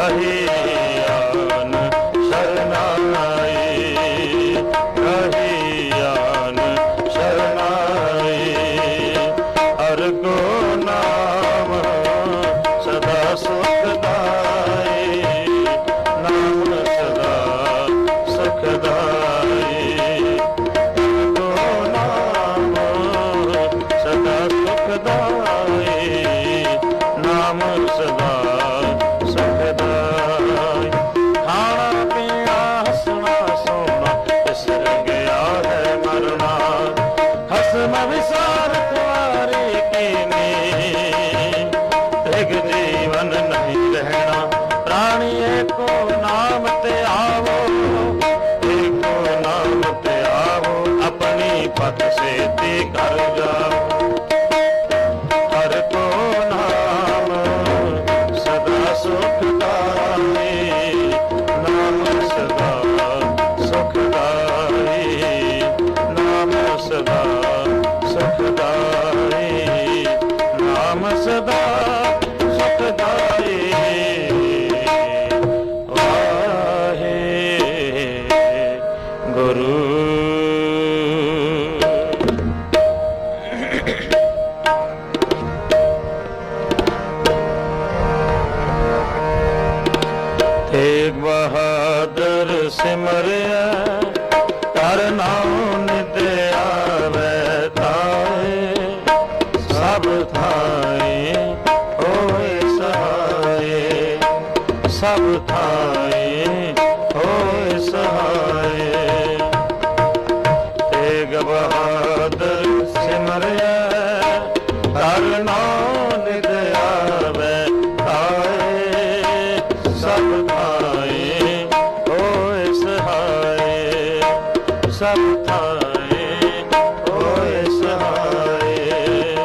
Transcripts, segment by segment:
ਕਹੀਆਨ ਸ਼ਰਨਾਈ, ਕਹੀਆਨ ਸ਼ਰਨਾਈ। ਹਰ ਕੋ ਨਾਮ ਸਦਾ ਸੁਖਦਾਈ, ਨਾਮ ਸਦਾ ਸੁਖਦਾਈ। ਹਰ ਕੋ ਨਾਮ ਸਦਾ ਸੁਖਦਾਈ, ਨਾਮ ਸਦਾ ਸੁਖਦਾਈ। ਖਾਣਾ ਪੀਣਾ ਹੱਸਣਾ ਸੋਣਾ ਵਿਸਰ ਗਿਆ ਹੈ ਮਰਨਾ, ਹਸਮ ਵਿਸਾਰ ਤੁਹਾਰੇ ਕੀਨੀ। ਤਿਗ ਜੀਵਨ ਨਹੀਂ ਰਹਿਣਾ, ਪ੍ਰਾਣੀਏ ਕੋ ਨਾਮ ਤੇ ਆਵੋ, ਏਕੋ ਨਾਮ ਤੇ ਆਵੋ, ਆਪਣੀ ਪਤ ਸੇਤੀ ਕਰ ਜਾਓ। ਹਰ ਕੋ ਨਾਮ ਸਦਾ ਸੁਖਦਾਈ, ਨਾਮ ਸਦਾ ਸੁਖਦਾਈ, ਨਾਮ ਸਦਾ ਸੁਖਦਾਈ, ਨਾਮ ਸਦਾ ਸੁਖਦਾਈ। ਵਾਹੇ ਗੁਰੂ। ਤੇਗ ਬਹਾਦਰ ਸਿਮਰਿਆ, ਕਰ ਨਾਮ ਨਿਤ ਆਵੈ ਤਾਏ। ਸਭ ਥਾਏ ਹੋਏ ਸਹਾਏ, ਸਭ ਥਾਏ ਹੋਏ ਸਹਾਏ। ਤੇਗ ਬਹਾਦਰ ਸਿਮਰਿਆ, ਕਰ ਨਾਮ ਨਿਤ ਆਵੈ ਤਾਏ। ਸਭ ਥਾਏ ਹੋਏ ਸਹਾਏ, ਸਭ ਥਾਏ ਹੋਏ ਸਹਾਏ।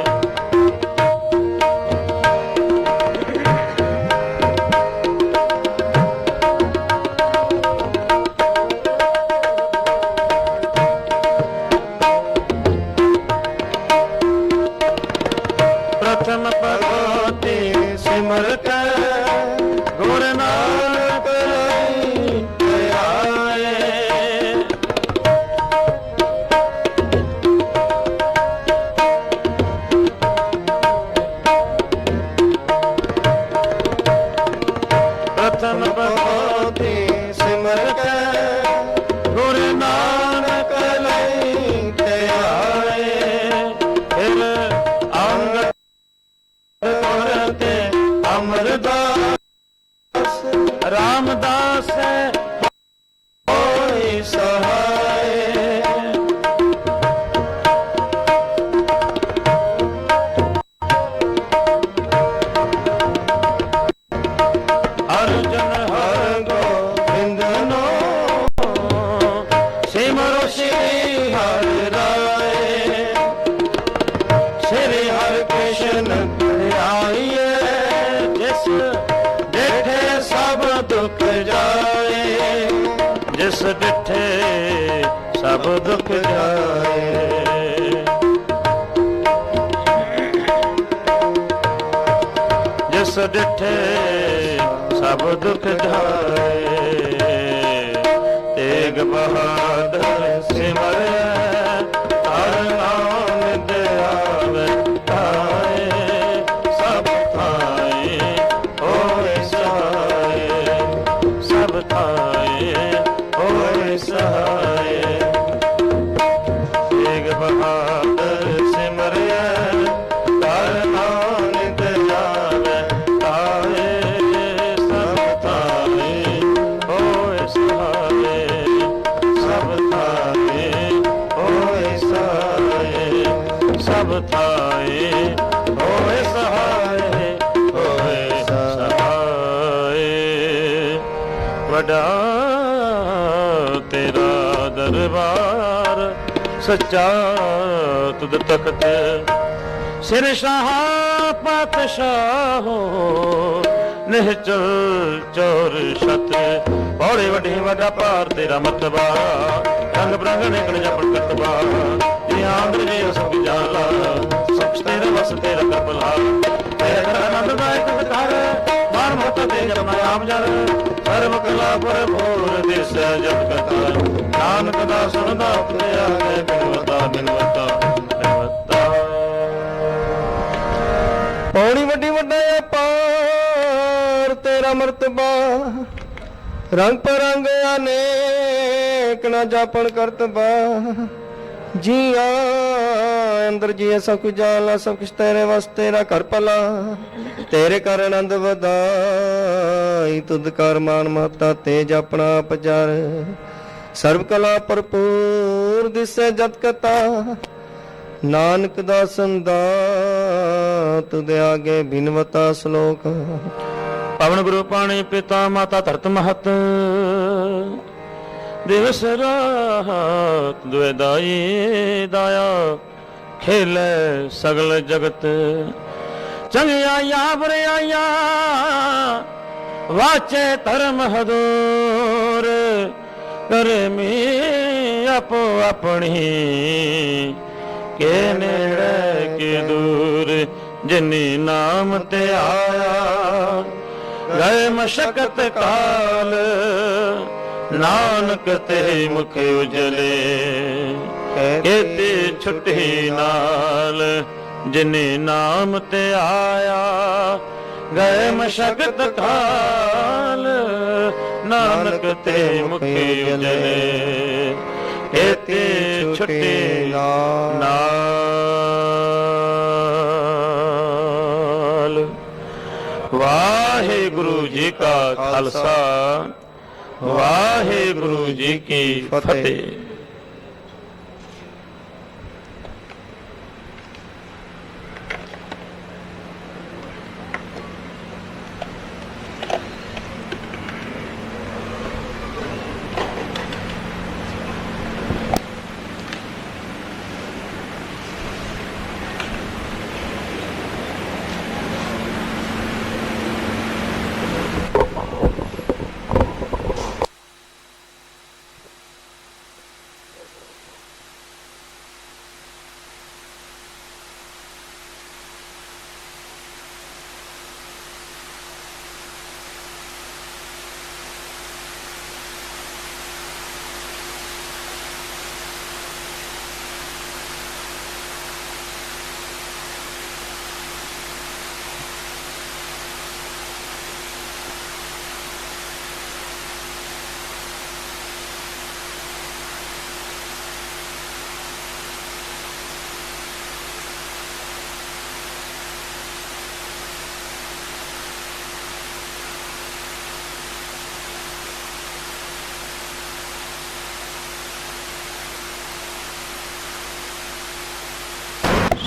ਪ੍ਰਥਮ ਭਗਵਤੀ ਸਿਮਰ ਕੈ, ਗੁਰ ਨਾਨਕ ਲਈ ਧਿਆਏ। ਪ੍ਰਥਮ ਭਗਵਤੀ ਸਿਮਰ ਕੈ, ਗੁਰ ਨਾਨਕ ਲਈ ਧਿਆਏ। ਫਿਰ ਅੰਗ ਤੇ ਅਮਰਦਾਸ, ਰਾਮਦਾਸ ਹੋਏ ਸਹਾਏ। ਅਰਜਨ ਹਰ ਗੋਬਿੰਦ ਨੋ, ਸਿਮਰੋ ਸ਼੍ਰੀ ਹਰਿ ਰਾਏ। ਸ਼੍ਰੀ ਹਰਿ ਕ੍ਰਿਸ਼ਨ ਆਈਏ, ਜਿਸ ਡਿਠੇ ਸਭ ਦੁਖ ਜਾਏ, ਜਿਸ ਡਿਠੇ ਸਭ ਦੁਖ ਜਾਏ। ਜਿਸ ਡਿਠੇ ਸਭ ਦੁਖ ਜਾਏ। ਤੇਗ ਬਹਾਦਰ ਸਿਮਰਿਆ, ਹਰ ਨਾਮ ਨਿਤ ਆਵੈ ਤਾਏ। ਸਭ ਥਾਏ ਹੋਏ ਸਹਾਏ, ਸਭ ਥਾਏ ਹੋਏ ਸਹਾਏ। ਤੇਗ ਬਹਾਦਰ ਸਿਮਰਿਆ, ਹਰ ਨਾਮ ਨਿਤ ਆਵੈ ਤਾਏ। ਸਭ ਥਾਏ ਹੋਏ ਸਹਾਏ, ਸਭ ਥਾਏ ਹੋਏ ਸਹਾਏ, ਸਭ ਥਾਏ ਹੋਏ ਸਹਾਏ, ਹੋਏ ਸਹਾਏ। ਵੱਡਾ ਤੇਰਾ ਦਰਬਾਰ, ਸੱਚਾ ਤੁਧ ਤਖਤ। ਸਿਰ ਸ਼ਾਹ ਪਾਤਸ਼ਾਹੋ, ਨਿਹਚਲ ਚੋਰ ਛਤਰ। ਬੋਲੇ ਵੱਡੇ ਵੱਡਾ ਭਾਰ ਤੇਰਾ ਮਤਬਾ, ਰੰਗ ਬਰੰਗ ਨਿਕਲ ਜਪਣ ਕਰਤਬਾ। ਜੀ ਆਂਦਰ ਜੀ ਅਸੰਗ ਜਾਲਾ, ਸਖਸ਼ ਤੇਰਾ ਵਸ ਤੇਰਾ ਕਰਬਲਾ। ਤੇਰਾ ਆਨੰਦ ਦਾਇਕ ਕਰ, ਮਨ ਮਾਤਾ ਤੇ ਜਪਨਾ ਆਪ ਜਨ ਸਰਬ ਕਲਾ ਭਰਪੂਰ ਦਿਸੈ ਜਪ ਕਰਤਾ ਨਾਨਕ ਦਾਸ ਸੁਣਦਾ ਤੇ ਆਗੇ ਬਿਨਵਤਾ ਬਿਨਵਤਾ ਬਿਨਵਤਾ। ਪੌੜੀ ਵੱਡੀ ਵੱਡਾ ਅਪਾਰ ਤੇਰਾ ਮਰਤਬਾ ਰੰਗ ਪਰੰਗ ਅਨੇਕ ਨਾ ਜਾਪਣ ਕਰਤਬਾ ਜੀਆਂ ਅੰਦਰ ਜੀਏ ਸਭ ਕੁਝ ਜਾਣਲਾ ਸਭ ਕੁਛ ਤੇਰੇ ਵਸ ਤੇਰਾ ਘਰ ਭਲਾ ਤੇਰੇ ਕਰ ਆਨੰਦ ਵਧਾਈ ਤੁਧ ਕਰ ਮਾਨ ਮਹਤਾ ਤੇਜ ਆਪਣਾ ਪਜਾਰ ਸਰਬ ਕਲਾ ਭਰਪੂਰ ਦਿਸੈ ਜਤ ਕਤਾ ਨਾਨਕ ਦਾ ਸੰਦਾ ਤੁਧ ਆਗੇ ਬਿਨਵਤਾ ਸ਼ਲੋਕ। ਪਵਨ ਗੁਰੂ ਪਾਣੀ ਪਿਤਾ ਮਾਤਾ ਧਰਤ ਮਹਤ ਦਿਵਸ ਰਾਤ ਦੁਇ ਦਾਈ ਦਾਇਆ ਖੇਲੇ ਸਗਲ ਜਗਤ ਚੰਗਿਆਈਆਂ ਬੁਰਾਈਆਂ ਵਾਚੇ ਧਰਮ ਹਦੂਰ ਕਰਮੀ ਆਪੋ ਆਪਣੀ ਕੇ ਨੇੜੇ ਕੇ ਦੂਰ ਜਿਨੀ ਨਾਮ ਤੇ ਆਇਆ ਗਏ ਮਸ਼ਕਤ ਕਾਲ ਨਾਨਕ ਤੇ ਮੁਖ ਉਜਲੇ ਕਹਤੇ ਛੁੱਟੀ ਨਾਲ ਜਿਨੇ ਨਾਮ ਤੇ ਆਇਆ ਗਏ ਮਸ਼ਕਤ ਕਾਲ ਨਾਨਕ ਤੇ ਮੁਖ ਉਜਲੇ ਕਹਤੇ ਛੁੱਟੀ ਨਾਲ। ਵਾਹਿਗੁਰੂ ਜੀ ਕਾ ਖਾਲਸਾ ਵਾਹਿਗੁਰੂ ਜੀ ਕੀ ਫਤਿਹ।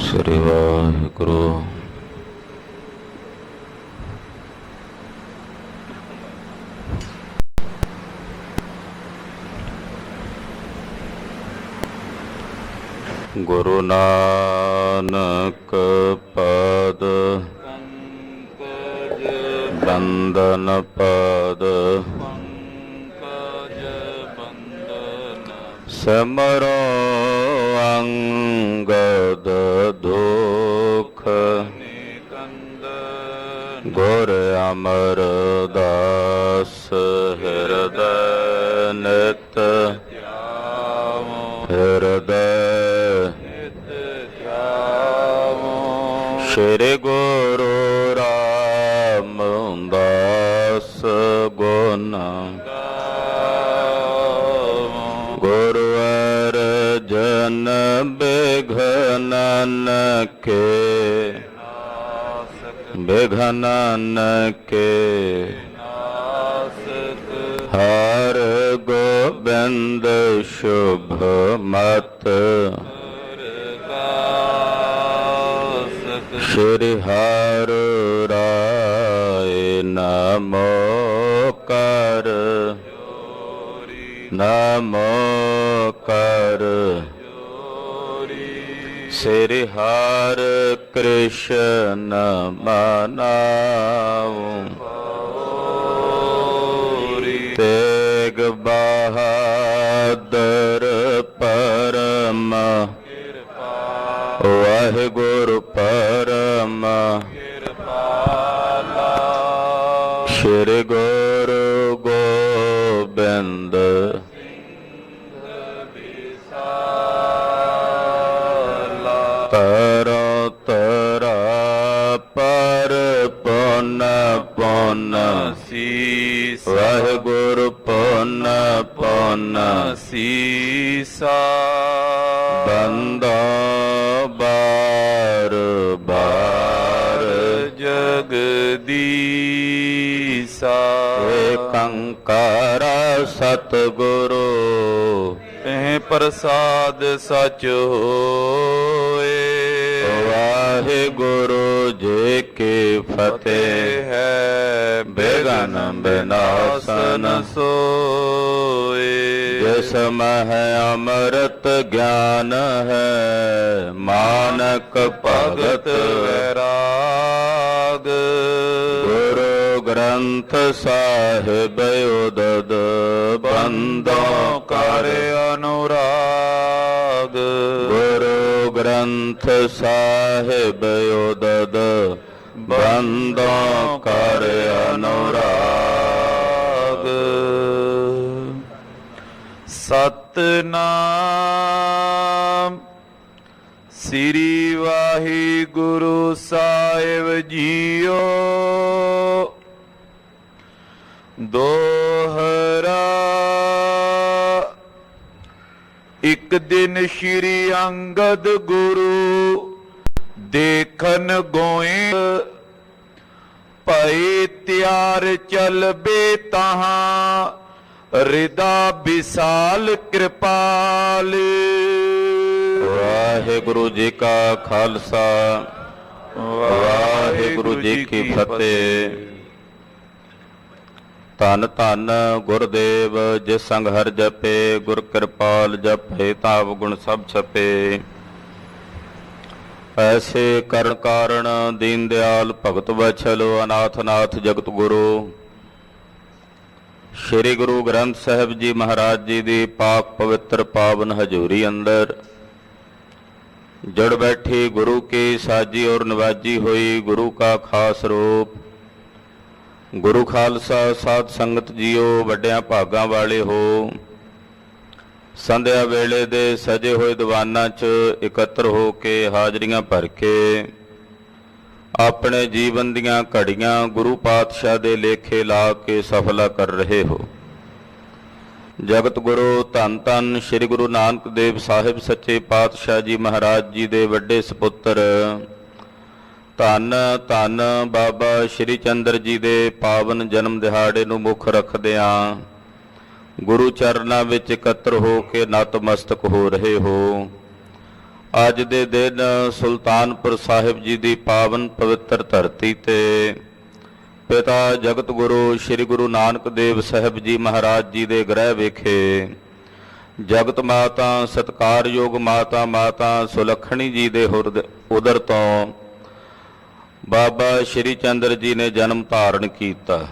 ਸ੍ਰੀ ਵਾਹਿਗੁਰੂ। ਗੁਰੂ ਨਾਨਕ ਪਦ ਬੰਦਨ ਪਦ ਸਿਮਰੋ ਅੰਗਦ ਦੁਖ ਗੁਰ ਅਮਰਦਾਸ ਹਿਰਦੈ ਨਿਤ ਹਿਰਦੈ ਸ਼੍ਰੀ ਗੁਰੂ ਰਾਮਦਾਸ ਗੁਣ ਗੁਰੂ ਅਰਜਨ ਬਿਘਨਨ ਕੇ ਬਿਘਨਨ ਕੇ ਹਰ ਗੋਬਿੰਦ ਸ਼ੁਭ ਮਤ ਸ਼੍ਰੀ ਹਰਿ ਰਾਏ ਨਮੋ ਕਰ ਨਮੋ ਕਰ ਸ੍ਰੀ ਹਰਿ ਕ੍ਰਿਸ਼ਨ ਮਨਾਉ ਤੇਗ ਬਹਾਦਰ ਪਰਮ ਵਾਹਿਗੁਰੂ ਪਰਮ ਸ਼੍ਰੀ ਗੁਰੂ ਗੋਬਿੰਦ ਤਰ ਤਰ ਪਰ ਪੁਨ ਪੁਨ ਸੀਸ ਵਾਹਿਗੁਰੂ ਪੁਨ ਪੁਨ ਸੀਸਾ ਬੰਦਾ ਬਾਰ ਬਾਰ ਜਗਦੀਸਾ ਏਕੰਕਾਰ ਸਤਿਗੁਰੂ ਤਹਿ ਪ੍ਰਸਾਦ ਸਚ ਹੋਏ ਵਾਹਿਗੁਰੂ ਜੀ ਕੀ ਫਤਿਹ ਫਤਿਹ ਹੈ ਬੇਗਨ ਬਿਨਾਸਨ ਸੋਏ ਜਿਸ ਮਹ ਅੰਮ੍ਰਿਤ ਗਿਆਨ ਹੈ ਮਾਨਕ ਭਗਤ ਵੈਰਾਗ ਗੁਰੂ ਗ੍ਰੰਥ ਸਾਹਿਬ ਉਦਦ ਬੰਦੋਂ ਕਰ ਅਨੁਰਾਗ ਗੁਰੂ ਗ੍ਰੰਥ ਸਾਹਿਬ ਉਦਦ ਬੰਦੋਂ ਕਰ ਅਨੁਰਾਗ ਸਤਨਾਮ ਸ੍ਰੀ ਵਾਹਿਗੁਰੂ ਸਾਹਿਬ ਜੀਓ ਦੋਹਰਾ ਇੱਕ ਦਿਨ ਸ਼੍ਰੀ ਅੰਗਦ ਗੁਰੂ ਦੇਖਨ ਗੋਏ ਭਏ ਤਿਆਰ ਚਲਬੇ ਤਹਾਂ ਰਿਦਾ ਵਿਸਾਲ ਕਿਰਪਾਲ ਵਾਹਿਗੁਰੂ ਜੀ ਕਾ ਖਾਲਸਾ ਵਾਹਿਗੁਰੂ ਜੀ ਕੀ ਫਤਿਹ ਧੰਨ ਧੰਨ ਗੁਰਦੇਵ ਜਿਸ ਸੰਗ ਹਰ ਜਪੇ ਗੁਰ ਕਿਰਪਾਲ ਜਪੇ ਤਾਵ ਗੁਣ ਸਭ ਛਪੇ ਐਸੇ ਕਰਨ ਕਾਰਣ ਦੀਨ ਦਿਆਲ ਭਗਤ ਵਛਲ ਅਨਾਥ ਨਾਥ ਜਗਤ ਗੁਰੂ ਸ਼੍ਰੀ ਗੁਰੂ ਗ੍ਰੰਥ ਸਾਹਿਬ ਜੀ ਮਹਾਰਾਜ ਜੀ ਦੀ ਪਾਕ ਪਵਿੱਤਰ ਪਾਵਨ ਹਜ਼ੂਰੀ ਅੰਦਰ ਜੜ ਬੈਠੀ ਗੁਰੂ ਕੀ ਸਾਜੀ ਔਰ ਨਵਾਜੀ ਹੋਈ ਗੁਰੂ ਕਾ ਖਾਸ ਰੂਪ ਗੁਰੂ ਖਾਲਸਾ ਸਾਧ ਸੰਗਤ ਜੀਓ ਵੱਡਿਆਂ ਭਾਗਾਂ ਵਾਲੇ ਹੋ ਸੰਧਿਆ ਵੇਲੇ ਦੇ ਸਜੇ ਹੋਏ ਦੀਵਾਨਾਂ 'ਚ ਇਕੱਤਰ ਹੋ ਕੇ ਹਾਜ਼ਰੀਆਂ ਭਰ ਕੇ ਆਪਣੇ ਜੀਵਨ ਦੀਆਂ ਘੜੀਆਂ ਗੁਰੂ ਪਾਤਸ਼ਾਹ ਦੇ ਲੇਖੇ ਲਾ ਕੇ ਸਫਲਾ ਕਰ ਰਹੇ ਹੋ ਜਗਤ ਗੁਰੂ ਧੰਨ ਧੰਨ ਸ੍ਰੀ ਗੁਰੂ ਨਾਨਕ ਦੇਵ ਸਾਹਿਬ ਸੱਚੇ ਪਾਤਸ਼ਾਹ ਜੀ ਮਹਾਰਾਜ ਜੀ ਦੇ ਵੱਡੇ ਸੁਪੁੱਤਰ ਧੰਨ ਧੰਨ ਬਾਬਾ ਸ਼੍ਰੀ ਚੰਦਰ ਜੀ ਦੇ ਪਾਵਨ ਜਨਮ ਦਿਹਾੜੇ ਨੂੰ ਮੁੱਖ ਰੱਖਦਿਆਂ ਗੁਰੂ ਚਰਨਾਂ ਵਿੱਚ ਇਕੱਤਰ ਹੋ ਕੇ ਨਤਮਸਤਕ ਹੋ ਰਹੇ ਹੋ ਅੱਜ ਦੇ ਦਿਨ ਸੁਲਤਾਨਪੁਰ ਸਾਹਿਬ ਜੀ ਦੀ ਪਾਵਨ ਪਵਿੱਤਰ ਧਰਤੀ ਤੇ ਪਿਤਾ ਜਗਤ ਗੁਰੂ ਸ੍ਰੀ ਗੁਰੂ ਨਾਨਕ ਦੇਵ ਸਾਹਿਬ ਜੀ ਮਹਾਰਾਜ ਜੀ ਦੇ ਗ੍ਰਹਿ ਵਿਖੇ ਜਗਤ ਮਾਤਾ ਸਤਿਕਾਰਯੋਗ ਮਾਤਾ ਸੁਲੱਖਣੀ ਜੀ ਦੇ ਉਦਰ ਤੋਂ ਬਾਬਾ ਸ਼੍ਰੀ ਚੰਦਰ ਜੀ ਨੇ ਜਨਮ ਧਾਰਨ ਕੀਤਾ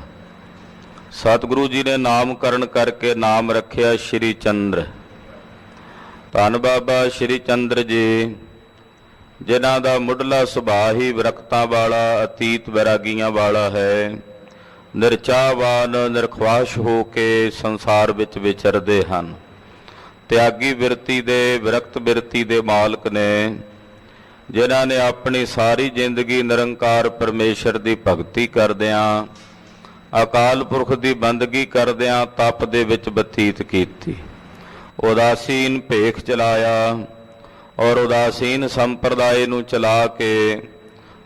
ਸਤਿਗੁਰੂ ਜੀ ਨੇ ਨਾਮਕਰਨ ਕਰਕੇ ਨਾਮ ਰੱਖਿਆ ਸ਼੍ਰੀ ਚੰਦਰ ਧੰਨ ਬਾਬਾ ਸ਼੍ਰੀ ਚੰਦਰ ਜੀ ਜਿਨ੍ਹਾਂ ਦਾ ਮੁੱਢਲਾ ਸੁਭਾਅ ਹੀ ਵਿਰਕਤਾਂ ਵਾਲਾ ਅਤੀਤ ਵੈਰਾਗੀਆਂ ਵਾਲਾ ਹੈ ਨਿਰਚਾਵਾਨ ਨਿਰਖਵਾਸ਼ ਹੋ ਕੇ ਸੰਸਾਰ ਵਿੱਚ ਵਿਚਰਦੇ ਹਨ ਤਿਆਗੀ ਬਿਰਤੀ ਦੇ ਵਿਰਕਤ ਬਿਰਤੀ ਦੇ ਮਾਲਕ ਨੇ ਜਿਨ੍ਹਾਂ ਨੇ ਆਪਣੀ ਸਾਰੀ ਜ਼ਿੰਦਗੀ ਨਿਰੰਕਾਰ ਪਰਮੇਸ਼ਰ ਦੀ ਭਗਤੀ ਕਰਦਿਆਂ ਅਕਾਲ ਪੁਰਖ ਦੀ ਬੰਦਗੀ ਕਰਦਿਆਂ ਤਪ ਦੇ ਵਿੱਚ ਬਤੀਤ ਕੀਤੀ ਉਦਾਸੀਨ ਭੇਖ ਚਲਾਇਆ ਔਰ ਉਦਾਸੀਨ ਸੰਪਰਦਾਇ ਨੂੰ ਚਲਾ ਕੇ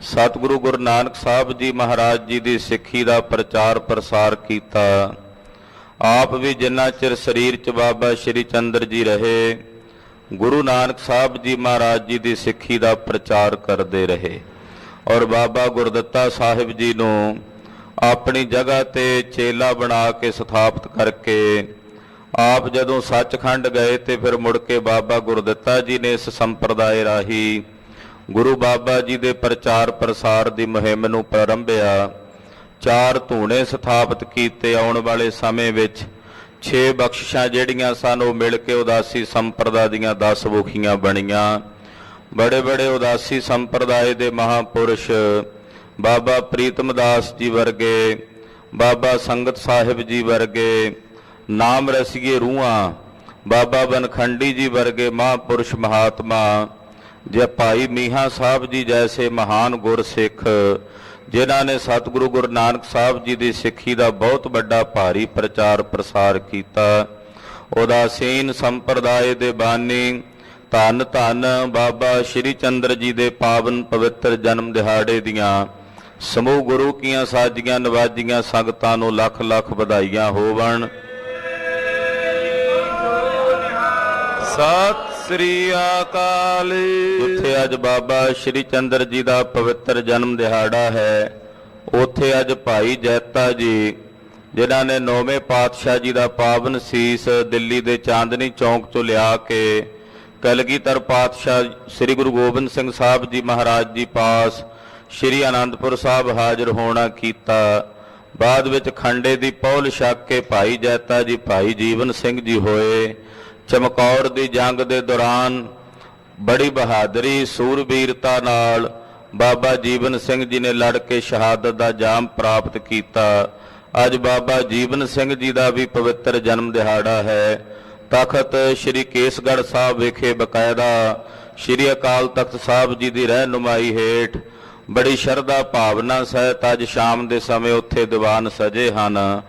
ਸਤਿਗੁਰੂ ਗੁਰੂ ਨਾਨਕ ਸਾਹਿਬ ਜੀ ਮਹਾਰਾਜ ਜੀ ਦੀ ਸਿੱਖੀ ਦਾ ਪ੍ਰਚਾਰ ਪ੍ਰਸਾਰ ਕੀਤਾ ਆਪ ਵੀ ਜਿੰਨਾ ਚਿਰ ਸਰੀਰ 'ਚ ਬਾਬਾ ਸ਼੍ਰੀ ਚੰਦਰ ਜੀ ਰਹੇ ਗੁਰੂ ਨਾਨਕ ਸਾਹਿਬ ਜੀ ਮਹਾਰਾਜ ਜੀ ਦੀ ਸਿੱਖੀ ਦਾ ਪ੍ਰਚਾਰ ਕਰਦੇ ਰਹੇ ਔਰ ਬਾਬਾ ਗੁਰਦਿੱਤਾ ਸਾਹਿਬ ਜੀ ਨੂੰ ਆਪਣੀ ਜਗ੍ਹਾ ਤੇ ਚੇਲਾ ਬਣਾ ਕੇ ਸਥਾਪਿਤ ਕਰਕੇ ਆਪ ਜਦੋਂ ਸੱਚਖੰਡ ਗਏ ਤੇ ਫਿਰ ਮੁੜ ਕੇ ਬਾਬਾ ਗੁਰਦਿੱਤਾ ਜੀ ਨੇ ਇਸ ਸੰਪਰਦਾਇ ਰਾਹੀਂ ਗੁਰੂ ਬਾਬਾ ਜੀ ਦੇ ਪ੍ਰਚਾਰ ਪ੍ਰਸਾਰ ਦੀ ਮੁਹਿੰਮ ਨੂੰ ਪ੍ਰਾਰੰਭਿਆ 4 ਧੂਣੇ ਸਥਾਪਿਤ ਕੀਤੇ ਆਉਣ ਵਾਲੇ ਸਮੇਂ ਵਿੱਚ 6 ਬਖਸ਼ਿਸ਼ਾਂ ਜਿਹੜੀਆਂ ਸਨ ਉਹ ਮਿਲ ਕੇ ਉਦਾਸੀ ਸੰਪਰਦਾ ਦੀਆਂ 10 ਮੁਖੀਆਂ ਬਣੀਆਂ ਬੜੇ ਬੜੇ ਉਦਾਸੀ ਸੰਪਰਦਾਇ ਦੇ ਮਹਾਪੁਰਸ਼ ਬਾਬਾ ਪ੍ਰੀਤਮ ਦਾਸ ਜੀ ਵਰਗੇ ਬਾਬਾ ਸੰਗਤ ਸਾਹਿਬ ਜੀ ਵਰਗੇ ਨਾਮ ਰਸੀਏ ਰੂਹਾਂ, ਬਾਬਾ ਬਨਖੰਡੀ ਜੀ ਵਰਗੇ ਮਹਾਂਪੁਰਸ਼ ਮਹਾਤਮਾ, ਜੇ ਭਾਈ ਮੀਹਾਂ ਸਾਹਿਬ ਜੀ ਜੈਸੇ ਮਹਾਨ ਗੁਰਸਿੱਖ ਜਿਨ੍ਹਾਂ ਨੇ ਸਤਿਗੁਰੂ ਗੁਰੂ ਨਾਨਕ ਸਾਹਿਬ ਜੀ ਦੀ ਸਿੱਖੀ ਦਾ ਬਹੁਤ ਵੱਡਾ ਭਾਰੀ ਪ੍ਰਚਾਰ ਪ੍ਰਸਾਰ ਕੀਤਾ। ਉਦਾਸੀਨ ਸੰਪਰਦਾਇ ਦੇ ਬਾਨੀ ਧੰਨ ਧੰਨ ਬਾਬਾ ਸ਼੍ਰੀ ਚੰਦਰ ਜੀ ਦੇ ਪਾਵਨ ਪਵਿੱਤਰ ਜਨਮ ਦਿਹਾੜੇ ਦੀਆਂ ਸਮੂਹ ਗੁਰੂ ਕੀਆਂ ਸਾਜੀਆਂ ਨਵਾਜੀਆਂ ਸੰਗਤਾਂ ਨੂੰ ਲੱਖ ਲੱਖ ਵਧਾਈਆਂ ਹੋਵਣ। ਸਤਿ ਸ੍ਰੀ ਅਕਾਲ। ਉੱਥੇ ਅੱਜ ਬਾਬਾ ਸ਼੍ਰੀ ਚੰਦਰ ਜੀ ਦਾ ਪਵਿੱਤਰ ਜਨਮ ਦਿਹਾੜਾ ਹੈ, ਉੱਥੇ ਅੱਜ ਭਾਈ ਜੈਤਾ ਜੀ ਜਿਨ੍ਹਾਂ ਨੇ 9ਵੇਂ ਪਾਤਸ਼ਾਹ ਜੀ ਦਾ ਪਾਵਨ ਸੀਸ ਦਿੱਲੀ ਦੇ ਚਾਂਦਨੀ ਚੌਂਕ ਚੋਂ ਲਿਆ ਕੇ ਕਲਗੀਧਰ ਪਾਤਸ਼ਾਹ ਸ੍ਰੀ ਗੁਰੂ ਗੋਬਿੰਦ ਸਿੰਘ ਸਾਹਿਬ ਜੀ ਮਹਾਰਾਜ ਜੀ ਪਾਸ ਸ੍ਰੀ ਅਨੰਦਪੁਰ ਸਾਹਿਬ ਹਾਜ਼ਰ ਹੋਣਾ ਕੀਤਾ। ਬਾਅਦ ਵਿੱਚ ਖੰਡੇ ਦੀ ਪੌਲ ਛਕ ਕੇ ਭਾਈ ਜੈਤਾ ਜੀ ਭਾਈ ਜੀਵਨ ਸਿੰਘ ਜੀ ਹੋਏ। ਚਮਕੌਰ ਦੀ ਜੰਗ ਦੇ ਦੌਰਾਨ ਬੜੀ ਬਹਾਦਰੀ ਸੂਰਬੀਰਤਾ ਨਾਲ ਬਾਬਾ ਜੀਵਨ ਸਿੰਘ ਜੀ ਨੇ ਲੜ ਕੇ ਸ਼ਹਾਦਤ ਦਾ ਜਾਮ ਪ੍ਰਾਪਤ ਕੀਤਾ। ਅੱਜ ਬਾਬਾ ਜੀਵਨ ਸਿੰਘ ਜੀ ਦਾ ਵੀ ਪਵਿੱਤਰ ਜਨਮ ਦਿਹਾੜਾ ਹੈ। ਤਖਤ ਸ੍ਰੀ ਕੇਸਗੜ੍ਹ ਸਾਹਿਬ ਵਿਖੇ ਬਕਾਇਦਾ ਸ੍ਰੀ ਅਕਾਲ ਤਖਤ ਸਾਹਿਬ ਜੀ ਦੀ ਰਹਿਨੁਮਾਈ ਹੇਠ ਬੜੀ ਸ਼ਰਧਾ ਭਾਵਨਾ ਸਹਿਤ ਅੱਜ ਸ਼ਾਮ ਦੇ ਸਮੇਂ ਉੱਥੇ ਦੀਵਾਨ ਸਜੇ ਹਨ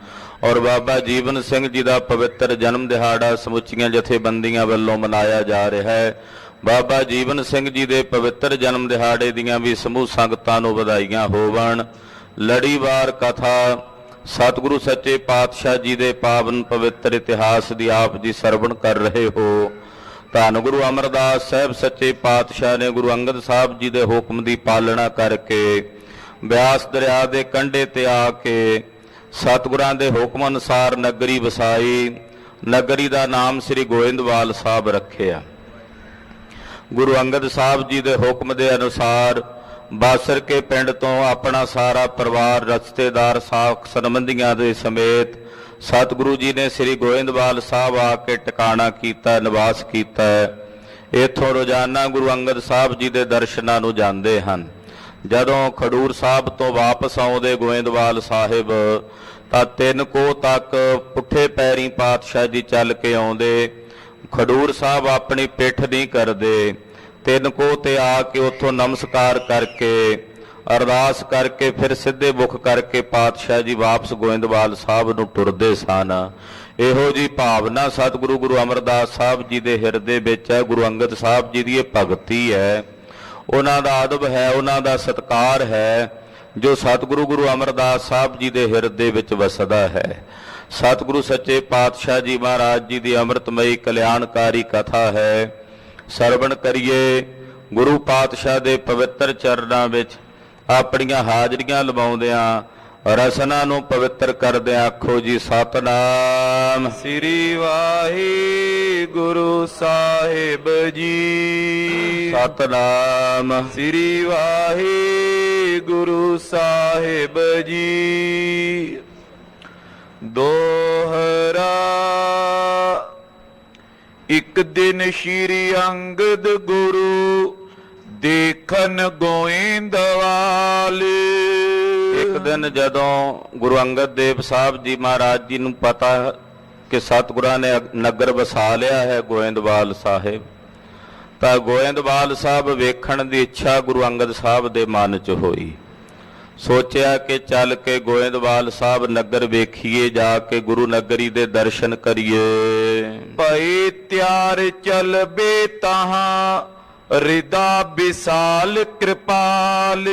ਔਰ ਬਾਬਾ ਜੀਵਨ ਸਿੰਘ ਜੀ ਦਾ ਪਵਿੱਤਰ ਜਨਮ ਦਿਹਾੜਾ ਸਮੁੱਚੀਆਂ ਜਥੇਬੰਦੀਆਂ ਵੱਲੋਂ ਮਨਾਇਆ ਜਾ ਰਿਹਾ ਹੈ। ਬਾਬਾ ਜੀਵਨ ਸਿੰਘ ਜੀ ਦੇ ਪਵਿੱਤਰ ਜਨਮ ਦਿਹਾੜੇ ਦੀਆਂ ਵੀ ਸਮੂਹ ਸੰਗਤਾਂ ਨੂੰ ਵਧਾਈਆਂ ਹੋਵਣ। ਲੜੀਵਾਰ ਕਥਾ ਸਤਿਗੁਰੂ ਸੱਚੇ ਪਾਤਸ਼ਾਹ ਜੀ ਦੇ ਪਾਵਨ ਪਵਿੱਤਰ ਇਤਿਹਾਸ ਦੀ ਆਪ ਜੀ ਸਰਵਣ ਕਰ ਰਹੇ ਹੋ। ਧੰਨ ਗੁਰੂ ਅਮਰਦਾਸ ਸਾਹਿਬ ਸੱਚੇ ਪਾਤਸ਼ਾਹ ਨੇ ਗੁਰੂ ਅੰਗਦ ਸਾਹਿਬ ਜੀ ਦੇ ਹੁਕਮ ਦੀ ਪਾਲਣਾ ਕਰਕੇ ਬਿਆਸ ਦਰਿਆ ਦੇ ਕੰਢੇ ਤੇ ਆ ਕੇ ਸਤਿਗੁਰਾਂ ਦੇ ਹੁਕਮ ਅਨੁਸਾਰ ਨਗਰੀ ਵਸਾਈ। ਨਗਰੀ ਦਾ ਨਾਮ ਸ੍ਰੀ ਗੋਇੰਦਵਾਲ ਸਾਹਿਬ ਰੱਖਿਆ। ਗੁਰੂ ਅੰਗਦ ਸਾਹਿਬ ਜੀ ਦੇ ਹੁਕਮ ਦੇ ਅਨੁਸਾਰ ਬਾਸਰ ਕੇ ਪਿੰਡ ਤੋਂ ਆਪਣਾ ਸਾਰਾ ਪਰਿਵਾਰ ਰਿਸ਼ਤੇਦਾਰ ਸਾਖ ਸੰਬੰਧੀਆਂ ਦੇ ਸਮੇਤ ਸਤਿਗੁਰੂ ਜੀ ਨੇ ਸ੍ਰੀ ਗੋਇੰਦਵਾਲ ਸਾਹਿਬ ਆ ਕੇ ਟਿਕਾਣਾ ਕੀਤਾ, ਨਿਵਾਸ ਕੀਤਾ। ਇੱਥੋਂ ਰੋਜ਼ਾਨਾ ਗੁਰੂ ਅੰਗਦ ਸਾਹਿਬ ਜੀ ਦੇ ਦਰਸ਼ਨਾਂ ਨੂੰ ਜਾਂਦੇ ਹਨ। ਜਦੋਂ ਖਡੂਰ ਸਾਹਿਬ ਤੋਂ ਵਾਪਸ ਆਉਂਦੇ ਗੋਇੰਦਵਾਲ ਸਾਹਿਬ ਤਾਂ 3 ਕੋਹ ਤੱਕ ਪੁੱਠੇ ਪੈਰੀਂ ਪਾਤਸ਼ਾਹ ਜੀ ਚੱਲ ਕੇ ਆਉਂਦੇ। ਖਡੂਰ ਸਾਹਿਬ ਆਪਣੀ ਪਿੱਠ ਨਹੀਂ ਕਰਦੇ, 3 ਕੋਹ ਤੇ ਆ ਕੇ ਉੱਥੋਂ ਨਮਸਕਾਰ ਕਰਕੇ ਅਰਦਾਸ ਕਰਕੇ ਫਿਰ ਸਿੱਧੇ ਮੁਖ ਕਰਕੇ ਪਾਤਸ਼ਾਹ ਜੀ ਵਾਪਸ ਗੋਇੰਦਵਾਲ ਸਾਹਿਬ ਨੂੰ ਟੁਰਦੇ ਸਨ। ਇਹੋ ਜੀ ਭਾਵਨਾ ਸਤਿਗੁਰੂ ਗੁਰੂ ਅਮਰਦਾਸ ਸਾਹਿਬ ਜੀ ਦੇ ਹਿਰਦੇ ਵਿੱਚ ਹੈ। ਗੁਰੂ ਅੰਗਦ ਸਾਹਿਬ ਜੀ ਦੀ ਇਹ ਭਗਤੀ ਹੈ, ਉਹਨਾਂ ਦਾ ਅਦਬ ਹੈ, ਉਹਨਾਂ ਦਾ ਸਤਿਕਾਰ ਹੈ ਜੋ ਸਤਿਗੁਰੂ ਗੁਰੂ ਅਮਰਦਾਸ ਸਾਹਿਬ ਜੀ ਦੇ ਹਿਰਦੇ ਵਿੱਚ ਵਸਦਾ ਹੈ। ਸਤਿਗੁਰੂ ਸੱਚੇ ਪਾਤਸ਼ਾਹ ਜੀ ਮਹਾਰਾਜ ਜੀ ਦੀ ਅੰਮ੍ਰਿਤਮਈ ਕਲਿਆਣਕਾਰੀ ਕਥਾ ਹੈ। ਸਰਵਣ ਕਰੀਏ। ਗੁਰੂ ਪਾਤਸ਼ਾਹ ਦੇ ਪਵਿੱਤਰ ਚਰਨਾਂ ਵਿੱਚ ਆਪਣੀਆਂ ਹਾਜ਼ਰੀਆਂ ਲਵਾਉਂਦਿਆਂ ਰਸਨਾ ਨੂੰ ਪਵਿੱਤਰ ਕਰਦਿਆਂ ਆਖੋ ਜੀ ਸਤਨਾਮ ਸ੍ਰੀ ਵਾਹਿਗੁਰੂ ਸਾਹਿਬ ਜੀ। ਸਤਨਾਮ ਸ੍ਰੀ ਵਾਹਿਗੁਰੂ ਸਾਹਿਬ ਜੀ। ਦੋਹਰਾ। ਇੱਕ ਦਿਨ ਸ਼੍ਰੀ ਅੰਗਦ ਗੁਰੂ ਦੇਖਨ ਗੋਇੰਦਵਾਲ। ਇੱਕ ਦਿਨ ਜਦੋਂ ਗੁਰੂ ਅੰਗਦ ਦੇਵ ਸਾਹਿਬ ਜੀ ਮਹਾਰਾਜ ਜੀ ਨੂੰ ਪਤਾ ਕਿ ਸਤਿਗੁਰਾਂ ਨੇ ਨਗਰ ਵਸਾ ਲਿਆ ਹੈ ਗੋਇੰਦਵਾਲ ਸਾਹਿਬ, ਤਾਂ ਗੋਇੰਦਵਾਲ ਸਾਹਿਬ ਵੇਖਣ ਦੀ ਇੱਛਾ ਗੁਰੂ ਅੰਗਦ ਸਾਹਿਬ ਦੇ ਮਨ 'ਚ ਹੋਈ। ਸੋਚਿਆ ਕਿ ਚੱਲ ਕੇ ਗੋਇੰਦਵਾਲ ਸਾਹਿਬ ਨਗਰ ਵੇਖੀਏ, ਜਾ ਕੇ ਗੁਰੂ ਨਗਰੀ ਦੇ ਦਰਸ਼ਨ ਕਰੀਏ। ਭਈ ਤਿਆਰ ਚਲਬੇ ਤਹਾਂ ਰਿਦਾ ਵਿਸਾਲ ਕਿਰਪਾਲ।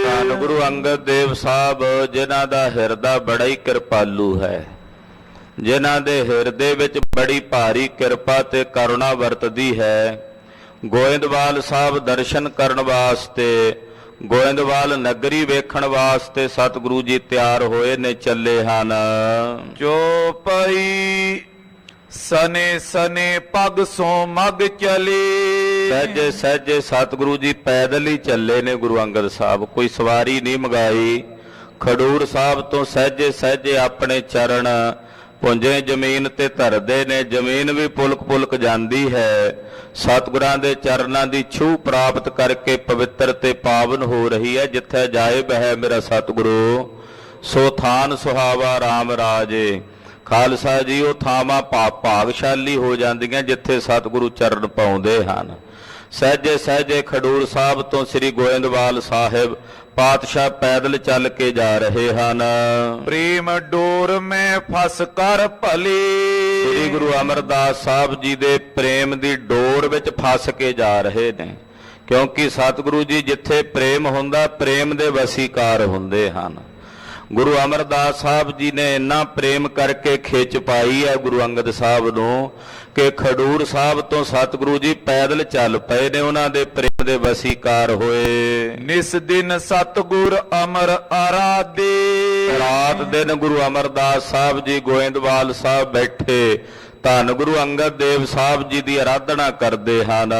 ਧੰਨ ਗੁਰੂ ਅੰਗਦ ਦੇਵ ਸਾਹਿਬ ਜਿਨ੍ਹਾਂ ਦਾ ਹਿਰਦਾ ਬੜਾ ਹੀ ਕਿਰਪਾਲੂ ਹੈ, ਜਿਨ੍ਹਾਂ ਦੇ ਹਿਰਦੇ ਵਿੱਚ ਬੜੀ ਭਾਰੀ ਕਿਰਪਾ ਤੇ ਕਰੁਣਾ ਵਰਤਦੀ ਹੈ। ਗੋਇੰਦਵਾਲ ਸਾਹਿਬ ਦਰਸ਼ਨ ਕਰਨ ਵਾਸਤੇ, ਗੋਇੰਦਵਾਲ ਨਗਰੀ ਵੇਖਣ ਵਾਸਤੇ ਸਤਿਗੁਰੂ ਜੀ ਤਿਆਰ ਹੋਏ ਨੇ, ਚੱਲੇ ਹਨ। ਚੋਪਈ ਸਨੇ ਸਨੇ ਪਗ ਸੋ ਮਗ ਚਲੇ। ਸਹਿਜੇ ਸਹਿਜੇ ਸਤਿਗੁਰੂ ਜੀ ਪੈਦਲ ਹੀ ਚੱਲੇ ਨੇ। ਗੁਰੂ ਅੰਗਦ ਸਾਹਿਬ ਕੋਈ ਸਵਾਰੀ ਨਹੀਂ ਮੰਗਾਈ। ਖਡੂਰ ਸਾਹਿਬ ਤੋਂ ਸਹਿਜੇ ਸਹਿਜੇ ਆਪਣੇ ਚਰਨ ਪੁੰਜੇ ਜ਼ਮੀਨ ਤੇ ਧਰਦੇ ਨੇ। ਜ਼ਮੀਨ ਵੀ ਪੁਲਕ ਪੁਲਕ ਜਾਂਦੀ ਹੈ। ਸਤਿਗੁਰਾਂ ਦੇ ਚਰਨਾਂ ਦੀ ਛੂਹ ਪ੍ਰਾਪਤ ਕਰਕੇ ਪਵਿੱਤਰ ਤੇ ਪਾਵਨ ਹੋ ਰਹੀ ਹੈ। ਜਿੱਥੇ ਜਾਏ ਬਹਿ ਮੇਰਾ ਸਤਿਗੁਰੂ, ਸੋ ਥਾਨ ਸੁਹਾਵਾ RAM ਰਾਜੇ। ਖਾਲਸਾ ਜੀ, ਉਹ ਥਾਵਾਂ ਭਾਗਸ਼ਾਲੀ ਹੋ ਜਾਂਦੀਆਂ ਜਿੱਥੇ ਸਤਿਗੁਰੂ ਚਰਨ ਪਾਉਂਦੇ ਹਨ। ਸਹਿਜੇ ਸਹਿਜੇ ਖਡੂਰ ਸਾਹਿਬ ਤੋਂ ਸ੍ਰੀ ਗੋਇੰਦਵਾਲ ਸਾਹਿਬ ਪਾਤਸ਼ਾਹ ਪੈਦਲ ਚੱਲ ਕੇ ਜਾ ਰਹੇ ਹਨ। ਪ੍ਰੇਮ ਡੋਰ ਮੈਂ ਫਸ ਕਰ ਭਲੇ। ਸ੍ਰੀ ਗੁਰੂ ਅਮਰਦਾਸ ਸਾਹਿਬ ਜੀ ਦੇ ਪ੍ਰੇਮ ਦੀ ਡੋਰ ਵਿੱਚ ਫਸ ਕੇ ਜਾ ਰਹੇ ਨੇ, ਕਿਉਂਕਿ ਸਤਿਗੁਰੂ ਜੀ ਜਿੱਥੇ ਪ੍ਰੇਮ ਹੁੰਦਾ ਪ੍ਰੇਮ ਦੇ ਵਸੀਕਾਰ ਹੁੰਦੇ ਹਨ। ਗੁਰੂ ਅਮਰਦਾਸ ਸਾਹਿਬ ਜੀ ਨੇ ਇੰਨਾ ਪ੍ਰੇਮ ਕਰਕੇ ਖਿੱਚ ਪਾਈ ਹੈ ਗੁਰੂ ਅੰਗਦ ਸਾਹਿਬ ਨੂੰ ਕਿ ਖਡੂਰ ਸਾਹਿਬ ਤੋਂ ਸਤਿਗੁਰੂ ਜੀ ਪੈਦਲ ਚੱਲ ਪਏ ਨੇ, ਉਹਨਾਂ ਦੇ ਪ੍ਰੇਮ ਦੇ ਵਸੀਕਾਰ ਹੋਏ। ਨਿਸ ਦਿਨ ਸਤਿਗੁਰ ਅਮਰ ਆਰਾਧੇ। ਰਾਤ ਦਿਨ ਗੁਰੂ ਅਮਰਦਾਸ ਸਾਹਿਬ ਜੀ ਗੋਇੰਦਵਾਲ ਸਾਹਿਬ ਬੈਠੇ ਧੰਨ ਗੁਰੂ ਅੰਗਦ ਦੇਵ ਸਾਹਿਬ ਜੀ ਦੀ ਆਰਾਧਨਾ ਕਰਦੇ ਹਨ।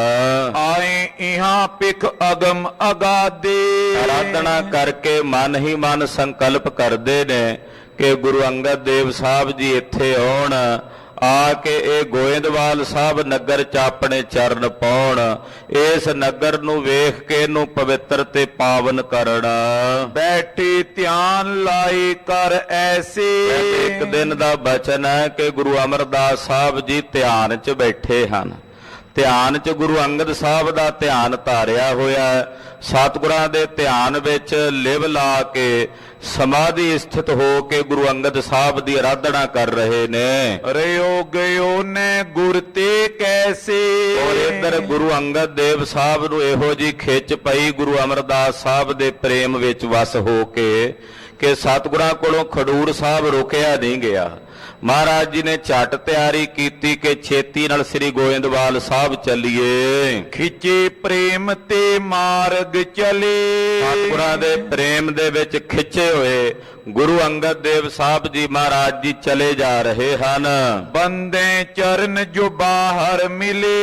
ਆਏ ਇਹਾਂ ਪਿਖ ਅਗਮ ਅਗਾਦੇ। ਆਰਾਧਨਾ ਕਰਕੇ ਮਨ ਹੀ ਮਨ ਸੰਕਲਪ ਕਰਦੇ ਨੇ ਕਿ ਗੁਰੂ ਅੰਗਦ ਦੇਵ ਸਾਹਿਬ ਜੀ ਇੱਥੇ ਆਉਣ, ਆ ਕੇ ਇਹ ਗੋਇੰਦਵਾਲ ਸਾਹਿਬ ਨਗਰ 'ਚ ਆਪਣੇ ਚਰਨ ਪਾਉਣ, ਇਸ ਨਗਰ ਨੂੰ ਵੇਖ ਕੇ ਇਹਨੂੰ ਪਵਿੱਤਰ ਤੇ ਪਾਵਨ ਕਰਨ। ਬੈਠੇ ਧਿਆਨ ਲਾਏ ਕਰ ਐਸੇ। ਇੱਕ ਦਿਨ ਦਾ ਬਚਨ ਹੈ ਕਿ ਗੁਰੂ ਅਮਰਦਾਸ ਸਾਹਿਬ ਜੀ ਧਿਆਨ 'ਚ ਬੈਠੇ ਹਨ। ਧਿਆਨ 'ਚ ਗੁਰੂ ਅੰਗਦ ਸਾਹਿਬ ਦਾ ਧਿਆਨ ਧਾਰਿਆ ਹੋਇਆ ਹੈ। ਸਤਿਗੁਰਾਂ ਦੇ ਧਿਆਨ ਵਿੱਚ ਲਿਵ ਲਾ ਕੇ ਸਮਾਧੀ ਸਥਿਤ ਹੋ ਕੇ ਗੁਰੂ ਅੰਗਦ ਸਾਹਿਬ ਦੀ ਆਰਾਧਨਾ ਕਰ ਰਹੇ ਨੇ। ਰਿਓ ਗਇਓ ਨੇ ਗੁਰ ਤੇ ਕੈਸੇ। ਔਰ ਇੱਧਰ ਗੁਰੂ ਅੰਗਦ ਦੇਵ ਸਾਹਿਬ ਨੂੰ ਇਹੋ ਜੀ ਖਿੱਚ ਪਈ ਗੁਰੂ ਅਮਰਦਾਸ ਸਾਹਿਬ ਦੇ ਪ੍ਰੇਮ ਵਿੱਚ ਵਸ ਹੋ ਕੇ ਕਿ ਸਤਿਗੁਰਾਂ ਕੋਲੋਂ ਖਡੂਰ ਸਾਹਿਬ ਰੁਕਿਆ ਨਹੀਂ ਗਿਆ। ਮਹਾਰਾਜ ਜੀ ਨੇ ਝਟ ਤਿਆਰੀ ਕੀਤੀ ਕਿ ਛੇਤੀ ਨਾਲ ਸ੍ਰੀ ਗੋਇੰਦਵਾਲ ਸਾਹਿਬ ਚੱਲੀਏ। ਖਿੱਚੇ ਪ੍ਰੇਮ ਤੇ ਮਾਰਗ ਚਲੇ। ਸਤਿਗੁਰਾਂ ਦੇ ਪ੍ਰੇਮ ਦੇ ਵਿੱਚ ਖਿੱਚੇ ਹੋਏ ਗੁਰੂ ਅੰਗਦ ਦੇਵ ਸਾਹਿਬ ਜੀ ਮਹਾਰਾਜ ਜੀ ਚਲੇ ਜਾ ਰਹੇ ਹਨ। ਬੰਦੇ ਚਰਨ ਜੋ ਬਾਹਰ ਮਿਲੇ।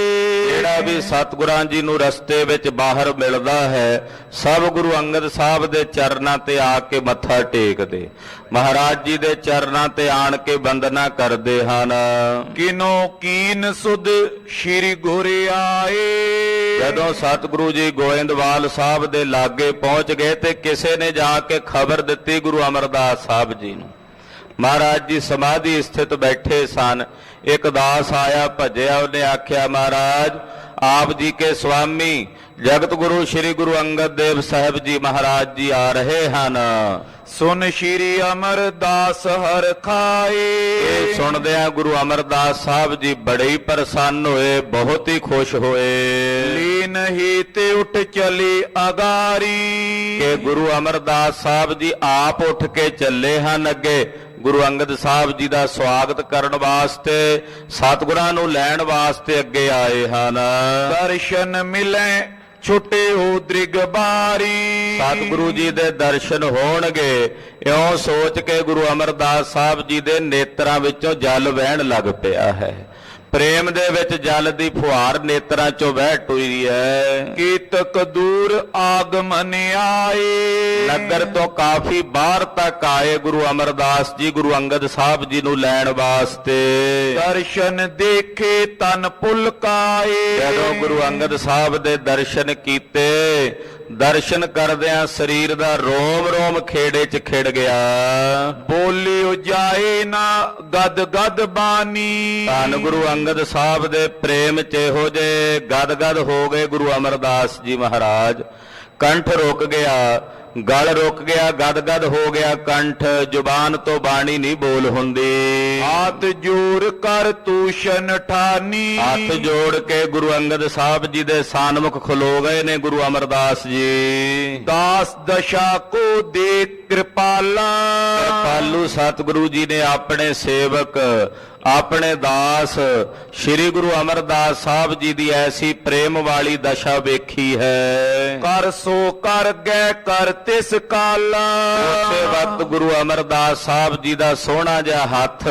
ਜਿਹੜਾ ਵੀ ਸਤਿਗੁਰਾਂ ਜੀ ਨੂੰ ਰਸਤੇ ਵਿੱਚ ਬਾਹਰ ਮਿਲਦਾ ਹੈ ਸਭ ਗੁਰੂ ਅੰਗਦ ਸਾਹਿਬ ਦੇ ਚਰਨਾਂ ਤੇ ਆ ਕੇ ਮੱਥਾ ਟੇਕਦੇ, ਮਹਾਰਾਜ ਜੀ ਦੇ ਚਰਨਾਂ ਤੇ ਆਣ ਕੇ ਬੰਦਨਾ ਕਰਦੇ ਹਨ। ਕਿਨੋ ਕੀਨ ਸੁਧ ਸ਼੍ਰੀ ਗੁਰ ਆਏ। ਜਦੋਂ ਸਤਿਗੁਰੂ ਜੀ ਗੋਇੰਦਵਾਲ ਸਾਹਿਬ ਦੇ ਲਾਗੇ ਪਹੁੰਚ ਗਏ ਤੇ ਕਿਸੇ ਨੇ ਜਾ ਕੇ ਖਬਰ ਦਿੱਤੀ ਗੁਰੂ ਅਮਰਦਾਸ ਸਾਹਿਬ ਜੀ ਨੂੰ। ਮਹਾਰਾਜ ਜੀ ਸਮਾਧੀ ਸਥਿਤ ਬੈਠੇ ਸਨ। ਇੱਕ ਦਾਸ ਆਇਆ ਭਜਿਆ, ਉਹਨੇ ਆਖਿਆ ਮਹਾਰਾਜ ਆਪ ਜੀ ਕੇ ਸਵਾਮੀ ਜਗਤ ਗੁਰੂ ਸ੍ਰੀ ਗੁਰੂ ਅੰਗਦ ਦੇਵ ਸਾਹਿਬ ਜੀ ਮਹਾਰਾਜ ਜੀ ਆ ਰਹੇ ਹਨ। ਸੁਨ ਸ਼੍ਰੀ ਅਮਰਦਾਸ ਹਰ ਖਾਏ। ਇਹ ਸੁਣਦਿਆਂ ਗੁਰੂ ਅਮਰਦਾਸ ਸਾਹਿਬ ਜੀ ਬੜੇ ਹੀ ਪ੍ਰਸੰਨ ਹੋਏ, ਬਹੁਤ ਹੀ ਖੁਸ਼ ਹੋਏ। ਲੀਨ ਹੀ ਤੇ ਉੱਠ ਚਲੀ ਅਗਾਰੀ। ਕਿ ਗੁਰੂ ਅਮਰਦਾਸ ਸਾਹਿਬ ਜੀ ਆਪ ਉੱਠ ਕੇ ਚੱਲੇ ਹਨ ਅੱਗੇ ਗੁਰੂ ਅੰਗਦ ਸਾਹਿਬ ਜੀ ਦਾ ਸਵਾਗਤ ਕਰਨ ਵਾਸਤੇ, ਸਤਿਗੁਰਾਂ ਨੂੰ ਲੈਣ ਵਾਸਤੇ ਅੱਗੇ ਆਏ ਹਨ। ਦਰਸ਼ਨ ਮਿਲੇ ਛੁੱਟੇ ਹੋ ਦ੍ਰਿਗਬਾਰੀ। ਸਤਿਗੁਰੂ ਜੀ ਦੇ ਦਰਸ਼ਨ ਹੋਣਗੇ ਇਉਂ ਸੋਚ ਕੇ ਗੁਰੂ ਅਮਰਦਾਸ ਸਾਹਿਬ ਜੀ ਦੇ ਨੇਤਰਾਂ ਵਿੱਚੋਂ ਜਲ ਵਹਿਣ ਲੱਗ ਪਿਆ ਹੈ। ਪ੍ਰੇਮ ਦੇ ਵਿੱਚ ਜਲ ਦੀ ਫੁਹਾਰ ਨੇਤਰਾਂ ਚੋਂ ਵਹਿ ਟੁਰੀ ਹੈ। ਕੀਤਕ ਦੂਰ ਆਗਮਨ ਆਏ। ਨਗਰ ਤੋਂ ਕਾਫੀ ਬਾਹਰ ਤੱਕ ਆਏ ਗੁਰੂ ਅਮਰਦਾਸ ਜੀ ਗੁਰੂ ਅੰਗਦ ਸਾਹਿਬ ਜੀ ਨੂੰ ਲੈਣ ਵਾਸਤੇ। ਦਰਸ਼ਨ ਦੇਖੇ ਤਨ ਪੁਲਕਾਏ। ਜਦੋਂ ਗੁਰੂ ਅੰਗਦ ਸਾਹਿਬ ਦੇ ਦਰਸ਼ਨ ਕੀਤੇ, ਦਰਸ਼ਨ ਕਰਦਿਆਂ ਸਰੀਰ ਦਾ ਰੋਮ ਰੋਮ ਖੇੜੇ 'ਚ ਖਿੜ ਗਿਆ। ਬੋਲਿਓ ਜਾਏ ਨਾ ਗਦ ਗਦ ਬਾਣੀ। ਧੰਨ ਗੁਰੂ ਅੰਗਦ ਸਾਹਿਬ ਦੇ ਪ੍ਰੇਮ 'ਚ ਇਹੋ ਜੇ ਗਦ ਗਦ ਹੋ ਗਏ ਗੁਰੂ ਅਮਰਦਾਸ ਜੀ ਮਹਾਰਾਜ। ਕੰਠ ਰੁਕ ਗਿਆ, ਗਲ ਰੁਕ ਗਿਆ, ਗਦ ਗਦ ਹੋ ਗਿਆ ਕੰਠ, ਜ਼ੁਬਾਨ ਤੋਂ ਬਾਣੀ ਨਹੀਂ ਬੋਲ ਹੁੰਦੀ। ਹੱਥ ਜੋੜ ਕਰ ਤੂਸ਼ਨ ਠਾਨੀ। ਹੱਥ ਜੋੜ ਕੇ ਗੁਰੂ ਅੰਗਦ ਸਾਹਿਬ ਜੀ ਦੇ ਸਾਨਮੁਖ ਖਲੋ ਗਏ ਨੇ ਗੁਰੂ ਅਮਰਦਾਸ ਜੀ। ਦਾਸ ਦਸ਼ਾ ਕੋ ਦੇ ਕਿਰਪਾਲਾ। ਕਿਰਪਾਲੂ ਸਤਿਗੁਰੂ ਜੀ ਨੇ ਆਪਣੇ ਸੇਵਕ ਆਪਣੇ ਦਾਸ ਸ੍ਰੀ ਗੁਰੂ ਅਮਰਦਾਸ ਸਾਹਿਬ ਜੀ ਦੀ ਐਸੀ ਪ੍ਰੇਮ ਵਾਲੀ ਦਸ਼ਾ ਵੇਖੀ ਹੈ। ਕਰ ਸੋ ਕਰ ਗਏ ਕਰ ਤਿਸ ਕਾਲਾ। ਉਸੇ ਵਕਤ ਗੁਰੂ ਅਮਰਦਾਸ ਸਾਹਿਬ ਜੀ ਦਾ ਸੋਹਣਾ ਜਿਹਾ ਹੱਥ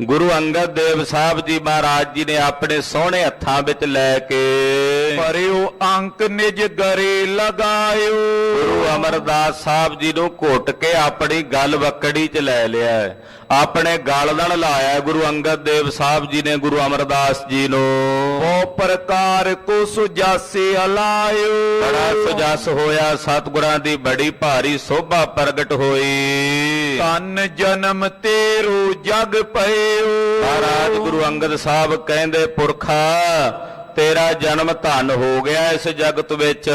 ਗੁਰੂ ਅੰਗਦ ਦੇਵ ਸਾਹਿਬ ਜੀ ਮਹਾਰਾਜ ਜੀ ਨੇ ਆਪਣੇ ਸੋਹਣੇ ਹੱਥਾਂ ਵਿੱਚ ਲੈ ਕੇ ਭਰਿਓ ਅੰਕ ਨਿਜ ਗਰੇ ਲਗਾਇਓ। ਗੁਰੂ ਅਮਰਦਾਸ ਸਾਹਿਬ ਜੀ ਨੂੰ ਘੁੱਟ ਕੇ ਆਪਣੀ ਗਲ ਵਕੜੀ 'ਚ ਲੈ ਲਿਆ, ਆਪਣੇ ਗਲ ਨਾਲ ਲਾਇਆ ਗੁਰੂ ਅੰਗਦ ਦੇਵ ਸਾਹਿਬ ਜੀ ਨੇ ਗੁਰੂ ਅਮਰਦਾਸ ਜੀ ਨੂੰ। ਬਹੁ ਪ੍ਰਕਾਰ ਕੋ ਸੁਜਾਸੇ ਅਲਾਇਓ ਬੜਾ ਸੁਜਸ ਹੋਇਆ, ਸਤਿਗੁਰਾਂ ਦੀ ਬੜੀ ਭਾਰੀ ਸੋਭਾ ਪ੍ਰਗਟ ਹੋਈ। ਤਨ ਜਨਮ ਤੇਰੋ ਜਗ ਪਇਓ ਮਹਾਰਾਜ ਗੁਰੂ ਅੰਗਦ ਸਾਹਿਬ ਕਹਿੰਦੇ, ਪੁਰਖਾ ਤੇਰਾ ਜਨਮ ਧਨ ਹੋ ਗਿਆ ਇਸ ਜਗਤ ਵਿੱਚ।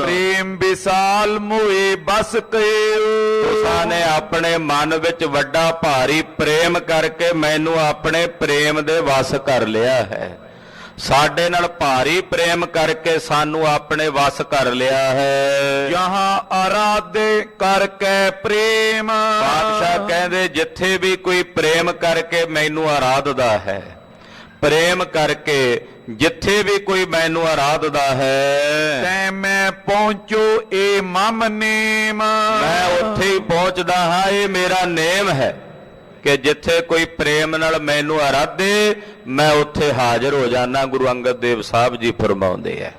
ਪ੍ਰੇਮ ਵਿਸਾਲ ਮੋਏ ਬਸ ਕਇਓ ਤੁਸਾਂ ਨੇ ਆਪਣੇ ਮਨ ਵਿੱਚ ਵੱਡਾ ਭਾਰੀ ਪ੍ਰੇਮ ਕਰਕੇ ਮੈਨੂੰ ਆਪਣੇ ਪ੍ਰੇਮ ਦੇ ਵਸ ਕਰ ਲਿਆ ਹੈ। ਸਾਡੇ ਨਾਲ ਭਾਰੀ ਪ੍ਰੇਮ ਕਰਕੇ ਸਾਨੂੰ ਆਪਣੇ ਵਸ ਕਰ ਲਿਆ ਹੈ। ਜਹਾਂ ਆਰਾਧੇ ਕਰਕੇ ਪ੍ਰੇਮ ਪਾਤਸ਼ਾਹ ਕਹਿੰਦੇ, ਜਿੱਥੇ ਵੀ ਕੋਈ ਪ੍ਰੇਮ ਕਰਕੇ ਮੈਨੂੰ ਆਰਾਧਦਾ ਹੈ, ਪ੍ਰੇਮ ਕਰਕੇ ਜਿੱਥੇ ਵੀ ਕੋਈ ਮੈਨੂੰ ਆਰਾਧਦਾ ਹੈ, ਤੈ ਮੈਂ ਪਹੁੰਚੋ ਏ ਮਮ ਨੇਮ ਮੈਂ ਉੱਥੇ ਹੀ ਪਹੁੰਚਦਾ ਹਾਂ। ਇਹ ਮੇਰਾ ਨੇਮ ਹੈ ਕਿ ਜਿੱਥੇ ਕੋਈ ਪ੍ਰੇਮ ਨਾਲ ਮੈਨੂੰ ਆਰਾਧੇ, ਮੈਂ ਉੱਥੇ ਹਾਜ਼ਰ ਹੋ ਜਾਣਾ। ਗੁਰੂ ਅੰਗਦ ਦੇਵ ਸਾਹਿਬ ਜੀ ਫਰਮਾਉਂਦੇ ਹੈ,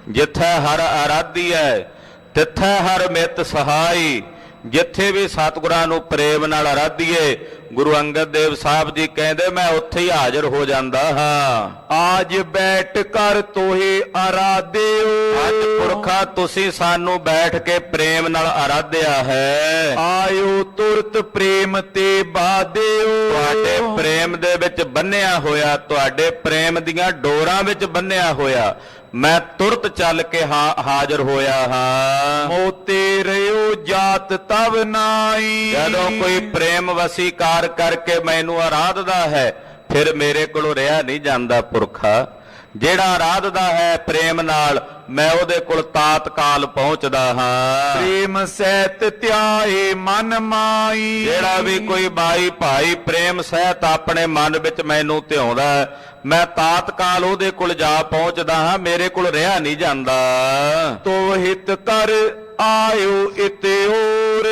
ਜਿੱਥੇ ਹਰ ਆਰਾਧੀ ਹੈ ਤਿੱਥੇ ਹਰ ਮਿੱਤ ਸਹਾਈ। ਜਿੱਥੇ ਵੀ ਸਤਿਗੁਰਾਂ ਨੂੰ ਪ੍ਰੇਮ ਨਾਲ ਆਰਾਧੀਏ, ਗੁਰੂ ਅੰਗਦ ਦੇਵ ਸਾਹਿਬ ਜੀ ਕਹਿੰਦੇ, ਮੈਂ ਉੱਥੇ ਹੀ ਹਾਜ਼ਰ ਹੋ ਜਾਂਦਾ ਹਾਂ। ਆਜ ਬੈਠ ਕਰ ਤੋਹੇ ਆਰਾਧਿਓ ਅੱਜ ਪੁਰਖਾ ਤੁਸੀਂ ਸਾਨੂੰ ਬੈਠ ਕੇ ਪ੍ਰੇਮ ਨਾਲ ਆਰਾਧਿਆ ਹੈ। ਆਇਓ ਤੁਰਤ ਪ੍ਰੇਮ ਤੇ ਬਾਧਿਓ ਤੁਹਾਡੇ ਪ੍ਰੇਮ ਦੇ ਵਿੱਚ ਬੰਨਿਆ ਹੋਇਆ, ਤੁਹਾਡੇ ਪ੍ਰੇਮ ਦੀਆਂ ਡੋਰਾਂ ਵਿੱਚ ਬੰਨਿਆ ਹੋਇਆ ਮੈਂ ਤੁਰਤ ਚੱਲ ਕੇ ਹਾਜ਼ਰ ਹੋਇਆ ਹਾਂ। ਮੋਤੇ ਰਿਓ ਜਾਤ ਤਵ ਨਾਈ ਜਦੋਂ ਕੋਈ ਪ੍ਰੇਮ ਵਸੀਕਾਰ ਕਰਕੇ ਮੈਨੂੰ ਆਰਾਧਦਾ ਹੈ, ਫਿਰ ਮੇਰੇ ਕੋਲੋਂ ਰਿਹਾ ਨਹੀਂ ਜਾਂਦਾ। ਪੁਰਖਾ ਜਿਹੜਾ ਆਰਾਧਦਾ ਹੈ ਪ੍ਰੇਮ ਨਾਲ, ਮੈਂ ਉਹਦੇ ਕੋਲ ਤਾਤਕਾਲ ਪਹੁੰਚਦਾ ਹਾਂ। ਪ੍ਰੇਮ ਸਹਿਤ ਧਿਆਏ ਮਨ ਮਾਈ ਜਿਹੜਾ ਵੀ ਕੋਈ ਬਾਈ ਭਾਈ ਪ੍ਰੇਮ ਸਹਿਤ ਆਪਣੇ ਮਨ ਵਿੱਚ ਮੈਨੂੰ ਧਿਆਉਂਦਾ ਹੈ, ਮੈਂ ਤਾਤਕਾਲ ਉਹਦੇ ਕੋਲ ਜਾ ਪਹੁੰਚਦਾ ਹਾਂ, ਮੇਰੇ ਕੋਲ ਰਿਹਾ ਨਹੀਂ ਜਾਂਦਾ। ਤੋ ਹਿਤ ਕਰ ਆਇਓ ਇਤਿਓਰ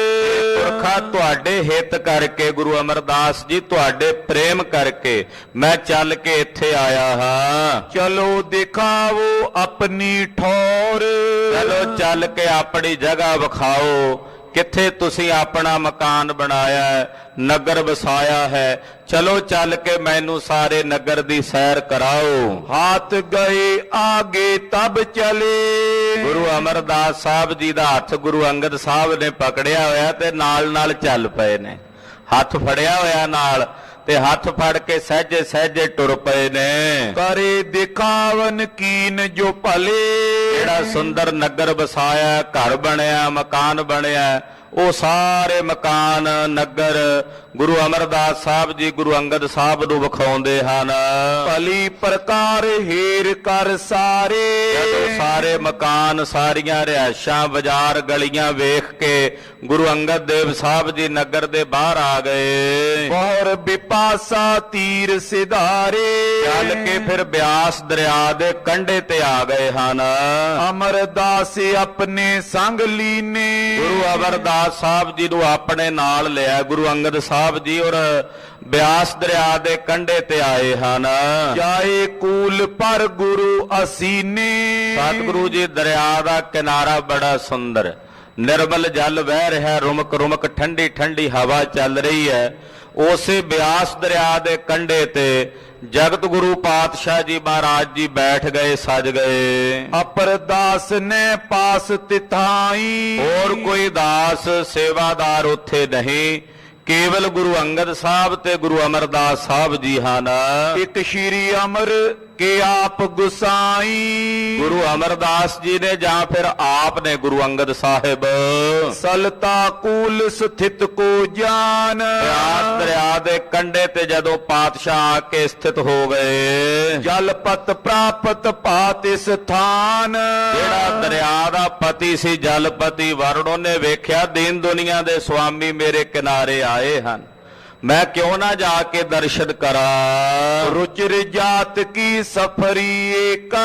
ਪੁਰਖਾ ਤੁਹਾਡੇ ਹਿੱਤ ਕਰਕੇ, ਗੁਰੂ ਅਮਰਦਾਸ ਜੀ ਤੁਹਾਡੇ ਪ੍ਰੇਮ ਕਰਕੇ ਮੈਂ ਚੱਲ ਕੇ ਇੱਥੇ ਆਇਆ ਹਾਂ। ਚਲੋ ਦਿਖਾਵੋ ਆਪਣੀ ਠੌਰ ਚਲੋ ਚੱਲ ਕੇ ਆਪਣੀ ਜਗ੍ਹਾ ਵਿਖਾਓ, ਕਿੱਥੇ ਤੁਸੀਂ ਆਪਣਾ ਮਕਾਨ ਬਣਾਇਆ ਹੈ, ਨਗਰ ਵਸਾਇਆ ਹੈ। ਚਲੋ ਚੱਲ ਕੇ ਮੈਨੂੰ ਸਾਰੇ ਨਗਰ ਦੀ ਸੈਰ ਕਰਾਓ। ਹਾਥ ਗਏ ਆਗੇ ਤਬ ਚਲੇ ਗੁਰੂ ਅਮਰਦਾਸ ਸਾਹਿਬ ਜੀ ਦਾ ਹੱਥ ਗੁਰੂ ਅੰਗਦ ਸਾਹਿਬ ਨੇ ਪਕੜਿਆ ਹੋਇਆ ਤੇ ਨਾਲ ਨਾਲ ਚੱਲ ਪਏ ਨੇ। ਹੱਥ ਫੜਿਆ ਹੋਇਆ ਨਾਲ ਤੇ ਹੱਥ ਫੜ ਕੇ ਸਹਿਜੇ ਸਹਿਜੇ ਟੁਰ ਪਏ ਨੇ। ਕਰੇ ਦਿਖਾਵਨ ਕੀਨ ਜੋ ਭਲੇ ਜਿਹੜਾ ਸੁੰਦਰ ਨਗਰ ਵਸਾਇਆ, ਘਰ ਬਣਿਆ, ਮਕਾਨ ਬਣਿਆ, ਉਹ ਸਾਰੇ ਮਕਾਨ ਨਗਰ ਗੁਰੂ ਅਮਰਦਾਸ ਸਾਹਿਬ ਜੀ ਗੁਰੂ ਅੰਗਦ ਸਾਹਿਬ ਨੂੰ ਵਿਖਾਉਂਦੇ ਹਨ। ਭਲੀ ਪ੍ਰਕਾਰ ਹੀਰ ਕਰ ਸਾਰੇ ਜਦੋਂ ਸਾਰੇ ਮਕਾਨ, ਸਾਰੀਆਂ ਰਿਹਾਇਸ਼ਾਂ, ਬਾਜ਼ਾਰ, ਗਲੀਆਂ ਵੇਖ ਕੇ ਗੁਰੂ ਅੰਗਦ ਦੇਵ ਸਾਹਿਬ ਜੀ ਨਗਰ ਦੇ ਬਾਹਰ ਆ ਗਏ। ਬਹੁਰ ਵਿਪਾਸਾ ਤੀਰ ਸਿਧਾਰੇ ਚੱਲ ਕੇ ਫਿਰ ਬਿਆਸ ਦਰਿਆ ਦੇ ਕੰਢੇ ਤੇ ਆ ਗਏ ਹਨ। ਅਮਰਦਾਸ ਆਪਣੇ ਸੰਗ ਲੀਨੇ ਗੁਰੂ ਅਮਰਦਾਸ ਸਾਹਿਬ ਜੀ ਨੂੰ ਆਪਣੇ ਨਾਲ ਲਿਆ ਗੁਰੂ ਅੰਗਦ ਸਾਹਿਬ ਜੀ, ਔਰ ਬਿਆਸ ਦਰਿਆ ਦੇ ਕੰਢੇ ਤੇ ਆਏ ਹਨ। ਜਾਏ ਕੂਲ ਪਰ ਗੁਰੂ ਅਸੀਨੇ ਸਤਿਗੁਰੂ ਜੀ ਦਰਿਆ ਦਾ ਕਿਨਾਰਾ ਬੜਾ ਸੁੰਦਰ, ਨਿਰਮਲ ਜਲ ਵਹਿ ਰਿਹਾ, ਰੁਮਕ ਰੁਮਕ ਠੰਡੀ ਠੰਡੀ ਹਵਾ ਚੱਲ ਰਹੀ ਹੈ। ਉਸੇ ਬਿਆਸ ਦਰਿਆ ਦੇ ਕੰਢੇ ਤੇ ਜਗਤ ਗੁਰੂ ਪਾਤਸ਼ਾਹ ਜੀ ਮਹਾਰਾਜ ਜੀ ਬੈਠ ਗਏ, ਸਜ ਗਏ। ਅਪਰਦਾਸ ਨੇ ਪਾਸ ਤਿਥਾਈ ਹੋਰ ਕੋਈ ਦਾਸ ਸੇਵਾਦਾਰ ਉੱਥੇ ਨਹੀਂ, ਕੇਵਲ ਗੁਰੂ ਅੰਗਦ ਸਾਹਿਬ ਤੇ ਗੁਰੂ ਅਮਰਦਾਸ ਸਾਹਿਬ ਜੀ ਹਨ। ਇੱਕ ਸ਼੍ਰੀ ਅਮਰ ਕੇ ਆਪ ਗੁਸਾਈ ਗੁਰੂ ਅਮਰਦਾਸ ਜੀ ਨੇ ਜਾਂ ਫਿਰ ਆਪ ਨੇ ਗੁਰੂ ਅੰਗਦ ਸਾਹਿਬ। ਸਲਤਾ ਕੂਲ ਸਥਿਤ ਕੋ ਜਾਨ ਬਿਆਸ ਦਰਿਆ ਦੇ ਕੰਢੇ ਤੇ ਜਦੋਂ ਪਾਤਸ਼ਾਹ ਆ ਕੇ ਸਥਿਤ ਹੋ ਗਏ, ਜਲ ਪਤ ਪ੍ਰਾਪਤ ਪਾਤਿ ਸਥਾਨ ਜਿਹੜਾ ਦਰਿਆ ਦਾ ਪਤੀ ਸੀ, ਜਲਪਤੀ ਵਰਣ, ਉਹਨੇ ਵੇਖਿਆ ਦੀਨ ਦੁਨੀਆ ਦੇ ਸੁਆਮੀ ਮੇਰੇ ਕਿਨਾਰੇ ਆਏ ਹਨ, ਮੈਂ ਕਿਉਂ ਨਾ ਜਾ ਕੇ ਦਰਸ਼ਨ ਕਰਾਂ। ਰੁਚਿਰ ਜਾਤ ਕੀ ਸਫਰੀ ਏਕਾ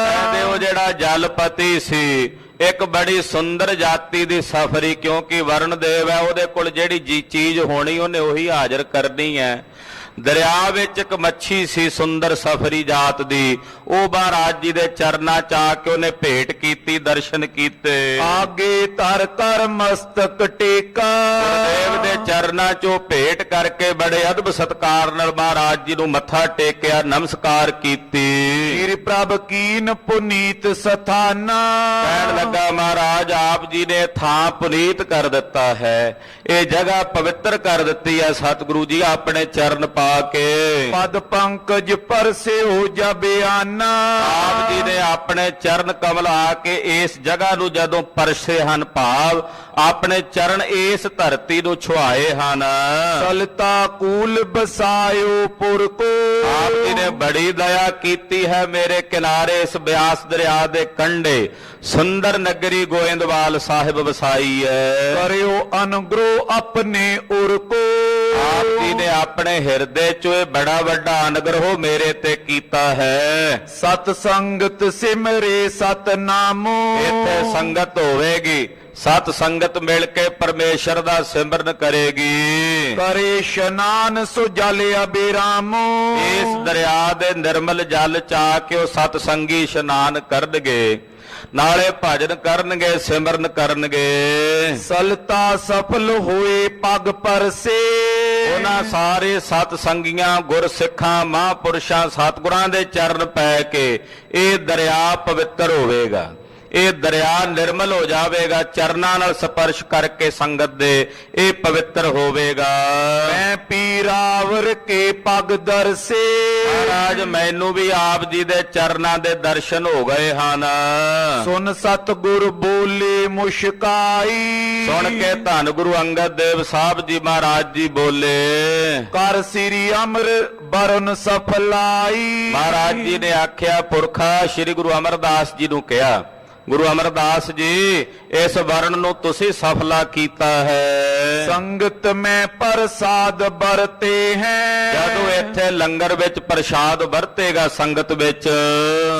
ਕਹਿੰਦੇ ਉਹ ਜਿਹੜਾ ਜਲਪਤੀ ਸੀ, ਇੱਕ ਬੜੀ ਸੁੰਦਰ ਜਾਤੀ ਦੀ ਸਫਰੀ, ਕਿਉਂਕਿ ਵਰਣ ਦੇਵ ਹੈ, ਉਹਦੇ ਕੋਲ ਜਿਹੜੀ ਚੀਜ਼ ਹੋਣੀ ਉਹਨੇ ਉਹੀ ਹਾਜ਼ਰ ਕਰਨੀ ਹੈ। ਦਰਿਆ ਵਿੱਚ ਇੱਕ ਮੱਛੀ ਸੀ ਸੁੰਦਰ ਸਫਰੀ ਜਾਤ ਦੀ, ਉਹ ਮਹਾਰਾਜ ਜੀ ਦੇ ਚਰਨਾਂ ਚ ਆ ਕੇ ਉਹਨੇ ਭੇਟ ਕੀਤੀ, ਦਰਸ਼ਨ ਕੀਤੇ। ਆਗੇ ਧਰ ਕਰ ਮਸਤਕ ਟੇਕਾ, ਗੁਰਦੇਵ ਦੇ ਚਰਨਾਂ ਚੋਂ ਭੇਟ ਕਰਕੇ ਬੜੇ ਅਦਬ ਸਤਕਾਰ ਨਾਲ ਮਹਾਰਾਜ ਜੀ ਨੂੰ ਮੱਥਾ ਟੇਕਿਆ, ਨਮਸਕਾਰ ਕੀਤੀ। ਸ੍ਰੀ ਪ੍ਰਭ ਕੀਨ ਪੁਨੀਤ ਸਥਾਨਾ, ਕਹਿਣ ਲੱਗਾ ਮਹਾਰਾਜ ਆਪ ਜੀ ਨੇ ਥਾਂ ਪੁਨੀਤ ਕਰ ਦਿੱਤਾ ਹੈ, ਇਹ ਜਗ੍ਹਾ ਪਵਿੱਤਰ ਕਰ ਦਿੱਤੀ ਹੈ ਸਤਿਗੁਰੂ ਜੀ ਆਪਣੇ ਚਰਨ ਪਾ ਕੇ। ਪਦ ਪੰਕਜ ਪਰਸੇ ਹੋ ਜਾ ਬਿਆਨਾ, ਆਪ ਜੀ ਨੇ ਆਪਣੇ ਚਰਨ ਕਮਲ ਆ ਕੇ ਇਸ ਜਗ੍ਹਾ ਨੂੰ ਜਦੋਂ ਪਰਸੇ ਹਨ, ਭਾਵ ਆਪਣੇ ਚਰਨ ਇਸ ਧਰਤੀ ਨੂੰ ਛੁਆਏ ਹਨ। ਸਲਤਾ ਕੂਲ ਬਸਾਇਓ ਪੁਰ ਕੋ, ਆਪ ਜੀ ਨੇ ਬੜੀ ਦਇਆ ਕੀਤੀ ਹੈ ਮੇਰੇ ਕਿਨਾਰੇ ਇਸ ਬਿਆਸ ਦਰਿਆ ਦੇ ਕੰਢੇ ਸੁੰਦਰ ਨਗਰੀ ਗੋਇੰਦਵਾਲ ਸਾਹਿਬ ਵਸਾਈ ਹੈ। ਕਰਿਓ ਅਨੁਗ੍ਰਹ ਆਪਣੇ ਉਰ ਕੋ, ਆਪ ਜੀ ਨੇ ਆਪਣੇ ਹਿਰਦੇ ਚੋਂ ਇਹ ਬੜਾ ਵੱਡਾ ਅਨੁਗ੍ਰਹ ਮੇਰੇ ਤੇ ਕੀਤਾ ਹੈ। ਸਤ ਸੰਗਤ ਸਿਮਰੇ ਸਤਨਾਮੋ, ਇੱਥੇ ਸੰਗਤ ਹੋਵੇਗੀ, ਸਤ ਸੰਗਤ ਮਿਲ ਕੇ ਪਰਮੇਸ਼ਰ ਦਾ ਸਿਮਰਨ ਕਰੇਗੀ। ਕਰੇ ਇਸ਼ਨਾਨ ਸੋ ਜਲ ਅਬਿਰਾਮੋ, ਇਸ ਦਰਿਆ ਦੇ ਨਿਰਮਲ ਜਲ ਚ ਆ ਕੇ ਉਹ ਸਤ ਸੰਗੀ ਇਸ਼ਨਾਨ ਕਰਨਗੇ, ਨਾਲੇ ਭਜਨ ਕਰਨਗੇ, ਸਿਮਰਨ ਕਰਨਗੇ। ਸਲਤਾ ਸਫਲ ਹੋਏ ਪਗ ਪਰਸੇ, ਉਹਨਾਂ ਸਾਰੇ ਸਤ ਸੰਗੀਆਂ ਗੁਰਸਿੱਖਾਂ ਮਹਾਂਪੁਰਸ਼ਾਂ ਸਤਿਗੁਰਾਂ ਦੇ ਚਰਨ ਪੈ ਕੇ ਇਹ ਦਰਿਆ ਪਵਿੱਤਰ ਹੋਵੇਗਾ, ਇਹ ਦਰਿਆ ਨਿਰਮਲ ਹੋ ਜਾਵੇਗਾ, ਚਰਨਾਂ ਨਾਲ ਸਪਰਸ਼ ਕਰਕੇ ਸੰਗਤ ਦੇ ਇਹ ਪਵਿੱਤਰ ਹੋਵੇਗਾ। ਮੈਂ ਪੀਰਾਵਰ ਕੇ ਪਗ ਦਰਸੇ, ਮਹਾਰਾਜ ਮੈਨੂੰ ਵੀ ਆਪ ਜੀ ਦੇ ਚਰਨਾਂ ਦੇ ਦਰਸ਼ਨ ਹੋ ਗਏ ਹਨ। ਸੁਨ ਸਤਿਗੁਰ ਬੋਲੇ ਮੁਸ਼ਕਾਈ, ਸੁਣ ਕੇ ਧੰਨ ਗੁਰੂ ਅੰਗਦ ਦੇਵ ਸਾਹਿਬ ਜੀ ਮਹਾਰਾਜ ਜੀ ਬੋਲੇ, ਕਰ ਸ੍ਰੀ ਅਮਰ ਬਰਨ ਸਫਲਾਈ। ਮਹਾਰਾਜ ਜੀ ਨੇ ਆਖਿਆ, ਪੁਰਖਾ ਸ੍ਰੀ ਗੁਰੂ ਅਮਰਦਾਸ ਜੀ ਨੂੰ ਕਿਹਾ, ਗੁਰੂ ਅਮਰਦਾਸ ਜੀ ਇਸ ਵਰਨ ਨੂੰ ਤੁਸੀਂ ਸਫਲਾ ਕੀਤਾ ਹੈ। ਸੰਗਤ ਮੈਂ ਪ੍ਰਸਾਦ ਵਰਤੇ ਹੈ, ਜਦੋਂ ਇੱਥੇ ਲੰਗਰ ਵਿੱਚ ਪ੍ਰਸ਼ਾਦ ਵਰਤੇਗਾ ਸੰਗਤ ਵਿੱਚ,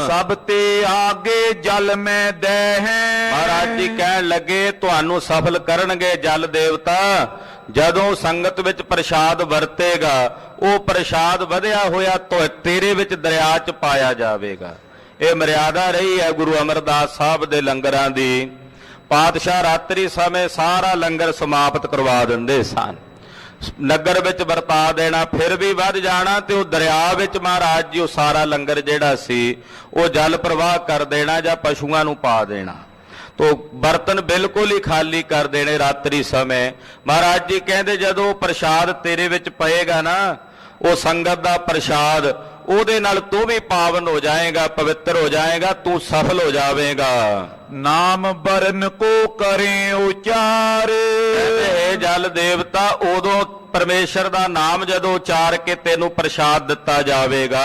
ਸਭ ਤੇ ਆਗੇ ਜਲ ਮੈਂ ਦੇ ਹੈ। ਮਹਾਰਾਜ ਜੀ ਕਹਿਣ ਲੱਗੇ ਤੁਹਾਨੂੰ ਸਫਲ ਕਰਨਗੇ ਜਲ ਦੇਵਤਾ, ਜਦੋਂ ਸੰਗਤ ਵਿੱਚ ਪ੍ਰਸ਼ਾਦ ਵਰਤੇਗਾ ਉਹ ਪ੍ਰਸ਼ਾਦ ਵਧਿਆ ਹੋਇਆ ਤੇਰੇ ਵਿੱਚ ਦਰਿਆ 'ਚ ਪਾਇਆ ਜਾਵੇਗਾ। ਇਹ ਮਰਿਆਦਾ ਰਹੀ ਹੈ ਗੁਰੂ ਅਮਰਦਾਸ ਸਾਹਿਬ ਦੇ ਲੰਗਰਾਂ ਦੀ। ਪਾਤਸ਼ਾਹ ਰਾਤਰੀ ਸਮੇਂ ਸਾਰਾ ਲੰਗਰ ਸਮਾਪਤ ਕਰਵਾ ਦਿੰਦੇ ਸਨ, ਨਗਰ ਵਿੱਚ ਵਰਤਾ ਦੇਣਾ, ਫਿਰ ਵੀ ਵੱਧ ਜਾਣਾ ਤੇ ਉਹ ਦਰਿਆ ਵਿੱਚ ਮਹਾਰਾਜ ਜੀ ਉਹ ਸਾਰਾ ਲੰਗਰ ਜਿਹੜਾ ਸੀ ਉਹ ਜਲ ਪ੍ਰਵਾਹ ਕਰ ਦੇਣਾ ਜਾਂ ਪਸ਼ੂਆਂ ਨੂੰ ਪਾ ਦੇਣਾ, ਤੋ ਬਰਤਨ ਬਿਲਕੁਲ ਹੀ ਖਾਲੀ ਕਰ ਦੇਣੇ ਰਾਤਰੀ ਸਮੇਂ। ਮਹਾਰਾਜ ਜੀ ਕਹਿੰਦੇ ਜਦੋਂ ਪ੍ਰਸ਼ਾਦ ਤੇਰੇ ਵਿੱਚ ਪਏਗਾ ਨਾ, ਉਹ ਸੰਗਤ ਦਾ ਪ੍ਰਸ਼ਾਦ, ਉਹਦੇ ਨਾਲ ਤੂੰ ਵੀ ਪਾਵਨ ਹੋ ਜਾਏਗਾ, ਪਵਿੱਤਰ ਹੋ ਜਾਏਗਾ, ਤੂੰ ਸਫਲ ਹੋ ਜਾਵੇਗਾ। ਨਾਮ ਬਰਨ ਕੋ ਕਰੇ ਉਚਾਰ, ਇਹ ਜਲ ਦੇਵਤਾ ਉਦੋਂ ਪਰਮੇਸ਼ਰ ਦਾ ਨਾਮ ਜਦੋਂ ਉਚਾਰ ਕੇ ਤੈਨੂੰ ਪ੍ਰਸ਼ਾਦ ਦਿੱਤਾ ਜਾਵੇਗਾ।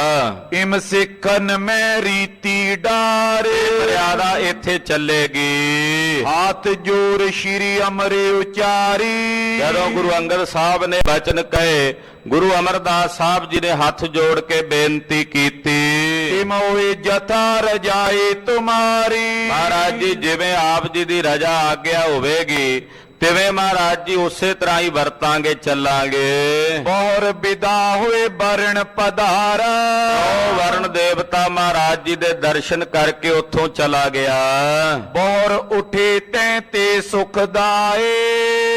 ਇਮ ਸਿੱਖਨ ਮੈਂ ਰੀਤੀ ਡਾਰੇ, ਮਰਿਆਦਾ ਇੱਥੇ ਚੱਲੇਗੀ। ਹੱਥ ਜੋੜ ਸ਼੍ਰੀ ਅਮਰੇ ਉਚਾਰੀ, ਜਦੋਂ ਗੁਰੂ ਅੰਗਦ ਸਾਹਿਬ ਨੇ ਬਚਨ ਕਹੇ, ਗੁਰੂ ਅਮਰਦਾਸ ਸਾਹਿਬ ਜੀ ਨੇ ਹੱਥ ਜੋੜ ਕੇ ਬੇਨਤੀ ਕੀਤੀ, ਇਮ ਹੋਏ ਜਥਾ ਰਜਾਏ ਤੁਮਾਰੀ। ਮਹਾਰਾਜ ਜੀ ਜਿਵੇਂ ਆਪ ਜੀ ਦੀ ਰਜਾ ਆਗਿਆ ਹੋਵੇਗੀ ਤਿਵੇਂ ਮਹਾਰਾਜ ਜੀ ਉਸੇ ਤਰ੍ਹਾਂ ਹੀ ਵਰਤਾਂਗੇ, ਚੱਲਾਂਗੇ। ਬੋਰ ਵਿਦਾ ਹੋਏ ਬਰਨ ਪਧਾਰਾ, ਉਹ ਵਰਨ ਦੇਵਤਾ ਮਹਾਰਾਜ ਜੀ ਦੇ ਦਰਸ਼ਨ ਕਰਕੇ ਉੱਥੋਂ ਚਲਾ ਗਿਆ। ਬੋਰ ਉਠੇ ਤੈਂ ਤੇ ਸੁਖਦਾਏ,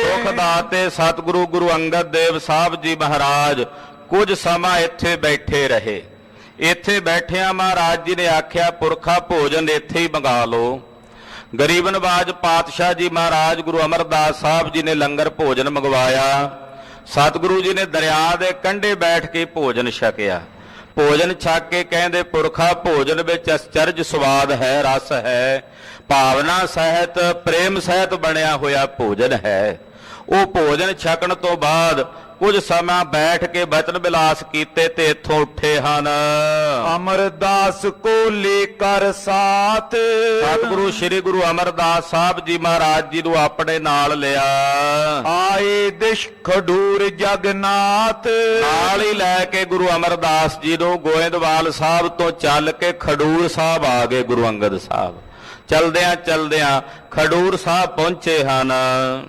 ਸੁਖ ਦਾਤੇ ਸਤਿਗੁਰੂ ਗੁਰੂ ਅੰਗਦ ਦੇਵ ਸਾਹਿਬ ਜੀ ਮਹਾਰਾਜ ਕੁਝ ਸਮਾਂ ਇੱਥੇ ਬੈਠੇ ਰਹੇ। ਇੱਥੇ ਬੈਠਿਆਂ ਮਹਾਰਾਜ ਜੀ ਨੇ ਆਖਿਆ, ਪੁਰਖਾ ਭੋਜਨ ਇੱਥੇ ਹੀ ਮੰਗਾ ਲਓ। ਗਰੀਬ ਨਵਾਜ ਪਾਤਸ਼ਾਹ ਜੀ ਮਹਾਰਾਜ ਗੁਰੂ ਅਮਰਦਾਸ ਸਾਹਿਬ ਜੀ ਨੇ ਲੰਗਰ ਭੋਜਨ ਮੰਗਵਾਇਆ। ਸਤਿਗੁਰੂ ਜੀ ਨੇ ਦਰਿਆ ਦੇ ਕੰਢੇ ਬੈਠ ਕੇ ਭੋਜਨ ਛਕਿਆ। ਭੋਜਨ ਛਕ ਕੇ ਕਹਿੰਦੇ, ਪੁਰਖਾ ਭੋਜਨ ਵਿੱਚ ਅਚਰਜ ਸਵਾਦ ਹੈ, ਰਸ ਹੈ, ਭਾਵਨਾ ਸਹਿਤ, ਪ੍ਰੇਮ ਸਹਿਤ ਬਣਿਆ ਹੋਇਆ ਭੋਜਨ ਹੈ। ਉਹ ਭੋਜਨ ਛਕਣ ਤੋਂ ਬਾਅਦ ਕੁਝ ਸਮਾਂ ਬੈਠ ਕੇ ਬਚਨ ਬਿਲਾਸ ਕੀਤੇ ਤੇ ਇੱਥੋਂ ਉੱਠੇ ਹਨ। ਅਮਰਦਾਸ ਕੋ ਲੈ ਕਰ ਸਾਥ, ਸਤਿਗੁਰੂ ਸ੍ਰੀ ਗੁਰੂ ਅਮਰਦਾਸ ਸਾਹਿਬ ਜੀ ਮਹਾਰਾਜ ਜੀ ਨੂੰ ਆਪਣੇ ਨਾਲ ਲਿਆ। ਆਏ ਦਿਸ਼ ਖਡੂਰ ਜਗਨਾਥ, ਨਾਲ ਹੀ ਲੈ ਕੇ ਗੁਰੂ ਅਮਰਦਾਸ ਜੀ ਨੂੰ ਗੋਇੰਦਵਾਲ ਸਾਹਿਬ ਤੋਂ ਚੱਲ ਕੇ ਖਡੂਰ ਸਾਹਿਬ ਆ ਗਏ ਗੁਰੂ ਅੰਗਦ ਸਾਹਿਬ। ਚਲਦਿਆਂ ਚਲਦਿਆਂ ਖਡੂਰ ਸਾਹਿਬ ਪਹੁੰਚੇ ਹਨ।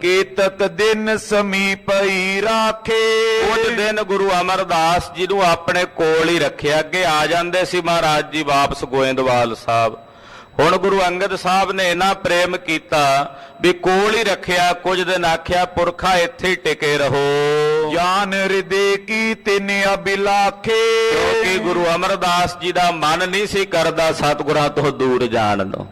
ਕੀਤਕ ਦਿਨ ਸਮੀਪ ਹੀ ਰਾਖੇ। ਕੁਝ ਦਿਨ ਗੁਰੂ ਅਮਰਦਾਸ ਜੀ ਨੂੰ ਆਪਣੇ ਕੋਲ ਹੀ ਰੱਖਿਆ। ਅੱਗੇ ਆ ਜਾਂਦੇ ਸੀ ਮਹਾਰਾਜ ਜੀ ਵਾਪਸ ਗੋਇੰਦਵਾਲ ਸਾਹਿਬ। ਹੁਣ ਗੁਰੂ ਅੰਗਦ ਸਾਹਿਬ ਨੇ ਇੰਨਾ ਪ੍ਰੇਮ ਕੀਤਾ ਵੀ ਕੋਲ ਹੀ ਰੱਖਿਆ। ਕੁਝ ਦਿਨ ਆਖਿਆ ਪੁਰਖਾ ਇੱਥੇ ਹੀ ਟਿਕੇ ਰਹੋ। ਜਾਨ ਹਿਰਦੇ ਕੀ ਤਿਨ ਅਬਿਲਾਖੇ। ਕਿਉਂਕਿ ਗੁਰੂ ਅਮਰਦਾਸ ਜੀ ਦਾ ਮਨ ਨਹੀਂ ਸੀ ਕਰਦਾ ਸਤਿਗੁਰਾਂ ਤੋਂ ਦੂਰ ਜਾਣ ਨੂੰ।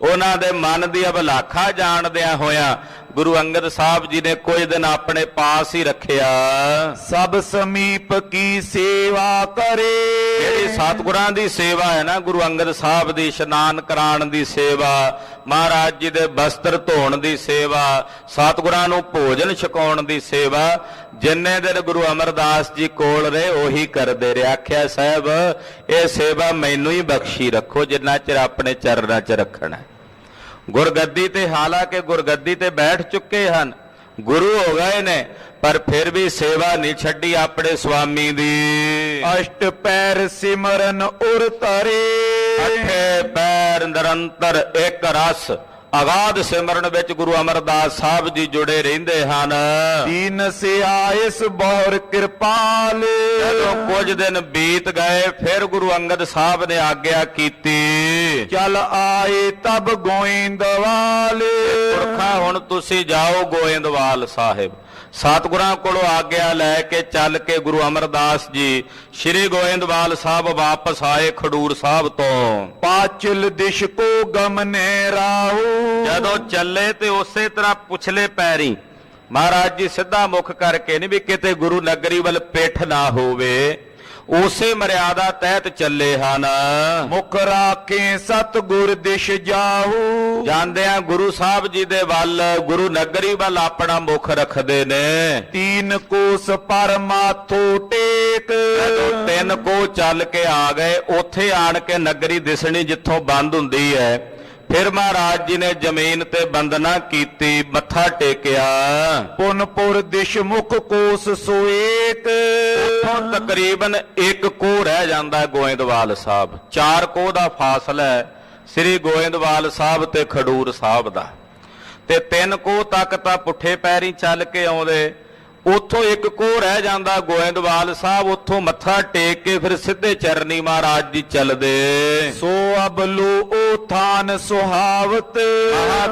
ਉਹਨਾਂ ਦੇ ਮਨ ਦੀ ਅਭਿਲਾਖਾ ਜਾਣਦਿਆਂ ਹੋਇਆਂ ਗੁਰੂ ਅੰਗਦ ਸਾਹਿਬ ਜੀ ਨੇ ਕੁਝ ਦਿਨ ਆਪਣੇ ਪਾਸ ਹੀ ਰੱਖਿਆ। ਸਭ ਸਮੀਪ ਕੀ ਸੇਵਾ ਕਰੇ। ਜਿਹੜੀ ਸਤਿਗੁਰਾਂ ਦੀ ਸੇਵਾ ਹੈ ਨਾ, ਗੁਰੂ ਅੰਗਦ ਸਾਹਿਬ ਦੀ ਇਸ਼ਨਾਨ ਕਰਾਉਣ ਦੀ ਸੇਵਾ, ਮਹਾਰਾਜ ਜੀ ਦੇ ਬਸਤਰ ਧੋਣ ਦੀ ਸੇਵਾ, ਸਤਿਗੁਰਾਂ ਨੂੰ ਭੋਜਨ ਛਕਾਉਣ ਦੀ ਸੇਵਾ, ਜਿੰਨੇ ਦਿਨ ਗੁਰੂ ਅਮਰਦਾਸ ਜੀ ਕੋਲ ਰਹੇ ਉਹੀ ਕਰਦੇ ਰਹੇ। ਆਖਿਆ ਸਾਹਿਬ ਇਹ ਸੇਵਾ ਮੈਨੂੰ ਹੀ ਬਖਸ਼ੀ ਰੱਖੋ ਜਿੰਨਾ ਚਿਰ ਆਪਣੇ ਚਰਨਾਂ 'ਚ ਰੱਖਣਾ। ਗੁਰਗੱਦੀ ਤੇ ਹਾਲਾਂਕਿ ਗੁਰਗੱਦੀ ਤੇ ਬੈਠ ਚੁੱਕੇ ਹਨ, ਗੁਰੂ ਹੋ ਗਏ ਨੇ, ਪਰ ਫਿਰ ਵੀ ਸੇਵਾ ਨਹੀਂ ਛੱਡੀ ਆਪਣੇ ਸੁਆਮੀ ਦੀ। ਅਸ਼ਟ ਪੈਰ ਸਿਮਰਨ ਉਰ ਧਰੇ। ਅਠੇ ਪੈਰ ਨਿਰੰਤਰ ਇੱਕ ਰਸ ਅਗਾਧ ਸਿਮਰਨ ਵਿੱਚ ਗੁਰੂ ਅਮਰਦਾਸ ਸਾਹਿਬ ਜੀ ਜੁੜੇ ਰਹਿੰਦੇ ਹਨ। ਦੀਨ ਸਿਆਇਸ ਬਹੁਰ ਕਿਰਪਾਲ। ਜਦੋਂ ਕੁਝ ਦਿਨ ਬੀਤ ਗਏ ਫਿਰ ਗੁਰੂ ਅੰਗਦ ਸਾਹਿਬ ਨੇ ਆਗਿਆ ਕੀਤੀ, ਚਲ ਆਏ ਤਬ ਗੋਇੰਦਵਾਲ। ਪੁਰਖਾ ਹੁਣ ਤੁਸੀਂ ਜਾਓ ਗੋਇੰਦਵਾਲ ਸਾਹਿਬ। ਸਤਿਗੁਰਾਂ ਕੋਲੋਂ ਆਗਿਆ ਲੈ ਕੇ ਚੱਲ ਕੇ ਗੁਰੂ ਅਮਰਦਾਸ ਜੀ ਸ਼੍ਰੀ ਗੋਇੰਦਵਾਲ ਸਾਹਿਬ ਵਾਪਸ ਆਏ ਖਡੂਰ ਸਾਹਿਬ ਤੋਂ। ਪਾਚਲ ਦਿਸ਼ ਕੋ ਗਮਨੇ ਰਾਹੂ। ਜਦੋਂ ਚੱਲੇ ਤੇ ਉਸੇ ਤਰ੍ਹਾਂ ਪੁਛਲੇ ਪੈਰੀ ਮਹਾਰਾਜ ਜੀ ਸਿੱਧਾ ਮੁਖ ਕਰਕੇ ਨਹੀਂ ਵੀ ਕਿਤੇ ਗੁਰੂ ਨਗਰੀ ਵੱਲ ਪਿੱਠ ਨਾ ਹੋਵੇ, ਉਸੇ ਮਰਿਆਦਾ ਤਹਿਤ ਚੱਲੇ ਹਨ। ਮੁਖ ਰਾਖੇ ਸਤਿਗੁਰ ਦਿਸ਼ ਜਾਹੂ। ਜਾਂਦਿਆਂ ਗੁਰੂ ਸਾਹਿਬ ਜੀ ਦੇ ਵੱਲ, ਗੁਰੂ ਨਗਰੀ ਵੱਲ ਆਪਣਾ ਮੁਖ ਰੱਖਦੇ ਨੇ। ਤੀਨ ਕੋਸ ਪਰ ਮਾਥੋ ਟੇਕ। ਜਦੋਂ 3 ਕੋਹ ਚੱਲ ਕੇ ਆ ਗਏ, ਉੱਥੇ ਆਣ ਕੇ ਨਗਰੀ ਦਿਸਣੀ ਜਿੱਥੋਂ ਬੰਦ ਹੁੰਦੀ ਹੈ, ਫਿਰ ਮਹਾਰਾਜ ਜੀ ਨੇ ਜ਼ਮੀਨ ਤੇ ਬੰਦਨਾ ਕੀਤੀ, ਮੱਥਾ ਟੇਕਿਆ। ਪੁਨਪੁਰ ਦਿਸ਼ ਮੁਖ ਕੋਸ ਸੋਏਕ। ਉੱਥੋਂ ਤਕਰੀਬਨ 1 ਕੋਹ ਰਹਿ ਜਾਂਦਾ ਗੋਇੰਦਵਾਲ ਸਾਹਿਬ। 4 ਕੋਹ ਦਾ ਫਾਸਲਾ ਹੈ ਸ੍ਰੀ ਗੋਇੰਦਵਾਲ ਸਾਹਿਬ ਤੇ ਖਡੂਰ ਸਾਹਿਬ ਦਾ, ਤੇ 3 ਕੋਹ ਤੱਕ ਤਾਂ ਪੁੱਠੇ ਪੈਰੀ ਚੱਲ ਕੇ ਆਉਂਦੇ। ਉੱਥੋਂ 1 ਕੋਹ ਰਹਿ ਜਾਂਦਾ ਗੋਇੰਦਵਾਲ ਸਾਹਿਬ। ਉੱਥੋਂ ਮੱਥਾ ਟੇਕ ਕੇ ਫਿਰ ਸਿੱਧੇ ਚਰਨੀ ਮਹਾਰਾਜ ਜੀ ਚੱਲਦੇ। ਸੋ ਅਬਲੂ ਉਹ ਥਾਨ ਸੁਹਾਵਤ।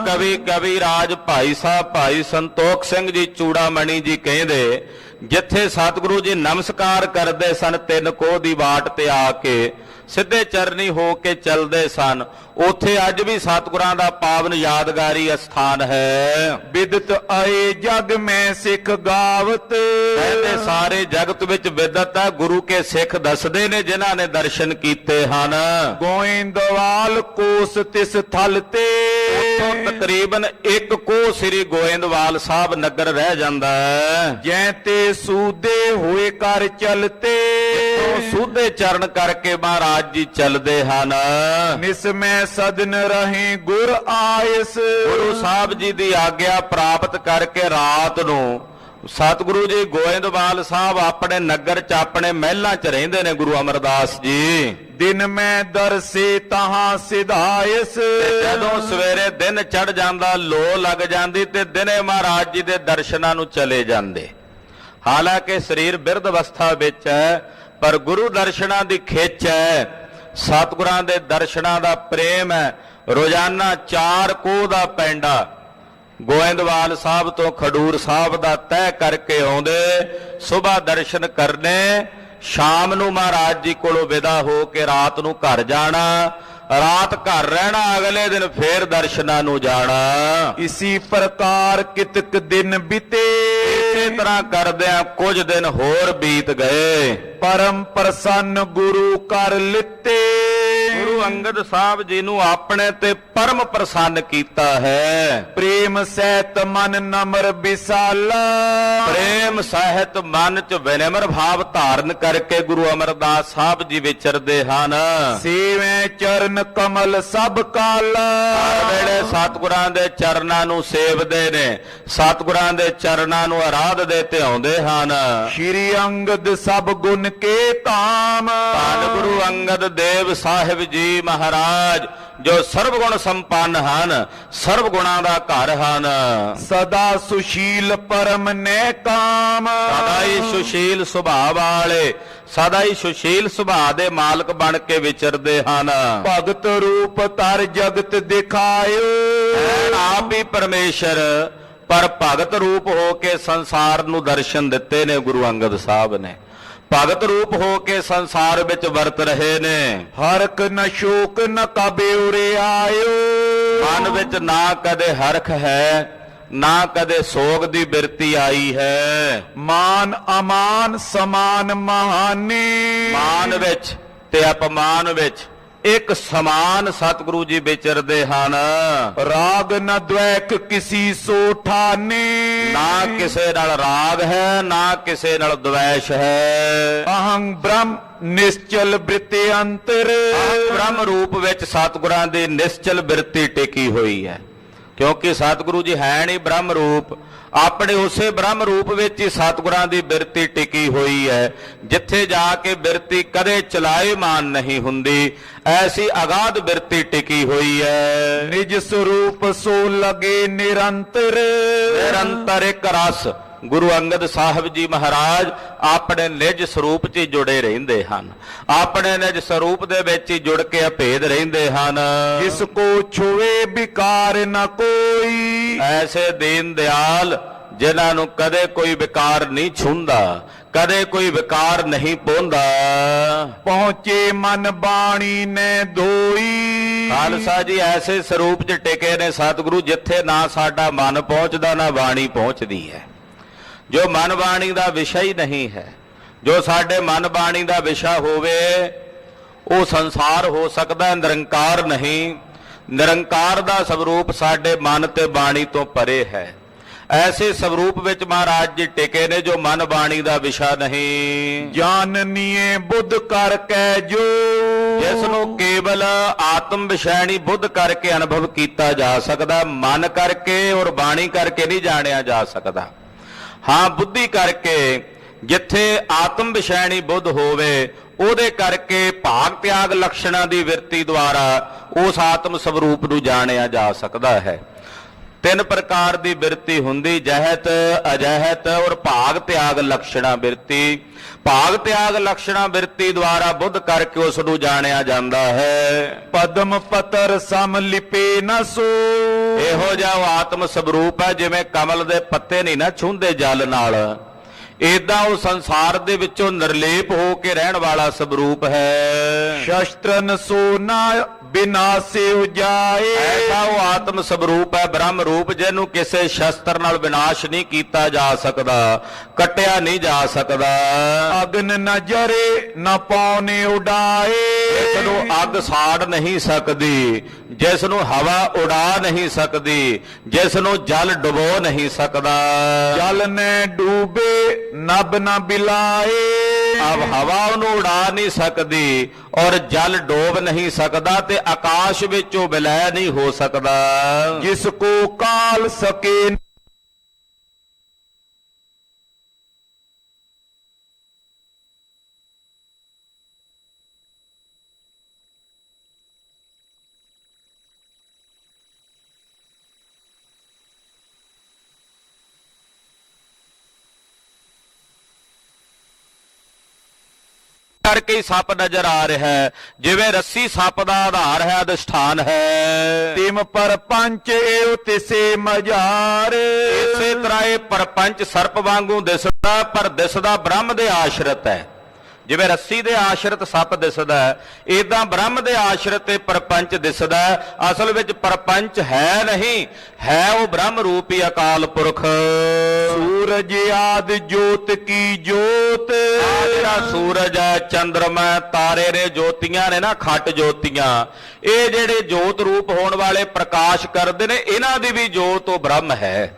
ਕਵੀ ਕਵੀ ਰਾਜ ਭਾਈ ਸਾਹਿਬ ਭਾਈ ਸੰਤੋਖ ਸਿੰਘ ਜੀ ਚੂੜਾਮਣੀ ਜੀ ਕਹਿੰਦੇ, ਜਿੱਥੇ ਸਤਿਗੁਰੂ ਜੀ ਨਮਸਕਾਰ ਕਰਦੇ ਸਨ 3 ਕੋਹ ਦੀ ਬਾਟ ਤੇ ਆ ਕੇ ਸਿੱਧੇ ਚਰਨੀ ਹੋ ਕੇ ਚੱਲਦੇ ਸਨ, ਉੱਥੇ ਅੱਜ ਵੀ ਸਤਿਗੁਰਾਂ ਦਾ ਪਾਵਨ ਯਾਦਗਾਰੀ ਅਸਥਾਨ ਹੈ। ਬਿਦਤ ਆਏ ਜਗ ਮੈਂ ਸਿੱਖ ਗਾਵਤ। ਕਹਿੰਦੇ ਸਾਰੇ ਜਗਤ ਵਿੱਚ ਬਿਦਤ ਹੈ, ਗੁਰੂ ਕੇ ਸਿੱਖ ਦੱਸਦੇ ਨੇ ਜਿਨ੍ਹਾਂ ਨੇ ਦਰਸ਼ਨ ਕੀਤੇ ਹਨ। ਗੋਇੰਦਵਾਲ ਕੋਸ ਤਿਸ ਥਲ ਤੇ। ਉੱਥੋਂ ਤਕਰੀਬਨ 1 ਕੋਹ ਸ੍ਰੀ ਗੋਇੰਦਵਾਲ ਸਾਹਿਬ ਨਗਰ ਰਹਿ ਜਾਂਦਾ ਹੈ। ਜੈ ਤੇ ਸੂਦੇ ਹੋਏ ਕਰ ਚਲਤੇ। ਸੂਦੇ ਚਰਨ ਕਰਕੇ ਮਹਾਰਾਜ ਜੀ ਚੱਲਦੇ ਹਨ। ਨਿਸ ਮੈਂ ਸਦਨ ਰਹੇ ਗੁਰ ਆਇਸ। ਗੁਰੂ ਸਾਹਿਬ ਜੀ ਦੀ ਆਗਿਆ ਪ੍ਰਾਪਤ ਕਰਕੇ ਰਾਤ ਨੂੰ ਸਤਿਗੁਰੂ ਜੀ ਗੋਇੰਦਵਾਲ ਸਾਹਿਬ ਆਪਣੇ ਨਗਰ ਚ ਆਪਣੇ ਮਹਿਲਾਂ ਚ ਰਹਿੰਦੇ ਨੇ ਗੁਰੂ ਅਮਰਦਾਸ ਜੀ। ਦਿਨ ਮੈਂ ਦਰਸੇ ਤਹਾਂ ਸਿਧਾਇਸ। ਜਦੋਂ ਸਵੇਰੇ ਦਿਨ ਚੜ ਜਾਂਦਾ, ਲੋ ਲੱਗ ਜਾਂਦੀ, ਤੇ ਦਿਨੇ ਮਹਾਰਾਜ ਜੀ ਦੇ ਦਰਸ਼ਨਾਂ ਨੂੰ ਚਲੇ ਜਾਂਦੇ। ਹਾਲਾਂਕਿ ਸਰੀਰ ਬਿਰਧ ਅਵਸਥਾ ਵਿੱਚ ਹੈ, ਪਰ ਗੁਰੂ ਦਰਸ਼ਨਾਂ ਦੀ ਖਿੱਚ ਹੈ, ਸਤਿਗੁਰਾਂ ਦੇ ਦਰਸ਼ਨਾਂ ਦਾ ਪ੍ਰੇਮ ਹੈ। ਰੋਜ਼ਾਨਾ 4 ਕੋਹ ਦਾ ਪੈਂਡਾ ਗੋਇੰਦਵਾਲ ਸਾਹਿਬ ਤੋਂ ਖਡੂਰ ਸਾਹਿਬ ਦਾ ਤੈਅ ਕਰਕੇ ਆਉਂਦੇ। ਸੁਬਾਹ ਦਰਸ਼ਨ ਕਰਨੇ, ਸ਼ਾਮ ਨੂੰ ਮਹਾਰਾਜ ਜੀ ਕੋਲੋਂ ਵਿਦਾ ਹੋ ਕੇ ਰਾਤ ਨੂੰ ਘਰ ਜਾਣਾ, ਰਾਤ ਘਰ ਰਹਿਣਾ, ਅਗਲੇ ਦਿਨ ਫੇਰ ਦਰਸ਼ਨਾਂ ਨੂੰ ਜਾਣਾ। ਇਸੀ ਪ੍ਰਕਾਰ ਕਿਤਕ ਦਿਨ ਬੀਤੇ। ਇਸੇ ਤਰ੍ਹਾਂ ਕਰਦਿਆਂ ਕੁਝ ਦਿਨ ਹੋਰ ਬੀਤ ਗਏ। ਪਰਮ ਪ੍ਰਸੰਨ ਗੁਰੂ ਕਰ ਲਿੱਤੇ। ਗੁਰੂ ਅੰਗਦ ਸਾਹਿਬ ਜੀ ਨੂੰ ਆਪਣੇ ਤੇ ਪਰਮ ਪ੍ਰਸੰਨ ਕੀਤਾ ਹੈ। ਪ੍ਰੇਮ ਸਹਿਤ ਮਨ ਨਮਰ ਵਿਸਾਲਾ। ਪ੍ਰੇਮ ਸਹਿਤ ਮਨ ਚ ਵਿਨਮਰ ਭਾਵ ਧਾਰਨ ਕਰਕੇ ਗੁਰੂ ਅਮਰਦਾਸ ਸਾਹਿਬ ਜੀ ਵਿਚਰਦੇ ਹਨ। ਸੇਵੇਂ ਚਰਨ ਕਮਲ ਸਭ ਕਾਲਾ। ਹਰ ਵੇਲੇ ਸਤਿਗੁਰਾਂ ਦੇ ਚਰਨਾਂ ਨੂੰ ਸੇਵਦੇ ਨੇ, ਸਤਿਗੁਰਾਂ ਦੇ ਚਰਨਾਂ ਨੂੰ ਆਰਾਧਦੇ ਤੇ ਆਉਂਦੇ ਹਨ। ਸ਼੍ਰੀ ਅੰਗਦ ਸਭ ਗੁਣ ਕੇ ਧਾਮ। ਧੰਨ ਗੁਰੂ ਅੰਗਦ ਦੇਵ ਸਾਹਿਬ ਜੀ ਮਹਾਰਾਜ ਜੋ ਸਰਬ ਗੁਣ ਸੰਪੰਨ ਹਨ, ਸਰਬ ਗੁਣਾਂ ਦਾ ਘਰ ਹਨ। ਸਦਾ ਸੁਸ਼ੀਲ ਪਰਮ ਨੈ ਕਾਮ, ਸਦਾ ਹੀ ਸੁਸ਼ੀਲ ਸੁਭਾਅ ਵਾਲੇ, ਸਦਾ ਹੀ ਸੁਸ਼ੀਲ ਸੁਭਾਅ ਦੇ ਮਾਲਕ ਬਣ ਕੇ ਵਿਚਰਦੇ ਹਨ। ਭਗਤ ਰੂਪ ਤਰ ਜਗਤ ਦਿਖਾਇਓ, ਐਨ ਆਪ ਹੀ ਪਰਮੇਸ਼ਰ ਪਰ ਭਗਤ ਰੂਪ ਹੋ ਕੇ ਸੰਸਾਰ ਨੂੰ ਦਰਸ਼ਨ ਦਿੱਤੇ ਨੇ ਗੁਰੂ ਅੰਗਦ ਸਾਹਿਬ ਨੇ। ਭਗਤ ਰੂਪ ਹੋ ਕੇ ਸੰਸਾਰ ਵਿੱਚ ਵਰਤ ਰਹੇ ਨੇ। ਹਰਕ ਨ ਸ਼ੋਕ ਨ ਕਬੇ ਉਰੇ ਆਇਓ, ਮਨ ਵਿੱਚ ਨਾ ਕਦੇ ਹਰਖ ਹੈ, ਨਾ ਕਦੇ ਸੋਗ ਦੀ ਬਿਰਤੀ ਆਈ ਹੈ। ਮਾਨ ਅਮਾਨ ਸਮਾਨ ਮਹਾਨੇ, ਮਾਨ ਵਿੱਚ ਤੇ ਅਪਮਾਨ ਵਿੱਚ ਇੱਕ ਸਮਾਨ ਸਤਿਗੁਰੂ ਜੀ ਵਿਚਰਦੇ ਹਨ। ਰਾਗ ਨ ਦ્વੈਕ ਕਿਸੀ ਸੋ ਠਾਨੇ, ਨਾ ਕਿਸੇ ਨਾਲ ਰਾਗ ਹੈ, ਨਾ ਕਿਸੇ ਨਾਲ ਦ્વੈਸ਼ ਹੈ। ਅਹੰ ਬ੍ਰਹਮ ਨਿਸ਼ਚਲ ਬ੍ਰਿਤੇ ਅੰਤਰ, ਬ੍ਰਹਮ ਰੂਪ ਵਿੱਚ ਸਤਿਗੁਰਾਂ ਦੀ ਨਿਸ਼ਚਲ ਬਿਰਤੀ ਟਿਕੀ ਹੋਈ ਹੈ। ਕਿਉਂਕਿ ਸਤਿਗੁਰੂ ਜੀ ਹੈ ਨਹੀਂ ਬ੍ਰਹਮ ਰੂਪ, ਆਪਣੇ ਉਸੇ ਬ੍ਰਹਮ ਰੂਪ ਵਿੱਚ ਹੀ ਸਤਿਗੁਰਾਂ ਦੀ ਬਿਰਤੀ ਟਿਕੀ ਹੋਈ ਹੈ। ਜਿੱਥੇ ਜਾ ਕੇ ਬਿਰਤੀ ਕਦੇ ਚਲਾਏਮਾਨ ਨਹੀਂ ਹੁੰਦੀ, ਐਸੀ ਅਗਾਧ ਬਿਰਤੀ ਟਿਕੀ ਹੋਈ ਹੈ। ਨਿਜ ਸਰੂਪ ਸੋ ਲਗੇ ਨਿਰੰਤਰ, ਨਿਰੰਤਰ ਇੱਕ ਰਸ ਗੁਰੂ ਅੰਗਦ ਸਾਹਿਬ ਜੀ ਮਹਾਰਾਜ ਆਪਣੇ ਨਿਜ ਸਰੂਪ 'ਚ ਹੀ ਜੁੜੇ ਰਹਿੰਦੇ ਹਨ। ਆਪਣੇ ਨਿਜ ਸਰੂਪ ਦੇ ਵਿੱਚ ਹੀ ਜੁੜ ਕੇ ਅਭੇਦ ਰਹਿੰਦੇ ਹਨ। ਜਿਸ ਕੋ ਛੁਵੇ ਵਿਕਾਰ ਨ ਕੋਈ, ਐਸੇ ਦੀਨ ਦਿਆਲ ਜਿਨ੍ਹਾਂ ਨੂੰ ਕਦੇ ਕੋਈ ਵਿਕਾਰ ਨਹੀਂ ਛੂੰਹਦਾ, ਕਦੇ ਕੋਈ ਵਿਕਾਰ ਨਹੀਂ ਪਾਉਂਦਾ। ਪਹੁੰਚੇ ਮਨ ਬਾਣੀ ਨੇ ਧੋਈ, ਖਾਲਸਾ ਜੀ ਐਸੇ ਸਰੂਪ 'ਚ ਟਿਕੇ ਨੇ ਸਤਿਗੁਰੂ ਜਿੱਥੇ ਨਾ ਸਾਡਾ ਮਨ ਪਹੁੰਚਦਾ, ਨਾ ਬਾਣੀ ਪਹੁੰਚਦੀ ਹੈ। ਜੋ ਮਨ ਬਾਣੀ ਦਾ ਵਿਸ਼ਾ ਹੀ ਨਹੀਂ ਹੈ, ਜੋ ਸਾਡੇ ਮਨ ਬਾਣੀ ਦਾ ਵਿਸ਼ਾ ਹੋਵੇ ਉਹ ਸੰਸਾਰ ਹੋ ਸਕਦਾ, ਨਿਰੰਕਾਰ ਨਹੀਂ। ਨਿਰੰਕਾਰ ਦਾ ਸਵਰੂਪ ਸਾਡੇ ਮਨ ਤੇ ਬਾਣੀ ਤੋਂ ਪਰੇ ਹੈ। ਐਸੇ ਸਵਰੂਪ ਵਿੱਚ ਮਹਾਰਾਜ ਜੀ ਟਿਕੇ ਨੇ ਜੋ ਮਨ ਬਾਣੀ ਦਾ ਵਿਸ਼ਾ ਨਹੀਂ। ਜਾਣਨੀਏ ਬੁੱਧ ਕਰ ਕੈ ਜੋ, ਜਿਸ ਨੂੰ ਕੇਵਲ ਆਤਮ ਵਿਸ਼ੈਣੀ ਬੁੱਧ ਕਰਕੇ ਅਨੁਭਵ ਕੀਤਾ ਜਾ ਸਕਦਾ, ਮਨ ਕਰਕੇ ਔਰ ਬਾਣੀ ਕਰਕੇ ਨਹੀਂ ਜਾਣਿਆ ਜਾ ਸਕਦਾ। ਹਾਂ, ਬੁੱਧੀ ਕਰਕੇ, ਜਿੱਥੇ ਆਤਮ ਵਿਸ਼ੈਣੀ ਬੁੱਧ ਹੋਵੇ ਉਹਦੇ ਕਰਕੇ ਭਾਗ ਤਿਆਗ ਲਕਸ਼ਣਾਂ ਦੀ ਵਿਰਤੀ ਦੁਆਰਾ ਉਸ ਆਤਮ ਸਵਰੂਪ ਨੂੰ ਜਾਣਿਆ ਜਾ ਸਕਦਾ ਹੈ। ਤਿੰਨ ਪ੍ਰਕਾਰ ਦੀ ਬਿਰਤੀ ਹੁੰਦੀ, ਜਹਿਤ, ਅਜਹਿਤ ਔਰ ਭਾਗ ਤਿਆਗ ਲਕਸ਼ਣਾ ਬਿਰਤੀ। ਭਾਗ ਤਿਆਗ ਲਕਸ਼ਣਾ ਬਿਰਤੀ ਦੁਆਰਾ ਬੁੱਧ ਕਰਕੇ ਉਸ ਨੂੰ ਜਾਣਿਆ ਜਾਂਦਾ ਹੈ। ਪਦਮ ਪਤਰ ਸਮ ਲਿਪੇ ਨ ਸੋ, ਇਹੋ ਜਿਹਾ ਉਹ ਆਤਮ ਸਵਰੂਪ ਹੈ ਜਿਵੇਂ ਕਮਲ ਦੇ ਪੱਤੇ ਨਹੀਂ ਨਾ ਛੂੰਹਦੇ ਜਲ ਨਾਲ, ਏਦਾਂ ਉਹ ਸੰਸਾਰ ਦੇ ਵਿੱਚੋਂ ਨਿਰਲੇਪ ਹੋ ਕੇ ਰਹਿਣ ਵਾਲਾ ਸਵਰੂਪ ਹੈ। ਸ਼ਸਤਰਨ ਸੋ ਨਾ ਬਿਨਾਸੇ ਉਜਾਏ, ਐਸਾ ਉਹ ਆਤਮ ਸਵਰੂਪ ਹੈ, ਬ੍ਰਹਮ ਰੂਪ, ਜਿਹਨੂੰ ਕਿਸੇ ਸ਼ਸਤਰ ਨਾਲ ਵਿਨਾਸ਼ ਨਹੀਂ ਕੀਤਾ ਜਾ ਸਕਦਾ, ਕੱਟਿਆ ਨਹੀਂ ਜਾ ਸਕਦਾ। ਅਗਨ ਨ ਜਰੇ ਨ ਪੌਨੇ ਉਡਾਏ, ਜਿਸ ਨੂੰ ਅੱਗ ਸਾੜ ਨਹੀਂ ਸਕਦੀ, ਜਿਸ ਨੂੰ ਹਵਾ ਉਡਾ ਨਹੀਂ ਸਕਦੀ, ਜਿਸ ਨੂੰ ਜਲ ਡੁਬੋ ਨਹੀਂ ਸਕਦਾ। ਜਲ ਨੇ ਡੂਬੇ ਨਭ ਨ ਬਿਲਾਏ, ਅਬ ਹਵਾ ਉਹਨੂੰ ਉਡਾ ਨਹੀਂ ਸਕਦੀ ਔਰ ਜਲ ਡੋਬ ਨਹੀਂ ਸਕਦਾ ਤੇ ਆਕਾਸ਼ ਵਿੱਚੋਂ ਵਿਲੈ ਨਹੀਂ ਹੋ ਸਕਦਾ। ਜਿਸ ਕੋ ਕਾਲ ਸਕੇ ਕਰਕੇ ਹੀ ਸੱਪ ਨਜ਼ਰ ਆ ਰਿਹਾ ਹੈ, ਜਿਵੇਂ ਰੱਸੀ ਸੱਪ ਦਾ ਆਧਾਰ ਹੈ, ਅਧਿਸ਼ਠਾਨ ਹੈ। ਤਿਮ ਪਰਪੰਚ ਏਉ ਤਿਸੇ ਮਝਾਰ, ਇਸੇ ਤਰ੍ਹਾਂ ਇਹ ਪਰਪੰਚ ਸਰਪ ਵਾਂਗੂ ਦਿਸਦਾ, ਪਰ ਦਿਸਦਾ ਬ੍ਰਹਮ ਦੇ ਆਸ਼ਰਿਤ ਹੈ। ਜਿਵੇਂ ਰੱਸੀ ਦੇ ਆਸ਼ਰਿਤ ਸੱਪ ਦਿਸਦਾ, ਏਦਾਂ ਬ੍ਰਹਮ ਦੇ ਆਸ਼ਰਿਤ ਤੇ ਪਰਪੰਚ ਦਿਸਦਾ। ਅਸਲ ਵਿੱਚ ਪਰਪੰਚ ਹੈ ਨਹੀਂ, ਹੈ ਉਹ ਬ੍ਰਹਮ ਰੂਪੀ ਅਕਾਲ ਪੁਰਖ। ਸੂਰਜ ਆਦ ਜੋਤ ਕੀ ਜੋਤ, ਜਿਹੜਾ ਸੂਰਜ ਹੈ, ਚੰਦਰਮਾ, ਤਾਰੇ ਨੇ, ਜੋਤੀਆਂ ਨੇ ਨਾ, ਖੱਟ ਜੋਤੀਆਂ, ਇਹ ਜਿਹੜੇ ਜੋਤ ਰੂਪ ਹੋਣ ਵਾਲੇ ਪ੍ਰਕਾਸ਼ ਕਰਦੇ ਨੇ, ਇਹਨਾਂ ਦੀ ਵੀ ਜੋਤ ਉਹ ਬ੍ਰਹਮ ਹੈ।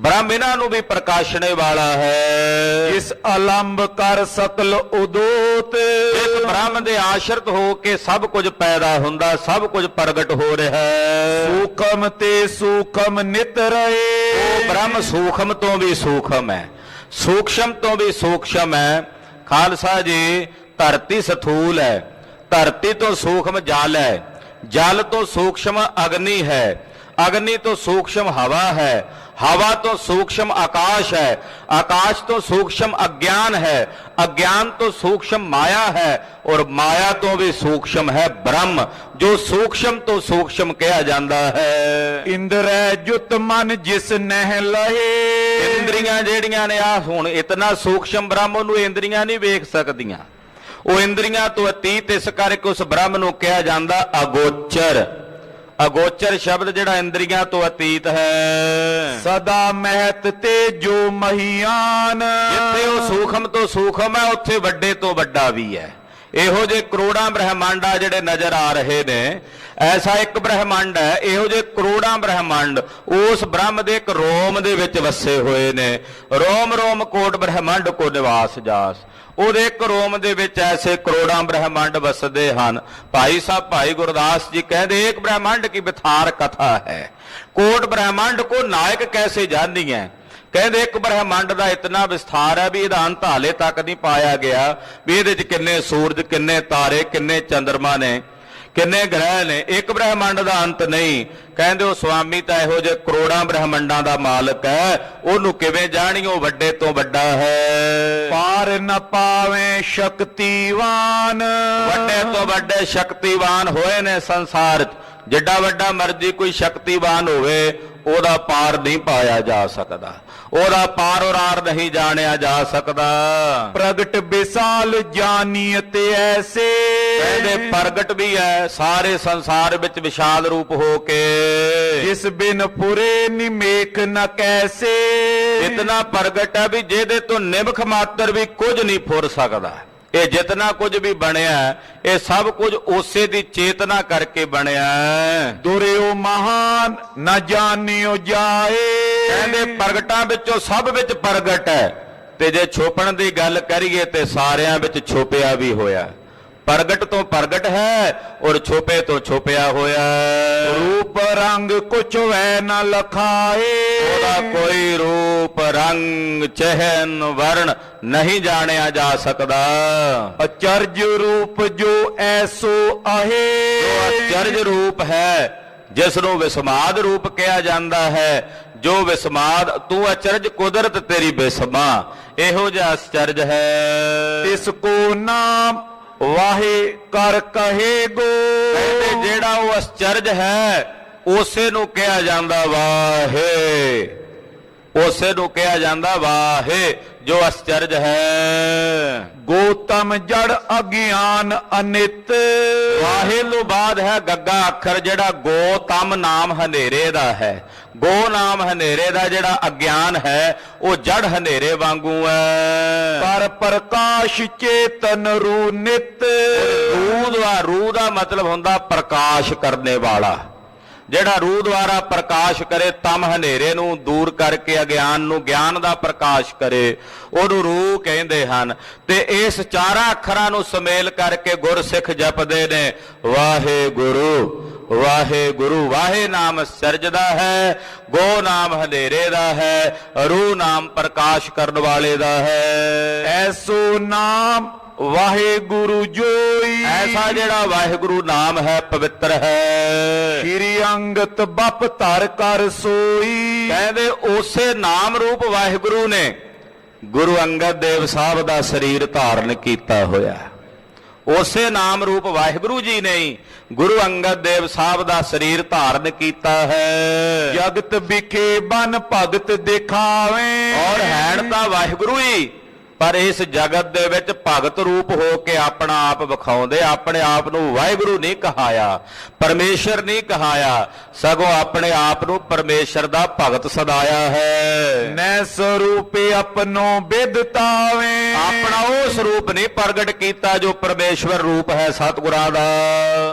ਬ੍ਰਹਮ ਇਹਨਾਂ ਨੂੰ ਵੀ ਪ੍ਰਕਾਸ਼ਣੇ ਵਾਲਾ ਹੈ। ਇਸ ਅਲੰਬ ਕਰ ਸਕਲ ਉਦੋਤ, ਇਸ ਬ੍ਰਹਮ ਦੇ ਆਸ਼ਰਿਤ ਹੋ ਕੇ ਸਭ ਕੁਝ ਪੈਦਾ ਹੁੰਦਾ, ਸਭ ਕੁਝ ਪ੍ਰਗਟ ਹੋ ਰਿਹਾ ਹੈ। ਸੂਖਮ ਤੇ ਸੂਖਮ ਨਿਤ ਰਹੇ, ਉਹ ਬ੍ਰਹਮ ਸੂਖਮ ਤੋਂ ਵੀ ਸੂਖਮ ਹੈ, ਸੂਖਸ਼ਮ ਤੋਂ ਵੀ ਸੂਖਸ਼ਮ ਹੈ। ਖਾਲਸਾ ਜੀ, ਧਰਤੀ ਸਥੂਲ ਹੈ, ਧਰਤੀ ਤੋਂ ਸੂਖਮ ਜਲ ਹੈ, जल तो सूक्ष्म अग्नि है, अग्नि तो सूक्ष्म हवा है, हवा तो सूक्ष्म आकाश है, आकाश तो सूक्ष्म अज्ञान है, अज्ञान तो सूक्ष्म माया है, और माया तो भी सूक्ष्म है ब्रह्म, जो सूक्ष्म तो सूक्ष्म कहा जाता है। इंद्र जुत मन जिस नह लहे। इंद्रियां जेड़ियां ने आ हुण इतना सूक्ष्म ब्रह्म नूं इंद्रियां नहीं वेख सकदियां, ਉਹ ਇੰਦਰੀਆਂ ਤੋਂ ਅਤੀਤ, ਇਸ ਕਰਕੇ ਉਸ ਬ੍ਰਹਮ ਨੂੰ ਕਿਹਾ ਜਾਂਦਾ ਅਗੋਚਰ। ਅਗੋਚਰ ਸ਼ਬਦ ਜਿਹੜਾ ਇੰਦਰੀਆਂ ਤੋਂ ਅਤੀਤ ਹੈ। ਸਦਾ ਮਹਿਤ ਤੇ ਜੋ ਮਹੀਆਨ। ਜਿੱਥੇ ਉਹ ਸੂਖਮ ਤੋਂ ਸੂਖਮ ਹੈ ਉੱਥੇ ਵੱਡੇ ਤੋਂ ਵੱਡਾ ਵੀ ਹੈ। ਇਹੋ ਜਿਹੇ ਕਰੋੜਾਂ ਬ੍ਰਹਿਮੰਡ ਆ ਜਿਹੜੇ ਨਜ਼ਰ ਆ ਰਹੇ ਨੇ, ਐਸਾ ਇੱਕ ਬ੍ਰਹਿਮੰਡ ਹੈ, ਇਹੋ ਜਿਹੇ ਕਰੋੜਾਂ ਬ੍ਰਹਿਮੰਡ ਉਸ ਬ੍ਰਹਮ ਦੇ ਇੱਕ ਰੋਮ ਦੇ ਵਿੱਚ ਵਸੇ ਹੋਏ ਨੇ। ਰੋਮ ਰੋਮ ਕੋਟ ਬ੍ਰਹਿਮੰਡ ਕੋ ਨਿਵਾਸ ਜਾਸ, ਉਹਦੇ ਇੱਕ ਰੋਮ ਦੇ ਵਿੱਚ ਐਸੇ ਕਰੋੜਾਂ ਬ੍ਰਹਿਮੰਡ ਵਸਦੇ ਹਨ। ਭਾਈ ਸਾਹਿਬ ਭਾਈ ਗੁਰਦਾਸ ਜੀ ਕਹਿੰਦੇ ਇੱਕ ਬ੍ਰਹਿਮੰਡ ਕੀ ਵਿਥਾਰ ਕਥਾ ਹੈ, ਕੋਟ ਬ੍ਰਹਿਮੰਡ ਕੋ ਨਾਇਕ ਕੈਸੇ ਜਾਣੀ ਹੈ। ਕਹਿੰਦੇ ਇੱਕ ਬ੍ਰਹਿਮੰਡ ਦਾ ਇਤਨਾ ਵਿਸਥਾਰ ਹੈ ਵੀ ਇਹਦਾ ਅੰਤ ਹਾਲੇ ਤੱਕ ਨਹੀਂ ਪਾਇਆ ਗਿਆ, ਵੀ ਇਹਦੇ 'ਚ ਕਿੰਨੇ ਸੂਰਜ, ਕਿੰਨੇ ਤਾਰੇ, ਕਿੰਨੇ ਚੰਦਰਮਾ ਨੇ, ਕਿੰਨੇ ਗ੍ਰਹਿ ਨੇ। ਇੱਕ ਬ੍ਰਹਿਮੰਡ ਦਾ ਅੰਤ ਨਹੀਂ। ਕਹਿੰਦੇ ਉਹ ਸੁਆਮੀ ਤਾਂ ਇਹੋ ਜਿਹੇ ਕਰੋੜਾਂ ਬ੍ਰਹਿਮੰਡਾਂ ਦਾ ਮਾਲਕ ਹੈ, ਉਹਨੂੰ ਕਿਵੇਂ ਜਾਣੀ, ਉਹ ਵੱਡੇ ਤੋਂ ਵੱਡਾ ਹੈ। ਪਾਰ ਨ ਪਾਵੇਂ ਸ਼ਕਤੀਵਾਨ। ਵੱਡੇ ਤੋਂ ਵੱਡੇ ਸ਼ਕਤੀਵਾਨ ਹੋਏ ਨੇ ਸੰਸਾਰ 'ਚ। ਜਿੱਡਾ ਵੱਡਾ ਮਰਜ਼ੀ ਕੋਈ ਸ਼ਕਤੀਵਾਨ ਹੋਵੇ, ਉਹਦਾ ਪਾਰ ਨਹੀਂ ਪਾਇਆ ਜਾ ਸਕਦਾ, ਉਹਦਾ ਪਾਰ ਉਰਾਰ ਨਹੀਂ ਜਾਣਿਆ ਜਾ ਸਕਦਾ। ਪ੍ਰਗਟ ਵਿਸਾਲ ਜਾਨੀਅਤ ਐਸੇ। ਕਹਿੰਦੇ ਪ੍ਰਗਟ ਵੀ ਹੈ ਸਾਰੇ ਸੰਸਾਰ ਵਿੱਚ ਵਿਸ਼ਾਲ ਰੂਪ ਹੋ ਕੇ। ਜਿਸ ਬਿਨ ਪੁਰੇ ਨਿਮੇਖ ਨ ਕੈਸੇ। ਇਤਨਾ ਪ੍ਰਗਟ ਹੈ ਵੀ ਜਿਹਦੇ ਤੋਂ ਨਿਮਖ ਮਾਤਰ ਵੀ ਕੁਝ ਨਹੀਂ ਫੁਰ ਸਕਦਾ। ਇਹ ਜਿਤਨਾ ਕੁਝ ਵੀ ਬਣਿਆ ਇਹ ਸਭ ਕੁਝ ਉਸੇ ਦੀ ਚੇਤਨਾ ਕਰਕੇ ਬਣਿਆ। ਦੁਰਿਓ ਮਹਾਨ ਨ ਜਾਣਿਓ ਜਾਏ। ਕਹਿੰਦੇ ਪ੍ਰਗਟਾਂ ਵਿੱਚੋਂ ਸਭ ਵਿੱਚ ਪ੍ਰਗਟ ਹੈ, ਤੇ ਜੇ ਛੁਪਣ ਦੀ ਗੱਲ ਕਰੀਏ ਤੇ ਸਾਰਿਆਂ ਵਿੱਚ ਛੁਪਿਆ ਵੀ ਹੋਇਆ। ਪ੍ਰਗਟ ਤੋਂ ਪ੍ਰਗਟ ਹੈ ਔਰ ਛੁਪੇ ਤੋਂ ਛੁਪਿਆ ਹੋਇਆ। ਰੂਪ ਰੰਗ ਕੁਛ ਵੈ ਨ ਲਖਾਏ। ਉਹਦਾ ਕੋਈ ਰੂਪ ਰੰਗ ਚਿਹਨ ਵਰਣ ਨਹੀਂ ਜਾਣਿਆ ਜਾ ਸਕਦਾ। ਅਚਰਜ ਰੂਪ ਜੋ ਐਸੋ ਆਹੇ। ਜੋ ਅਚਰਜ ਰੂਪ ਹੈ, ਜਿਸ ਨੂੰ ਵਿਸਮਾਦ ਰੂਪ ਕਿਹਾ ਜਾਂਦਾ ਹੈ, ਜੋ ਵਿਸਮਾਦ ਤੂੰ ਅਚਰਜ ਕੁਦਰਤ ਤੇਰੀ ਬਿਸਮਾ, ਇਹੋ ਜਿਹਾ ਅਚਰਜ ਹੈ। ਇਸ ਕੋ ਨਾਮ ਵਾਹੇ ਕਰ ਕਹੇ ਗੋ। ਕਹਿੰਦੇ ਜਿਹੜਾ ਉਹ ਅਚਰਜ ਹੈ ਉਸੇ ਨੂੰ ਕਿਹਾ ਜਾਂਦਾ ਵਾਹੇ, ਉਸੇ ਨੂੰ ਕਿਹਾ ਜਾਂਦਾ ਵਾਹੇ ਜੋ ਅਚਰਜ ਹੈ। ਗੋਤਮ ਜੜ ਅਗਿਆਨ ਅਨਿਤ। ਵਾਹੇ ਤੋਂ ਬਾਅਦ ਹੈ ਗੱਗਾ ਅੱਖਰ, ਜਿਹੜਾ ਗੋਤਮ ਨਾਮ ਹਨੇਰੇ ਦਾ ਹੈ। ਗੋ ਨਾਮ ਹਨੇਰੇ ਦਾ ਜਿਹੜਾ ਅਗਿਆਨ ਹੈ ਉਹ ਜੜ ਹਨੇਰੇ ਵਾਂਗੂ ਹੈ। ਪਰ ਪ੍ਰਕਾਸ਼ ਚੇਤਨ ਰੂ ਨਿਤ। ਰੂ ਦਾ ਮਤਲਬ ਹੁੰਦਾ ਪ੍ਰਕਾਸ਼ ਕਰਨੇ ਵਾਲਾ। ਜਿਹੜਾ ਰੂਹ ਦੁਆਰਾ ਪ੍ਰਕਾਸ਼ ਕਰੇ, ਤਮ ਹਨੇਰੇ ਨੂੰ ਦੂਰ ਕਰਕੇ ਅਗਿਆਨ ਨੂੰ ਗਿਆਨ ਦਾ ਪ੍ਰਕਾਸ਼ ਕਰੇ, ਉਹਨੂੰ ਰੂਹ ਕਹਿੰਦੇ ਹਨ। ਤੇ ਇਸ ਚਾਰਾਂ ਅੱਖਰਾਂ ਨੂੰ ਸੁਮੇਲ ਕਰਕੇ ਗੁਰਸਿੱਖ ਜਪਦੇ ਨੇ ਵਾਹਿਗੁਰੂ ਵਾਹਿਗੁਰੂ। ਵਾਹੇ ਨਾਮ ਸਿਰਜਦਾ ਹੈ, ਗੋ ਨਾਮ ਹਨੇਰੇ ਦਾ ਹੈ, ਰੂਹ ਨਾਮ ਪ੍ਰਕਾਸ਼ ਕਰਨ ਵਾਲੇ ਦਾ ਹੈ। ਐਸੋ ਨਾਮ ਵਾਹਿਗੁਰੂ ਜੋਈ। ਐਸਾ ਜਿਹੜਾ ਵਾਹਿਗੁਰੂ ਨਾਮ ਹੈ ਪਵਿੱਤਰ ਹੈ। ਸ਼੍ਰੀ ਅੰਗਤ ਬਪ ਧਰ ਕਰ ਸੋਈ। ਕਹਿੰਦੇ ਉਸੇ ਨਾਮ ਰੂਪ ਵਾਹਿਗੁਰੂ ਨੇ ਗੁਰੂ ਅੰਗਦ ਦੇਵ ਸਾਹਿਬ ਦਾ ਸਰੀਰ ਧਾਰਨ ਕੀਤਾ ਹੋਇਆ। ਉਸੇ ਨਾਮ ਰੂਪ ਵਾਹਿਗੁਰੂ ਜੀ ਨੇ ਗੁਰੂ ਅੰਗਦ ਦੇਵ ਸਾਹਿਬ ਦਾ ਸਰੀਰ ਧਾਰਨ ਕੀਤਾ ਹੈ। ਜਗਤ ਵਿਖੇ ਬਨ ਭਗਤ ਦਿਖਾਵੇਂ। ਔਰ ਹੈਣ ਤਾਂ ਵਾਹਿਗੁਰੂ ਹੀ, ਪਰ ਇਸ ਜਗਤ ਦੇ ਵਿੱਚ ਭਗਤ ਰੂਪ ਹੋ ਕੇ ਆਪਣਾ ਆਪ ਵਿਖਾਉਂਦੇ। ਆਪਣੇ ਆਪ ਨੂੰ ਵਾਹਿਗੁਰੂ ਨਹੀਂ ਕਹਾਇਆ, ਪਰਮੇਸ਼ਰ ਨਹੀਂ ਕਹਾਇਆ, ਸਗੋਂ ਆਪਣੇ ਆਪ ਨੂੰ ਪਰਮੇਸ਼ਰ ਦਾ ਭਗਤ ਸਦਾਇਆ ਹੈ। ਨੈ ਸਰੂਪੇ ਆਪਣੋ ਬਿਦਤਾਵੇਂ। ਆਪਣਾ ਉਹ ਸਰੂਪ ਨਹੀਂ ਪ੍ਰਗਟ ਕੀਤਾ ਜੋ ਪਰਮੇਸ਼ਵਰ ਰੂਪ ਹੈ ਸਤਿਗੁਰਾਂ ਦਾ।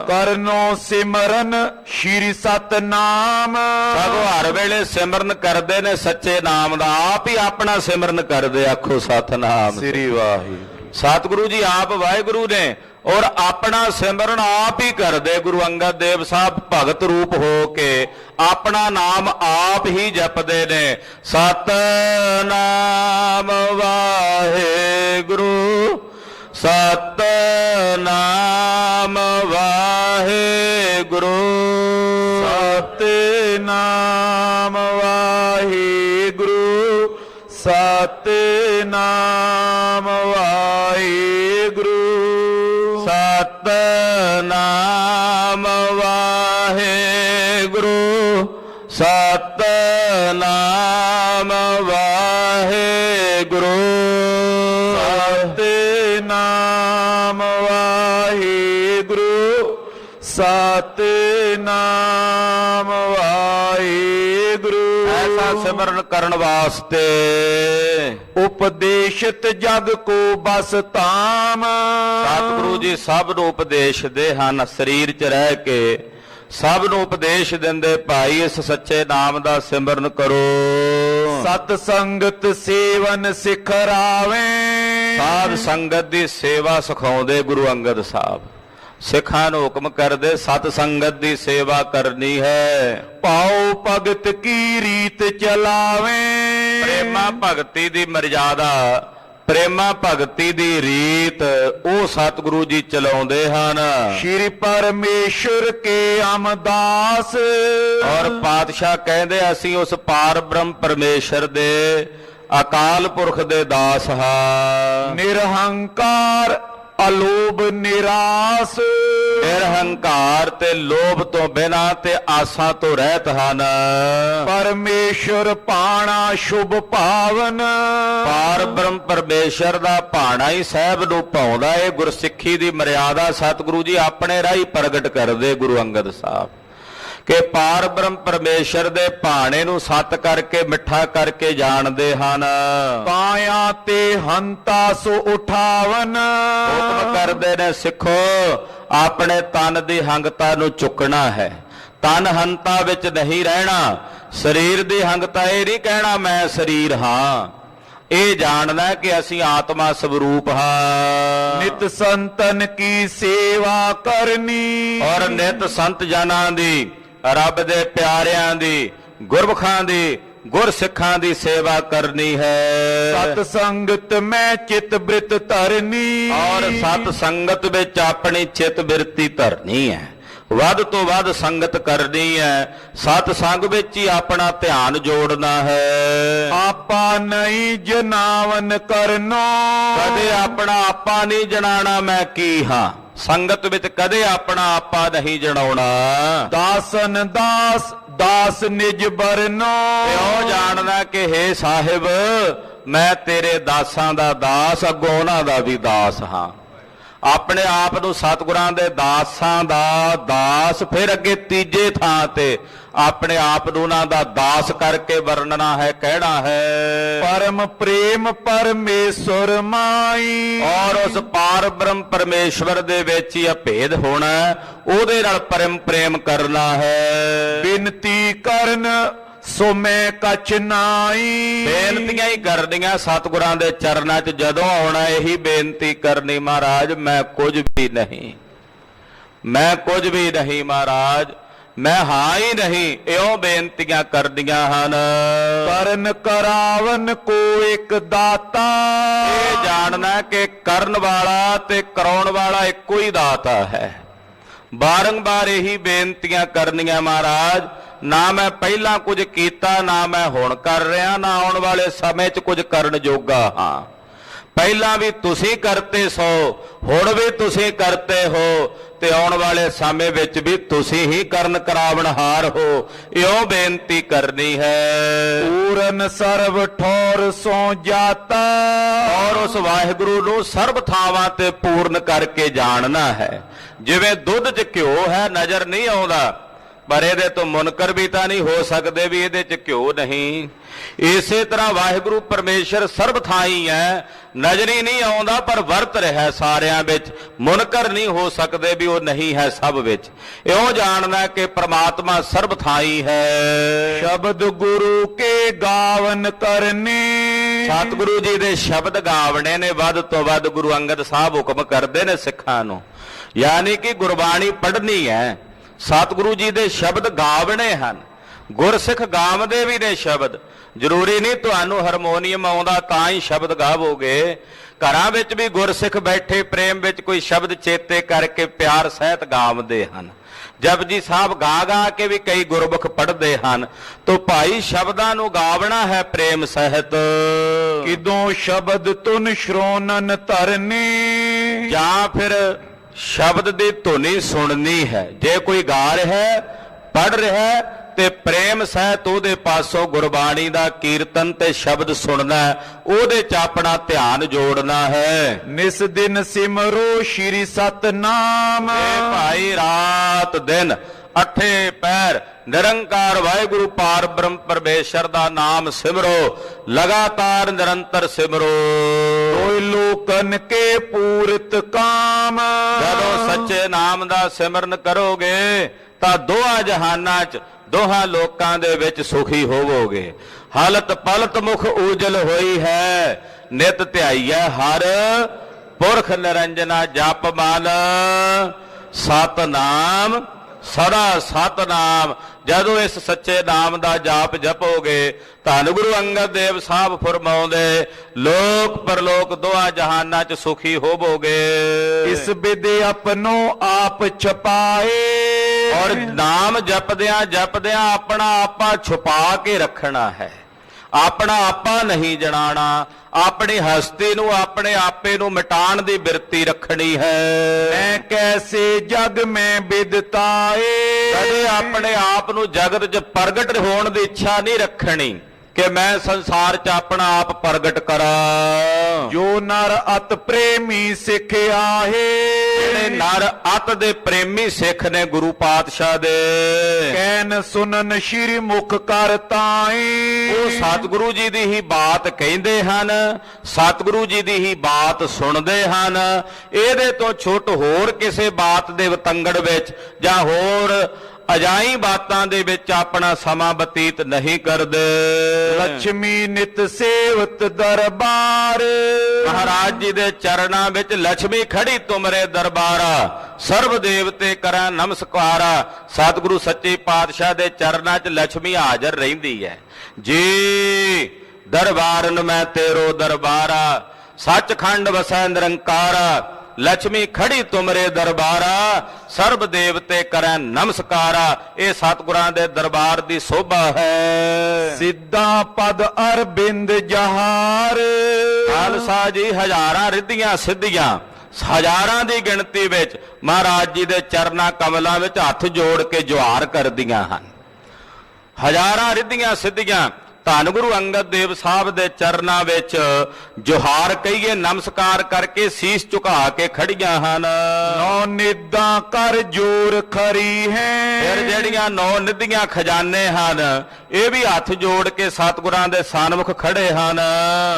ਕਰਨੋ ਸਿਮਰਨ ਸ਼੍ਰੀ ਸਤਨਾਮ। ਸਗੋਂ ਹਰ ਵੇਲੇ ਸਿਮਰਨ ਕਰਦੇ ਨੇ ਸੱਚੇ ਨਾਮ ਦਾ। ਆਪ ਹੀ ਆਪਣਾ ਸਿਮਰਨ ਕਰਦੇ, ਆਖੋ ਸਤਨਾਮ ਸ੍ਰੀ ਵਾਹਿਗੁਰੂ। ਸਤਿਗੁਰੂ ਜੀ ਆਪ ਵਾਹਿਗੁਰੂ ਨੇ ਔਰ ਆਪਣਾ ਸਿਮਰਨ ਆਪ ਹੀ ਕਰਦੇ। ਗੁਰੂ ਅੰਗਦ ਦੇਵ ਸਾਹਿਬ ਭਗਤ ਰੂਪ ਹੋ ਕੇ ਆਪਣਾ ਨਾਮ ਆਪ ਹੀ ਜਪਦੇ ਨੇ। ਸਤਨਾਮ ਵਾਹਿਗੁਰੂ ਸਤਨਾਮ ਵਾਹਿਗੁਰੂ ਸਤਿਨਾਮ ਵਾਹਿਗੁਰੂ ਸਤਨਾਮ ਵਾਹਿਗੁਰੂ ਸਤਨਾਮ ਵਾਹਿਗੁਰੂ ਸਤਿਨਾਮ ਵਾਹਿਗੁਰੂ ਸਤਿਨਾਮ ਵਾਹਿਗੁਰੂ ਐਸਾ ਸਿਮਰਨ ਕਰਨ ਵਾਸਤੇ ਉਪਦੇਸ਼ਿਤ ਜਗ ਕੋ ਬਸ ਧਾਮ ਸਤਿਗੁਰੂ ਜੀ ਸਭ ਨੂੰ ਉਪਦੇਸ਼ ਦੇ ਹਨ। ਸਰੀਰ 'ਚ ਰਹਿ ਕੇ ਸਭ ਨੂੰ ਉਪਦੇਸ਼ ਦਿੰਦੇ, ਭਾਈ ਇਸ ਸੱਚੇ ਨਾਮ ਦਾ ਸਿਮਰਨ ਕਰੋ। ਸਤ ਸੰਗਤ ਸੇਵਨ ਸਿਖਰਾਵੇ ਸਾਧ ਸੰਗਤ ਦੀ ਸੇਵਾ ਸਿਖਾਉਂਦੇ ਗੁਰੂ ਅੰਗਦ ਸਾਹਿਬ। ਸਿੱਖਾਂ ਨੂੰ ਹੁਕਮ ਕਰਦੇ ਸਤ ਸੰਗਤ ਦੀ ਸੇਵਾ ਕਰਨੀ ਹੈ। ਪਾਉ ਭਗਤ ਕੀ ਰੀਤ ਚਲਾਵੇ ਪ੍ਰੇਮਾ ਭਗਤੀ ਦੀ ਮਰਜ਼ਾਦਾ, ਪ੍ਰੇਮਾ ਭਗਤੀ ਦੀ ਰੀਤ ਉਹ ਸਤਿਗੁਰੂ ਜੀ ਚਲਾਉਂਦੇ ਹਨ। ਸ਼੍ਰੀ ਪਰਮੇਸ਼ਰ ਕੇ ਅਮਦਾਸ ਔਰ ਪਾਤਸ਼ਾਹ ਕਹਿੰਦੇ ਅਸੀਂ ਉਸ ਪਾਰ ਬ੍ਰਹਮ ਪਰਮੇਸ਼ਰ ਦੇ ਅਕਾਲ ਪੁਰਖ ਦੇ ਦਾਸ ਹਾਂ। ਨਿਰਹੰਕਾਰ ਅਲੋਭ ਨਿਰਾਸ ਨਿਰਹੰਕਾਰ ਤੇ ਲੋਭ ਤੋਂ ਬਿਨਾਂ ਤੇ ਆਸਾਂ ਤੋਂ ਰਹਿਤ ਹਨ। ਪਰਮੇਸ਼ਰ ਭਾਣਾ ਸ਼ੁਭ ਭਾਵਨ ਪਾਰ ਬ੍ਰਹਮ ਪਰਮੇਸ਼ਰ ਦਾ ਭਾਣਾ ਹੀ ਸਾਹਿਬ ਨੂੰ ਪਾਉਂਦਾ। ਇਹ ਗੁਰਸਿੱਖੀ ਦੀ ਮਰਿਆਦਾ ਸਤਿਗੁਰੂ ਜੀ ਆਪਣੇ ਰਾਹੀਂ ਪ੍ਰਗਟ ਕਰਦੇ ਗੁਰੂ ਅੰਗਦ ਸਾਹਿਬ ਕਿ ਪਾਰ ਬ੍ਰਹਮ ਪਰਮੇਸ਼ਰ ਦੇ ਭਾਣੇ ਨੂੰ ਸਤ ਕਰਕੇ ਮਿੱਠਾ ਕਰਕੇ ਜਾਣਦੇ ਹਨ। ਪਾਇਆ ਤੇ ਹੰਤਾ ਸੋ ਉਠਾਵਨ ਹੁਕਮ ਕਰਦੇ ਨੇ ਸਿੱਖੋ ਆਪਣੇ ਤਨ ਦੀ ਹੰਗਤਾ ਨੂੰ ਚੁੱਕਣਾ ਹੈ। ਤਨ ਹੰਤਾ ਵਿੱਚ ਨਹੀਂ ਰਹਿਣਾ। ਸਰੀਰ ਦੀ ਹੰਗਤਾ ਇਹ ਨਹੀਂ ਕਹਿਣਾ ਮੈਂ ਸਰੀਰ ਹਾਂ, ਇਹ ਜਾਣਨਾ ਕਿ ਅਸੀਂ ਆਤਮਾ ਸਵਰੂਪ ਹਾਂ। ਨਿਤ ਸੰਤਨ ਕੀ ਸੇਵਾ ਕਰਨੀ ਔਰ ਨਿਤ ਸੰਤ ਜਨਾਂ ਦੀ, ਰੱਬ ਦੇ ਪਿਆਰਿਆਂ ਦੀ, ਗੁਰਮੁਖਾਂ ਦੀ, ਗੁਰਸਿੱਖਾਂ ਦੀ ਸੇਵਾ ਕਰਨੀ ਹੈ। ਸਤ ਸੰਗਤ ਮੈਂ ਚਿਤ ਬ੍ਰਿਤ ਧਰਨੀ ਔਰ ਸਤ ਸੰਗਤ ਵਿੱਚ ਆਪਣੀ ਚਿਤ ਬਿਰਤੀ ਧਰਨੀ ਹੈ। ਵੱਧ ਤੋਂ ਵੱਧ ਸੰਗਤ ਕਰਨੀ ਹੈ। ਸਤ ਸੰਗ ਵਿੱਚ ਹੀ ਆਪਣਾ ਧਿਆਨ ਜੋੜਨਾ ਹੈ। ਆਪਾ ਨਹੀਂ ਜਨਾਵਨ ਕਰਨੋ ਕਦੇ ਆਪਣਾ ਆਪਾ ਨਹੀਂ ਜਣਾਣਾ ਮੈਂ ਕੀ ਹਾਂ। ਸੰਗਤ ਵਿੱਚ ਕਦੇ ਆਪਣਾ ਆਪਾ ਨਹੀਂ ਜਣਾਉਣਾ। ਦਾਸਨ ਦਾਸ ਦਾਸ ਨਿਜ ਬਰਨੋ ਇਉਂ ਜਾਣਦਾ ਕਿ ਹੇ ਸਾਹਿਬ ਮੈਂ ਤੇਰੇ ਦਾਸਾਂ ਦਾ ਦਾਸ, ਅੱਗੋਂ ਉਹਨਾਂ ਦਾ ਵੀ ਦਾਸ ਹਾਂ। ਆਪਣੇ ਆਪ ਨੂੰ ਸਤਿਗੁਰਾਂ ਦੇ ਦਾਸਾਂ ਦਾ ਦਾਸ, ਫਿਰ ਅੱਗੇ ਤੀਜੇ ਥਾਂ ਤੇ ਆਪਣੇ ਆਪ ਨੂੰ ਉਹਨਾਂ ਦਾ ਦਾਸ ਕਰਕੇ ਵਰਣਨਾ ਹੈ, ਕਹਿਣਾ ਹੈ ਪਰਮ ਪ੍ਰੇਮ ਪਰਮੇਸ਼ਰ ਮਾਈ ਔਰ ਉਸ ਪਾਰ ਬ੍ਰਹਮ ਪਰਮੇਸ਼ਵਰ ਦੇ ਵਿੱਚ ਹੀ ਅਭੇਦ ਹੋਣਾ, ਉਹਦੇ ਨਾਲ ਪਰਮ ਪ੍ਰੇਮ ਕਰਨਾ ਹੈ। ਬੇਨਤੀ ਕਰਨ ਸੋ ਮੈਂ ਕਛ ਨਾਈ ਬੇਨਤੀਆਂ ਹੀ ਕਰਨੀਆਂ ਸਤਿਗੁਰਾਂ ਦੇ ਚਰਨਾਂ 'ਚ ਜਦੋਂ ਆਉਣਾ, ਇਹੀ ਬੇਨਤੀ ਕਰਨੀ ਮਹਾਰਾਜ ਮੈਂ ਕੁਝ ਵੀ ਨਹੀਂ, ਮੈਂ ਕੁਝ ਵੀ ਨਹੀਂ ਮਹਾਰਾਜ, ਮੈਂ ਹਾਂ ਹੀ ਨਹੀਂ, ਇਉਂ ਬੇਨਤੀਆਂ ਕਰਦੀਆਂ ਹਨ। ਕਰਨ ਕਰਾਵਨ ਕੋ ਇੱਕ ਦਾਤਾ ਇਹ ਜਾਣਨਾ ਕਿ ਕਰਨ ਵਾਲਾ ਤੇ ਕਰਾਉਣ ਵਾਲਾ ਇੱਕੋ ਹੀ ਦਾਤਾ ਹੈ। ਬਾਰੰਬਾਰ ਇਹੀ ਬੇਨਤੀਆਂ ਕਰਨੀਆਂ ਮਹਾਰਾਜ, ਨਾ ਮੈਂ ਪਹਿਲਾਂ ਕੁਝ ਕੀਤਾ, ਨਾ ਮੈਂ ਹੁਣ ਕਰ ਰਿਹਾ, ਨਾ ਆਉਣ ਵਾਲੇ ਸਮੇਂ 'ਚ ਕੁਝ ਕਰਨ ਜੋਗਾ ਹਾਂ। ਪਹਿਲਾਂ ਵੀ ਤੁਸੀਂ ਕਰਤੇ ਸੋ, ਹੁਣ ਵੀ ਤੁਸੀਂ ਕਰਤੇ ਹੋ, ਤੇ ਆਉਣ ਵਾਲੇ ਸਮੇਂ ਵਿੱਚ ਵੀ ਤੁਸੀਂ ਹੀ ਕਰਨ ਕਰਾਵਣਹਾਰ ਹੋ। ਇਉਂ ਬੇਨਤੀ ਕਰਨੀ ਹੈ। ਪੂਰਨ ਸਰਬ ਠੌਰ ਸੋ ਜਾਤਾ ਔਰ ਉਸ ਵਾਹਿਗੁਰੂ ਨੂੰ ਸਰਬ ਥਾਵਾਂ ਤੇ ਪੂਰਨ ਕਰਕੇ ਜਾਣਨਾ ਹੈ। ਜਿਵੇਂ ਦੁੱਧ 'ਚ ਘਿਓ ਹੈ, ਨਜ਼ਰ ਨਹੀਂ ਆਉਂਦਾ, ਪਰ ਇਹਦੇ ਤੋਂ ਮੁਨਕਰ ਵੀ ਤਾਂ ਨਹੀਂ ਹੋ ਸਕਦੇ ਵੀ ਇਹਦੇ 'ਚ ਘਿਓ ਨਹੀਂ। ਇਸੇ ਤਰ੍ਹਾਂ ਵਾਹਿਗੁਰੂ ਪਰਮੇਸ਼ਰ ਸਰਬ ਥਾਈ ਹੈ, ਨਜ਼ਰੀ ਨਹੀਂ ਆਉਂਦਾ ਪਰ ਵਰਤ ਰਿਹਾ ਸਾਰਿਆਂ ਵਿੱਚ, ਮੁਨਕਰ ਨਹੀਂ ਹੋ ਸਕਦੇ ਵੀ ਉਹ ਨਹੀਂ ਹੈ ਸਭ ਵਿੱਚ। ਇਉਂ ਜਾਣਨਾ ਕਿ ਪ੍ਰਮਾਤਮਾ ਸਰਬ ਥਾਈ ਹੈ। ਸ਼ਬਦ ਗੁਰੂ ਕੇ ਗਾਵਨ ਕਰਨੇ ਸਤਿਗੁਰੂ ਜੀ ਦੇ ਸ਼ਬਦ ਗਾਵਣੇ ਨੇ ਵੱਧ ਤੋਂ ਵੱਧ। ਗੁਰੂ ਅੰਗਦ ਸਾਹਿਬ ਹੁਕਮ ਕਰਦੇ ਨੇ ਸਿੱਖਾਂ ਨੂੰ, ਯਾਨੀ ਕਿ ਗੁਰਬਾਣੀ ਪੜ੍ਹਨੀ ਹੈ, ਸਤਿਗੁਰੂ ਜੀ ਦੇ ਸ਼ਬਦ ਗਾਵਣੇ ਹਨ। ਗੁਰਸਿੱਖ ਗਾਵਦੇ ਵੀ ਨੇ ਸ਼ਬਦ, ਜ਼ਰੂਰੀ ਨਹੀਂ ਤੁਹਾਨੂੰ ਹਾਰਮੋਨੀਅਮ ਆਉਂਦਾ ਤਾਂ ਹੀ ਸ਼ਬਦ ਗਾਵੋਗੇ। ਘਰਾਂ ਵਿੱਚ ਵੀ ਗੁਰਸਿੱਖ ਬੈਠੇ ਪ੍ਰੇਮ ਵਿੱਚ ਕੋਈ ਸ਼ਬਦ ਚੇਤੇ ਕਰਕੇ ਪਿਆਰ ਸਹਿਤ ਗਾਵਦੇ ਹਨ। ਜਪਜੀ ਸਾਹਿਬ ਗਾ ਗਾ ਕੇ ਵੀ ਕਈ ਗੁਰਮੁਖ ਪੜ੍ਹਦੇ ਹਨ। ਤੋ ਭਾਈ ਸ਼ਬਦਾਂ ਨੂੰ ਗਾਵਣਾ ਹੈ ਪ੍ਰੇਮ ਸਹਿਤ, ਕਿਦੋਂ ਸ਼ਬਦ ਤੁਨ ਸ਼੍ਰੋਨਨ ਧਰਨੀ, ਜਾਂ ਫਿਰ ਸ਼ਬਦ ਦੀ ਧੁਨੀ ਸੁਣਨੀ ਹੈ। ਜੇ ਕੋਈ ਗਾ ਰਿਹਾ ਪੜ੍ਹ ਰਿਹਾ ਤੇ ਪ੍ਰੇਮ ਸਹਿਤ ਉਹਦੇ ਪਾਸੋਂ ਗੁਰਬਾਣੀ ਦਾ ਕੀਰਤਨ ਤੇ ਸ਼ਬਦ ਸੁਣਨਾ ਹੈ, ਉਹਦੇ 'ਚ ਆਪਣਾ ਧਿਆਨ ਜੋੜਨਾ ਹੈ। ਨਿਸ ਦਿਨ ਸਿਮਰੋ ਸ਼੍ਰੀ ਸਤਨਾਮ, ਇਹ ਭਾਈ ਰਾਤ ਦਿਨ ਅੱਠੇ ਪੈਰ ਨਿਰੰਕਾਰ ਵਾਹਿਗੁਰੂ ਪਾਰ ਬ੍ਰਹਮ ਪਰਮੇਸ਼ਰ ਦਾ ਨਾਮ ਸਿਮਰੋ, ਲਗਾਤਾਰ ਨਿਰੰਤਰ ਸਿਮਰੋ। ਹੋਇ ਲੋਕਨ ਕੇ ਪੂਰਿਤ ਕਾਮ, ਜਦੋਂ ਸੱਚੇ ਨਾਮ ਦਾ ਸਿਮਰਨ ਕਰੋਗੇ ਤਾਂ ਦੋਹਾਂ ਜਹਾਨਾਂ 'ਚ ਦੋਹਾਂ ਲੋਕਾਂ ਦੇ ਵਿੱਚ ਸੁਖੀ ਹੋਵੋਗੇ। ਹਾਲਤ ਪਲਤ ਮੁਖ ਉਜਲ ਹੋਈ ਹੈ, ਨਿਤ ਧਿਆਈਐ ਹਰ ਪੁਰਖ ਨਿਰੰਜਨਾ, ਜਪ ਮਨ ਸਤਨਾਮ ਸਦਾ ਸਤਨਾਮ। ਜਦੋਂ ਇਸ ਸੱਚੇ ਨਾਮ ਦਾ ਜਾਪ ਜਪੋਗੇ, ਧੰਨ ਗੁਰੂ ਅੰਗਦ ਦੇਵ ਸਾਹਿਬ ਫਰਮਾਉਂਦੇ, ਲੋਕ ਪਰਲੋਕ ਦੋਹਾਂ ਜਹਾਨਾਂ 'ਚ ਸੁਖੀ ਹੋਵੋਗੇ। ਇਸ ਵਿਦੇ ਆਪਨੋ ਆਪ ਛਪਾਏ, ਔਰ ਨਾਮ ਜਪਦਿਆਂ ਜਪਦਿਆਂ ਆਪਣਾ ਆਪਾ ਛੁਪਾ ਕੇ ਰੱਖਣਾ ਹੈ। ਆਪਣਾ ਆਪਾ ਨਹੀਂ ਜਣਾਣਾ, ਆਪਣੀ ਹਸਤੀ ਨੂੰ ਆਪਣੇ ਆਪੇ ਨੂੰ ਮਿਟਾਉਣ ਦੀ ਬਿਰਤੀ ਰੱਖਣੀ ਹੈ। ਮੈਂ ਕੈਸੇ ਜਗ ਮੈਂ ਬਿਦਤਾਏ, ਕਦੇ ਆਪਣੇ ਆਪ ਨੂੰ ਜਗਤ 'ਚ ਪ੍ਰਗਟ ਹੋਣ ਦੀ ਇੱਛਾ ਨਹੀਂ ਰੱਖਣੀ ਕਿ ਮੈਂ ਸੰਸਾਰ 'ਚ ਆਪਣਾ ਆਪ ਪ੍ਰਗਟ ਕਰਾਂ। ਜੋ ਨਰ ਅਤ ਪ੍ਰੇਮੀ ਸਿੱਖ ਆਹੇ, ਜਿਹੜੇ ਨਰ ਅਤ ਦੇ ਪ੍ਰੇਮੀ ਸਿੱਖ ਨੇ ਗੁਰੂ ਪਾਤਸ਼ਾਹ ਦੇ, ਕਹਿਨ ਸੁਨਨ ਸ਼੍ਰੀ ਮੁਖ ਕਰ ਤਾਈ, ਉਹ ਸਤਿਗੁਰੂ ਜੀ ਦੀ ਹੀ ਬਾਤ ਕਹਿੰਦੇ ਹਨ, ਸਤਿਗੁਰੂ ਜੀ ਦੀ ਹੀ ਬਾਤ ਸੁਣਦੇ ਹਨ। ਇਹਦੇ ਤੋਂ ਛੁੱਟ ਹੋਰ ਕਿਸੇ ਬਾਤ ਦੇ ਵਤੰਗੜ ਵਿੱਚ ਜਾਂ ਹੋਰ ਅਜਾਈ ਬਾਤਾਂ ਦੇ ਵਿੱਚ ਆਪਣਾ ਸਮਾਂ ਬਤੀਤ ਨਹੀਂ ਕਰਦੇ। ਲక్ష్ਮੀ ਨਿਤ ਸੇਵਤ ਦਰਬਾਰ, ਮਹਾਰਾਜ ਜੀ ਦੇ ਚਰਨਾਂ ਵਿੱਚ ਲక్ష్ਮੀ ਖੜੀ ਤੁਮਰੇ ਦਰਬਾਰਾ, ਸਰਬ ਦੇਵਤੇ ਕਰਾਂ ਨਮਸਕਾਰਾ। ਸਤਿਗੁਰੂ ਸੱਚੇ ਪਾਤਸ਼ਾਹ ਦੇ ਚਰਨਾਂ 'ਚ ਲక్ష్ਮੀ ਹਾਜ਼ਰ ਰਹਿੰਦੀ ਹੈ। ਜੀ ਦਰਬਾਰਨ ਮੈਂ ਤੇਰੋ ਦਰਬਾਰਾ, ਸੱਚਖੰਡ ਵਸੈ ਨਿਰੰਕਾਰਾ, ਲక్ష్ਮੀ ਖੜੀ ਤੁਮਰੇ ਦਰਬਾਰਾ, ਸਰਬ ਦੇਵਤੇ ਕਰੈ ਨਮਸਕਾਰਾ। ਇਹ ਸਤਿਗੁਰਾਂ ਦੇ ਦਰਬਾਰ ਦੀ ਸੋਭਾ ਹੈ। ਸਿੱਧਾ ਪਦ ਅਰਬਿੰਦ ਜਹਾਰ, ਖਾਲਸਾ ਜੀ ਹਜ਼ਾਰਾਂ ਰਿੱਧੀਆਂ ਸਿੱਧੀਆਂ, ਹਜ਼ਾਰਾਂ ਦੀ ਗਿਣਤੀ ਵਿੱਚ ਮਹਾਰਾਜ ਜੀ ਦੇ ਚਰਨਾਂ ਕਮਲਾਂ ਵਿੱਚ ਹੱਥ ਜੋੜ ਕੇ ਜੁਹਾਰ ਕਰਦੀਆਂ ਹਨ। ਹਜ਼ਾਰਾਂ ਰਿੱਧੀਆਂ ਸਿੱਧੀਆਂ ਧੰਨ ਗੁਰੂ ਅੰਗਦ ਦੇਵ ਸਾਹਿਬ ਦੇ ਚਰਨਾਂ ਵਿੱਚ ਜੁਹਾਰ ਕਹੀਏ, ਨਮਸਕਾਰ ਕਰਕੇ ਸੀਸ ਝੁਕਾ ਕੇ ਖੜੀਆਂ ਹਨ। ਨੌ ਨਿਦਾਂ ਕਰ ਜੋਰ ਖਰੀ ਹੈ, ਫਿਰ ਜਿਹੜੀਆਂ ਨੌ ਨਿਧੀਆਂ ਖਜ਼ਾਨੇ ਹਨ, ਇਹ ਵੀ ਹੱਥ ਜੋੜ ਕੇ ਸਤਿਗੁਰਾਂ ਦੇ ਸਨਮੁਖ ਖੜੇ ਹਨ।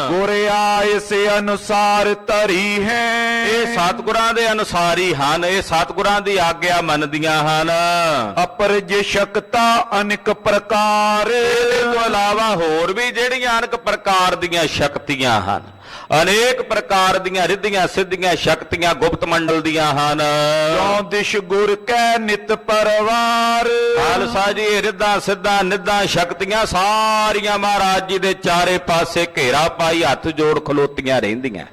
ਗੁਰ ਆਇਸ ਅਨੁਸਾਰ ਧਰੀ ਹੈ, ਇਹ ਸਤਿਗੁਰਾਂ ਦੇ ਅਨੁਸਾਰੀ ਹਨ, ਇਹ ਸਤਿਗੁਰਾਂ ਦੀ ਆਗਿਆ ਮੰਨਦੀਆਂ ਹਨ। ਅਪਰਜ ਸ਼ਕਤਾ ਅਨੇਕ ਪ੍ਰਕਾਰ, ਇਹਦੇ ਤੋਂ ਇਲਾਵਾ ਹੋਰ ਵੀ ਜਿਹੜੀਆਂ ਅਨੇਕ ਪ੍ਰਕਾਰ ਦੀਆਂ ਸ਼ਕਤੀਆਂ ਹਨ, ਅਨੇਕ ਪ੍ਰਕਾਰ ਦੀਆਂ ਰਿੱਧੀਆਂ ਸਿੱਧੀਆਂ ਸ਼ਕਤੀਆਂ ਗੁਪਤ ਮੰਡਲ ਦੀਆਂ ਹਨ। ਜੋ ਦਿਸ਼ ਗੁਰ ਕੈ ਨਿਤ ਪਰਵਾਰ, ਖਾਲਸਾ ਜੀ ਇਹ ਰਿੱਧਾਂ ਸਿੱਧਾਂ ਨਿੱਧਾਂ ਸ਼ਕਤੀਆਂ ਸਾਰੀਆਂ ਮਹਾਰਾਜ ਜੀ ਦੇ ਚਾਰੇ ਪਾਸੇ ਘੇਰਾ ਪਾਈ ਹੱਥ ਜੋੜ ਖਲੋਤੀਆਂ ਰਹਿੰਦੀਆਂ।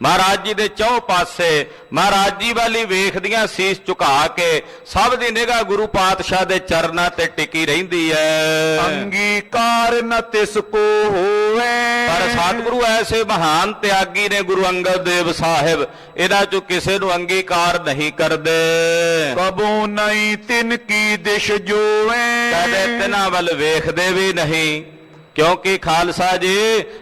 ਮਹਾਰਾਜ ਜੀ ਦੇ ਚੌ ਪਾਸੇ ਮਹਾਰਾਜ ਜੀ ਵਾਲੀ ਵੇਖਦੀਆਂ ਸੀਸ ਝੁਕਾ ਕੇ ਸਭ ਦੀ ਨਿਗਾਹ ਗੁਰੂ ਪਾਤਸ਼ਾਹ ਦੇ ਚਰਨਾਂ ਤੇ ਟਿਕੀ ਰਹਿੰਦੀ ਹੈ। ਅੰਗੀਕਾਰ ਨ ਤਿਸ ਕੋ ਹੋਵੇ, ਪਰ ਸਤਿਗੁਰੂ ਐਸੇ ਮਹਾਨ ਤਿਆਗੀ ਨੇ ਗੁਰੂ ਅੰਗਦ ਦੇਵ ਸਾਹਿਬ, ਇਹਨਾਂ ਚੋਂ ਕਿਸੇ ਨੂੰ ਅੰਗੀਕਾਰ ਨਹੀਂ ਕਰਦੇ। ਕਬੂ ਨਹੀਂ ਤਿਨ ਕੀ ਦਿਸ਼ ਜੋਵੇ, ਕਦੇ ਤਿਨਾਂ ਵੱਲ ਵੇਖਦੇ ਵੀ ਨਹੀਂ, ਕਿਉਂਕਿ ਖਾਲਸਾ ਜੀ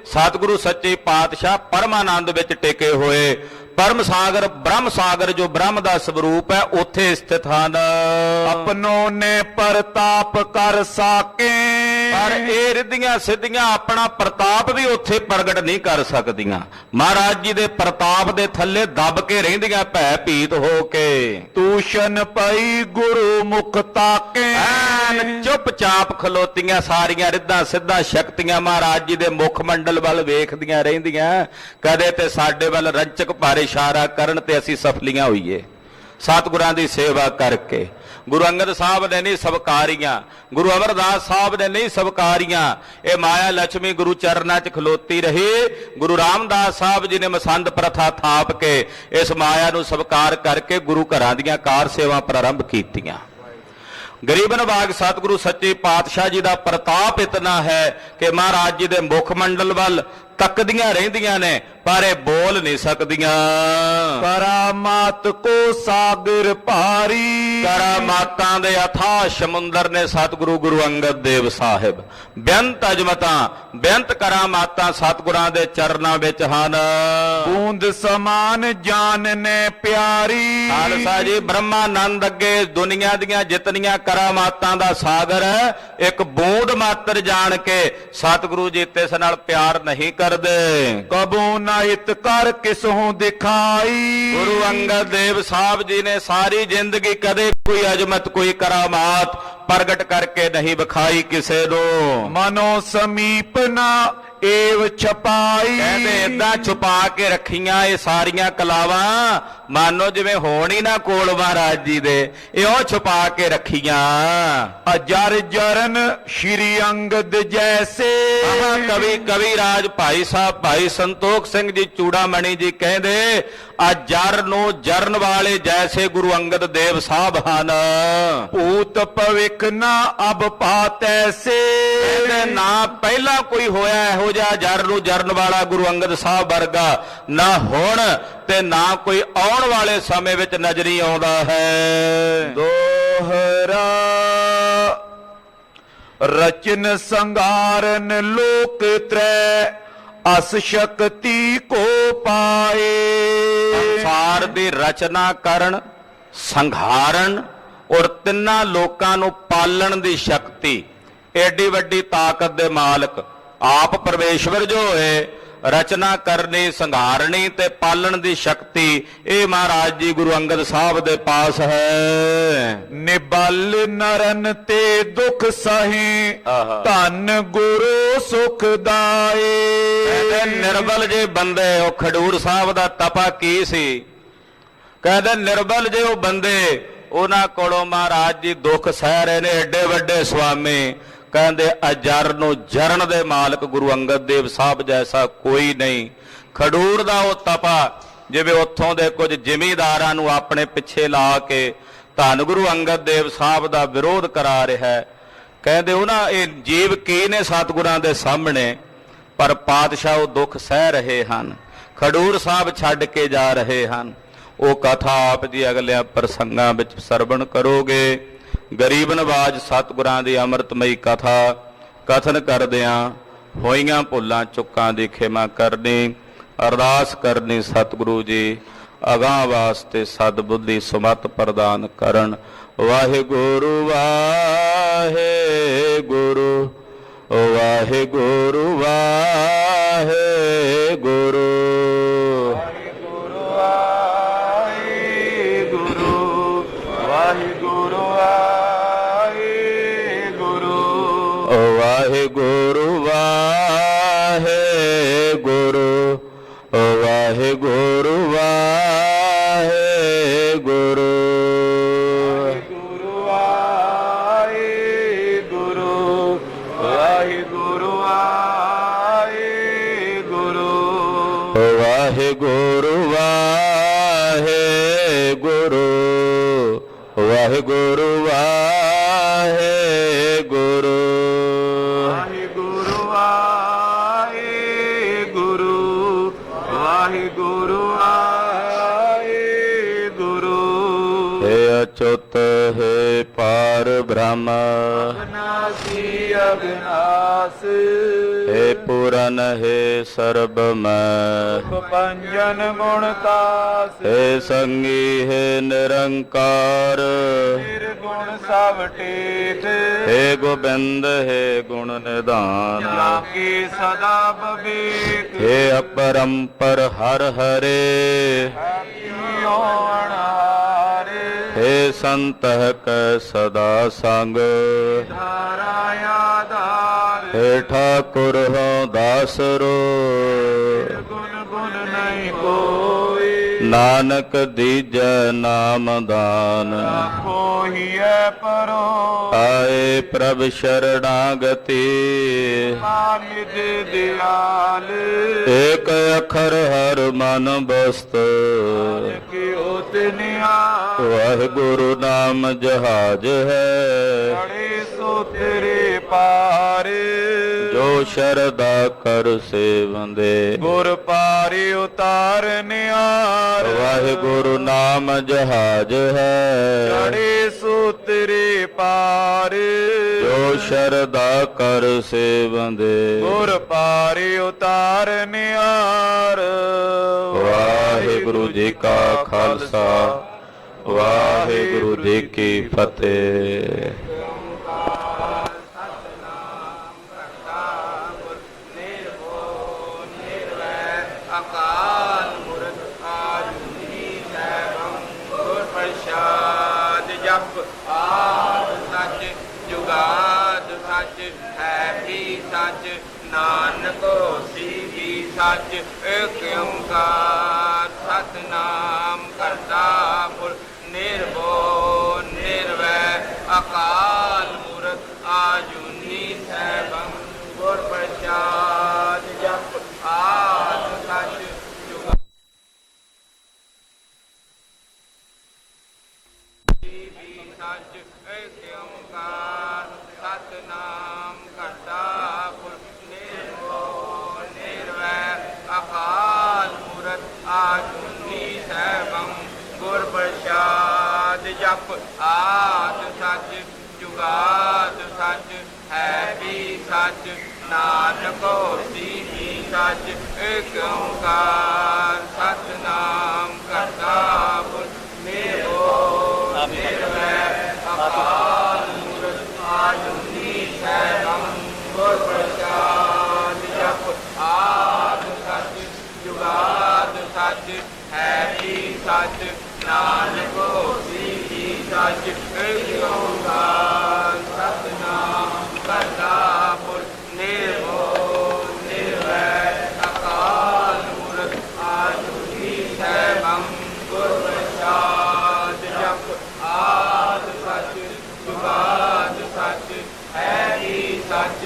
ਸਤਿਗੁਰੂ ਸੱਚੇ ਪਾਤਸ਼ਾਹ ਪਰਮਾਨੰਦ ਵਿੱਚ ਟਿਕੇ ਹੋਏ, ਪਰਮ ਸਾਗਰ ਬ੍ਰਹਮ ਸਾਗਰ ਜੋ ਬ੍ਰਹਮ ਦਾ ਸਰੂਪ ਹੈ ਉੱਥੇ ਸਥਿਤ ਹਨ। ਆਪਣੋ ਨੇ ਪ੍ਰਤਾਪ ਕਰ ਸਾਕੇ, ਪਰ ਇਹ ਰਿੱਧੀਆਂ ਸਿੱਧੀਆਂ ਆਪਣਾ ਪ੍ਰਤਾਪ ਵੀ ਉੱਥੇ ਪ੍ਰਗਟ ਨਹੀਂ ਕਰ ਸਕਦੀਆਂ। ਮਹਾਰਾਜ ਜੀ ਦੇ ਪ੍ਰਤਾਪ ਦੇ ਥੱਲੇ ਦੱਬ ਕੇ ਰਹਿੰਦੀਆਂ ਭੈ ਭੀਤ ਹੋ ਕੇ। ਤੂਸ਼ਨ ਪਈ ਗੁਰੂ ਮੁਖ ਤਾਕੇ, ਐਨ ਚੁੱਪਚਾਪ ਖਲੋਤੀਆਂ ਸਾਰੀਆਂ ਰਿੱਧਾਂ ਸਿੱਧਾਂ ਸ਼ਕਤੀਆਂ ਮਹਾਰਾਜ ਜੀ ਦੇ ਮੁਖ ਮੰਡਲ ਵੱਲ ਵੇਖਦੀਆਂ ਰਹਿੰਦੀਆਂ। ਕਦੇ ਤੇ ਸਾਡੇ ਵੱਲ ਰੰਚਕ ਭਾਰੇ ਇਸ਼ਾਰਾ ਕਰਨ ਤੇ ਅਸੀਂ ਸਫਲੀਆਂ ਹੋਈਏ ਸਤਿਗੁਰਾਂ ਦੀ ਸੇਵਾ ਕਰਕੇ। ਗੁਰੂ ਅੰਗਦ ਸਾਹਿਬ ਨੇ ਨਹੀਂ ਸਵਕਾਰੀਆਂ, ਗੁਰੂ ਅਮਰਦਾਸ ਸਾਹਿਬ ਨੇ ਨਹੀਂ ਸਵਕਾਰੀਆਂ, ਇਹ ਮਾਇਆ ਲక్ష్ਮੀ ਗੁਰੂ ਚਰਨਾਂ 'ਚ ਖਲੋਤੀ ਰਹੀ। ਗੁਰੂ ਰਾਮਦਾਸ ਸਾਹਿਬ ਜੀ ਨੇ ਮਸੰਦ ਪ੍ਰਥਾ ਥਾਪ ਕੇ ਇਸ ਮਾਇਆ ਨੂੰ ਸਵਕਾਰ ਕਰਕੇ ਗੁਰੂ ਘਰਾਂ ਦੀਆਂ ਕਾਰ ਸੇਵਾ ਪ੍ਰਾਰੰਭ ਕੀਤੀਆਂ। ਗਰੀਬ ਨਿਵਾਜ ਸਤਿਗੁਰੂ ਸੱਚੇ ਪਾਤਸ਼ਾਹ ਜੀ ਦਾ ਪ੍ਰਤਾਪ ਇਤਨਾ ਹੈ ਕਿ ਮਹਾਰਾਜ ਜੀ ਦੇ ਮੁਖ ਮੰਡਲ ਵੱਲ ਤੱਕਦੀਆਂ ਰਹਿੰਦੀਆਂ ਨੇ, ਪਰ ਇਹ ਬੋਲ ਨਹੀਂ ਸਕਦੀਆਂ। ਕਰਾਮਾਤ ਕੋ ਸਾਗਰ ਭਾਰੀ, ਕਰਾਮਾਤਾਂ ਦੇ ਅਥਾਹ ਸਮੁੰਦਰ ਨੇ ਸਤਿਗੁਰੂ ਗੁਰੂ ਅੰਗਦ ਦੇਵ ਸਾਹਿਬ। ਬੇਅੰਤ ਅਜ਼ਮਤਾਂ, ਬੇਅੰਤ ਕਰਾਮਾਤਾਂ ਸਤਿਗੁਰਾਂ ਦੇ ਚਰਨਾਂ ਵਿੱਚ ਹਨ। ਬੂੰਦ ਸਮਾਨ ਜਾਨ ਨੇ ਪਿਆਰੀ, ਖਾਲਸਾ ਜੀ ਬ੍ਰਹਮਾਨੰਦ ਅੱਗੇ ਦੁਨੀਆ ਦੀਆਂ ਜਿਤਨੀਆਂ ਕਰਾਮਾਤਾਂ ਦਾ ਸਾਗਰ ਹੈ, ਇੱਕ ਬੂੰਦ ਮਾਤਰ ਜਾਣ ਕੇ ਸਤਿਗੁਰੂ ਜੀ ਤਿਸ ਨਾਲ ਪਿਆਰ ਨਹੀਂ ਕਰਦੇ। ਕਬੂ ਨਾ ਇਤ ਕਰ ਕਿਸਹੋਂ ਦਿਖਾਈ, ਗੁਰੂ ਅੰਗਦ ਦੇਵ ਸਾਹਿਬ ਜੀ ਨੇ ਸਾਰੀ ਜ਼ਿੰਦਗੀ ਕਦੇ ਕੋਈ ਅਜ਼ਮਤ, ਕੋਈ ਕਰਾਮਾਤ ਪ੍ਰਗਟ ਕਰਕੇ ਨਹੀਂ ਵਿਖਾਈ ਕਿਸੇ ਨੂੰ। ਮਨੋ ਸਮੀਪ ਨਾ ਏਵ ਛਪਾਈ, ਕਹਿੰਦੇ ਏਦਾਂ ਛੁਪਾ ਕੇ ਰੱਖੀਆਂ ਇਹ ਸਾਰੀਆਂ ਕਲਾਵਾਂ, ਮਾਨੋ ਜਿਵੇਂ ਹੋਣ ਹੀ ਨਾ ਕੋਲ ਮਹਾਰਾਜ ਜੀ ਦੇ, ਇਉਂ ਛੁਪਾ ਕੇ ਰੱਖੀਆਂ। ਅਜਰ ਜਰਨ ਸ਼੍ਰੀ ਅੰਗਦ ਜੈਸੇ, ਕਵੀ ਰਾਜ ਭਾਈ ਸਾਹਿਬ ਭਾਈ ਸੰਤੋਖ ਸਿੰਘ ਜੀ ਚੂੜਾਮਣੀ ਜੀ ਕਹਿੰਦੇ ਆ ਜਰ ਨੂੰ ਜਰਨ ਵਾਲੇ ਜੈਸੇ ਗੁਰੂ ਅੰਗਦ ਦੇਵ ਸਾਹਿਬ ਹਨ। ਭੂਤ ਭਵਿਖ ਨਾ ਅਬ ਪਾਤੈਸੇ, ਕਹਿੰਦੇ ਨਾ ਪਹਿਲਾਂ ਕੋਈ ਹੋਇਆ ਇਹੋ ਜਿਹਾ ਜਰ ਨੂੰ ਜਰਨ ਵਾਲਾ ਗੁਰੂ ਅੰਗਦ ਸਾਹਿਬ ਵਰਗਾ, ਨਾ ਹੁਣ ਤੇ ਨਾ ਕੋਈ ਆਉਣ ਵਾਲੇ ਸਮੇਂ ਵਿੱਚ ਨਜ਼ਰੀ ਆਉਂਦਾ ਹੈ। ਦੋਹਰਾ ਰਚਨ ਸੰਗਾਰਨ ਲੋਕ ਤ੍ਰੈ, ਅਸ ਸ਼ਕਤੀ ਕੋ ਪਾਏ। ਸੰਸਾਰ ਦੀ ਰਚਨਾ ਕਰਨ, ਸੰਘਾਰਨ ਔਰ ਤਿੰਨਾਂ ਲੋਕਾਂ ਨੂੰ ਪਾਲਣ ਦੀ ਸ਼ਕਤੀ, ਏਡੀ ਵੱਡੀ ਤਾਕਤ ਦੇ ਮਾਲਕ ਆਪ ਪਰਮੇਸ਼ਵਰ ਜੋ ਹੋਏ, ਰਚਨਾ ਕਰਨੀ, ਸੰਘਾਰਨੀ ਤੇ ਪਾਲਣ ਦੀ ਸ਼ਕਤੀ ਇਹ ਮਹਾਰਾਜ ਜੀ ਗੁਰੂ ਅੰਗਦ ਸਾਹਿਬ ਦੇ ਪਾਸ ਹੈ। ਨਿਬਲ ਨਰਨ ਤੇ ਦੁਖ ਸਹੇ, ਧੰਨ ਗੁਰੂ ਸੁਖ ਦਾਏ। ਕਹਿੰਦੇ ਨਿਰਬਲ ਜੇ ਬੰਦੇ, ਉਹ ਖਡੂਰ ਸਾਹਿਬ ਦਾ ਤਪਾ ਕੀ ਸੀ, ਕਹਿੰਦੇ ਨਿਰਬਲ ਜੇ ਉਹ ਬੰਦੇ, ਉਹਨਾਂ ਕੋਲੋਂ ਮਹਾਰਾਜ ਜੀ ਦੁੱਖ ਸਹਿ ਰਹੇ ਨੇ, ਏਡੇ ਵੱਡੇ ਸੁਆਮੀ। ਕਹਿੰਦੇ ਅਜਰ ਨੂੰ ਜਰਨ ਦੇ ਮਾਲਕ ਗੁਰੂ ਅੰਗਦ ਦੇਵ ਸਾਹਿਬ ਜੈਸਾ ਕੋਈ ਨਹੀਂ। ਖਡੂਰ ਦਾ ਉਹ ਤਪਾ ਜਿਵੇਂ ਉੱਥੋਂ ਦੇ ਕੁਝ ਜ਼ਿਮੀਂਦਾਰਾਂ ਨੂੰ ਆਪਣੇ ਪਿੱਛੇ ਲਾ ਕੇ ਧੰਨ ਗੁਰੂ ਅੰਗਦ ਦੇਵ ਸਾਹਿਬ ਦਾ ਵਿਰੋਧ ਕਰਾ ਰਿਹਾ ਹੈ। ਕਹਿੰਦੇ ਉਹਨਾਂ ਇਹ ਜੀਵ ਕੀ ਨੇ ਸਤਿਗੁਰਾਂ ਦੇ ਸਾਹਮਣੇ, ਪਰ ਪਾਤਸ਼ਾਹ ਉਹ ਦੁੱਖ ਸਹਿ ਰਹੇ ਹਨ, ਖਡੂਰ ਸਾਹਿਬ ਛੱਡ ਕੇ ਜਾ ਰਹੇ ਹਨ। ਉਹ ਕਥਾ ਆਪ ਜੀ ਅਗਲਿਆਂ ਪ੍ਰਸੰਗਾਂ ਵਿੱਚ ਸਰਵਣ ਕਰੋਗੇ। ਗਰੀਬ ਨਵਾਜ ਸਤਿਗੁਰਾਂ ਦੀ ਅੰਮ੍ਰਿਤਮਈ ਕਥਾ ਕਥਨ ਕਰਦਿਆਂ ਹੋਈਆਂ ਭੁੱਲਾਂ ਚੁੱਕਾਂ ਦੀ ਖਿਮਾ ਕਰਨੀ, ਅਰਦਾਸ ਕਰਨੀ ਸਤਿਗੁਰੂ ਜੀ ਅਗਾਂਹ ਵਾਸਤੇ ਸਤਿਬੁੱਧੀ ਸੁਮਤ ਪ੍ਰਦਾਨ ਕਰਨ। ਵਾਹਿਗੁਰੂ ਵਾਹਿਗੁਰੂ ਵਾਹਿਗੁਰੂ ਵਾਹਿਗੁਰੂ ਵਾਹਿਗੁਰੂ ਵਾਹਿਗੁਰੂ ਵਾਹਿਗੁਰੂ ਵਾਹਿਗੁਰੂ ਵਾਹਿਗੁਰੂ ਵਾਹਿਗੁਰੂ ਵਾਹਿਗੁਰੂ ਵਾਹਿਗੁਰੂ ਵਾਹਿਗੁਰੂ ਵਾਹਿਗੁਰੂ ਵਾਹਿਗੁਰੂ ਵਾਹਿਗੁਰੂ ਵਾਹਿਗੁਰੂ ਵਾਹਿਗੁਰੂ। ਹੇ ਅਚੁੱਤ ਹੈ ਪਾਰ ਬ੍ਰਹਮ, ਅਬਨਾਸੀ ਅਬਨਾਸ, ਹੇ ਪੂਰਨ ਹੈ ਸਰਬ ਮੈਂ, ਪੰਜਨ ਗੁਣ ਤਾਸ, ਹੇ ਸੰਗੀ ਹੈ ਨਿਰੰਕਾਰ, ਨਿਰਗੁਣ ਸਭ ਟੇਠ, ਹੇ ਗੋਬਿੰਦ ਹੈ ਗੁਣ ਨਿਧਾਨ, ਲਾਗੇ ਸਦਾ ਬਵੇਕ, ਹੇ ਅਪਰੰਪਰ ਹਰ ਹਰੇ, ਜੀਉ ਅਣਹਾਰੇ, ਹੇ ਸੰਤਹ ਕੈ ਸਦਾ ਸੰਗ, ਧਾਰਾ ਆਧਾਰ, ਹੇ ਠਾਕੁਰ ਹੋ ਦਾਸਰੋ, ਗੁਣ ਗੁਣ ਨਹੀਂ ਕੋਈ, ਨਾਨਕ ਦੀਜੈ ਨਾਮ ਦਾਨ। ਕੋਹੀਐ ਪਰੋ ਆਏ ਪ੍ਰਭ ਸ਼ਰਣਾਗਤੀ, ਨਿਜ ਦਿਆਲ ਏਕ ਅੱਖਰ ਹਰ ਮਨ ਬਸਤ। ਕਿਉ ਤਿਨਿਆ ਵਾਹਿਗੁਰੂ ਨਾਮ ਜਹਾਜ ਹੈ, ਅੜੇ ਸੋ ਤੇਰੇ ਪਾਰ। ਜੋ ਸ਼ਰਦਾ ਕਰ ਸੇਵੰਦੇ। ਗੁਰ ਪਾਰਿ ਉਤਾਰਨਿਆਰ ਵਾਹਿਗੁਰੂ ਨਾਮ ਜਹਾਜ ਹੈ, ਅੜੇ ਸੋ ਤੇਰੇ ਪਾਰ। ਜੋ ਸ਼ਰਦਾ ਕਰ ਸੇਵੰਦੇ। ਗੁਰ ਪਾਰਿ ਉਤਾਰਨਿਆਰ। ਵਾਹਿਗੁਰੂ ਜੀ ਕਾ ਖਾਲਸਾ, ਵਾਹਿਗੁਰੂ ਜੀ ਕੀ ਫਤਿਹ। ਅਕਾਲ ਮੂਰਤ ਆਜੂਨੀ ਸੈਭੰ ਗੁਰ ਪ੍ਰਸਾਦ। ਜਪ ਆਦ ਸੱਚ ਜੁਗਾਦ ਸੱਚ ਹੈ ਵੀ ਸੱਚ ਨਾਨਕ ਹੋਸੀ ਵੀ ਸੱਚ। ਏਕ ਓੰਕਾਰ ਸਤਿਨਾਮ ਕਰਤਾ ਪੁਰਖ ਨਿਰਭਉ ਨਿਰਵੈਰ ਅਕਾਲ ਮੂਰਤ ਆਜੂਨੀ ਸੈਭੰ ਗੁਰ ਪ੍ਰਸਾਦ। ਜਪ ਆਦ ਸੱਚ ਜੁਗਾਦ ਵੀ ਸੱਚ। ਏਕ ਓੰਕਾਰ ਸਤਿਨਾਮ ਕਰਤਾ ਪੁਰਖ ਨਿਰਭਉ ਨਿਰਵੈਰ ਅਕਾਲ ਮੂਰਤ ਆਜੂਨੀ ਸੈਭੰ ਗੁਰ ਪ੍ਰਸਾਦ। ਜਪ ਆਦ ਸੱਚ ਜੁਗਾਦ ਸੱਚ ਹੈ ਵੀ ਸੱਚ ਨਾਨਕ ਹੋਸੀ ਵੀ ਸੱਚ। ਏਕ ਓੰਕਾਰ ਸਤਿਨਾਮ ਕਰਤਾ ਪੁਰਖ ਨਿਰਭਉ ਨਿਰਵੈਰ ਅਕਾਲ ਮੂਰਤ ਆਜੂਨੀ ਸੈਭੰ ਗੁਰ ਪ੍ਰਸਾਦ। ਜਪ ਆਦ ਸੱਚ ਜੁਗਾਦ ਸੱਚ ਹੈ ਵੀ ਸੱਚ ਨਾਨਕ ਹੋਸੀ ਵੀ ਸੱਚ। ਏਕ ਓੰਕਾਰ ਸਤਿਨਾਮ ਕਰਤਾ ਪੁਰਖ ਨਿਰਭਉ ਨਿਰਵੈਰ ਅਕਾਲ ਮੂਰਤ ਆਜੂਨੀ ਸੈਭੰ ਗੁਰ ਪ੍ਰਸਾਦ। ਜਪ ਆਦ ਸੱਚ ਜੁਗਾਦ ਸੱਚ ਹੈ ਵੀ ਸੱਚ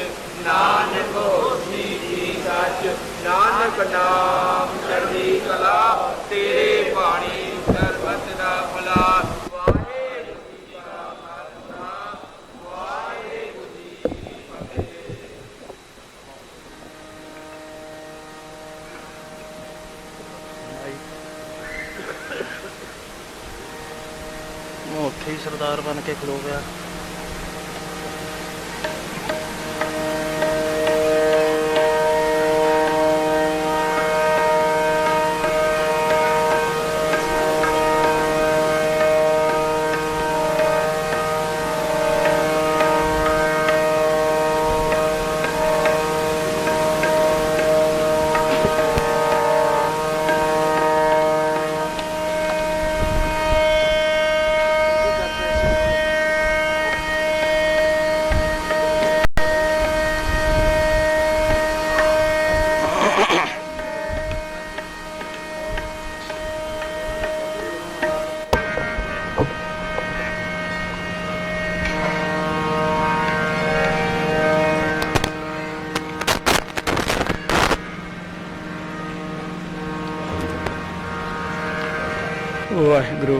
ਨਾਨਕ ਹੋਸੀ ਵੀ ਸੱਚ। ਨਾਨਕ ਨਾਮ ਚੜ੍ਹਦੀ ਕਲਾ ਤੇਰੇ ਬਾਣੀ ਸਰਬਤ ਦਾ ਭਲਾ। ਵਾਹਿਗੁਰੂ ਜੀ ਕਾ ਖਾਲਸਾ, ਵਾਹਿਗੁਰੂ ਜੀ ਕੀ ਫਤਿਹ। ਮੈਂ ਉੱਥੇ ਹੀ ਸਰਦਾਰ ਬਣ ਕੇ ਖਲੋ ਗਿਆ। ਵਾਹਿਗੁਰੂ।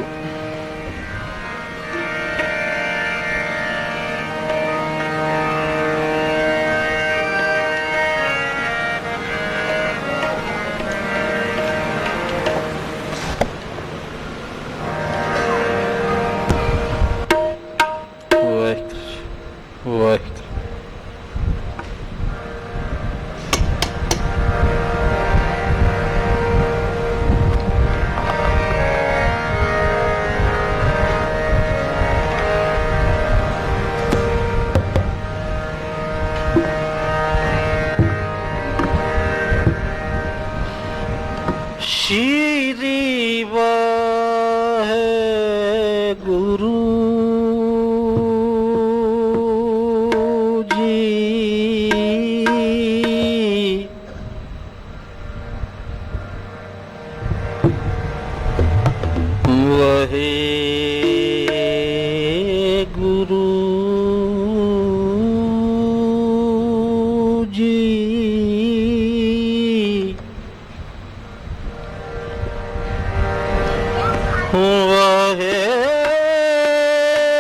ਵਾਹਿਗੁਰੂ। ਵਾਹਿਗੁਰੂ ਜੀ।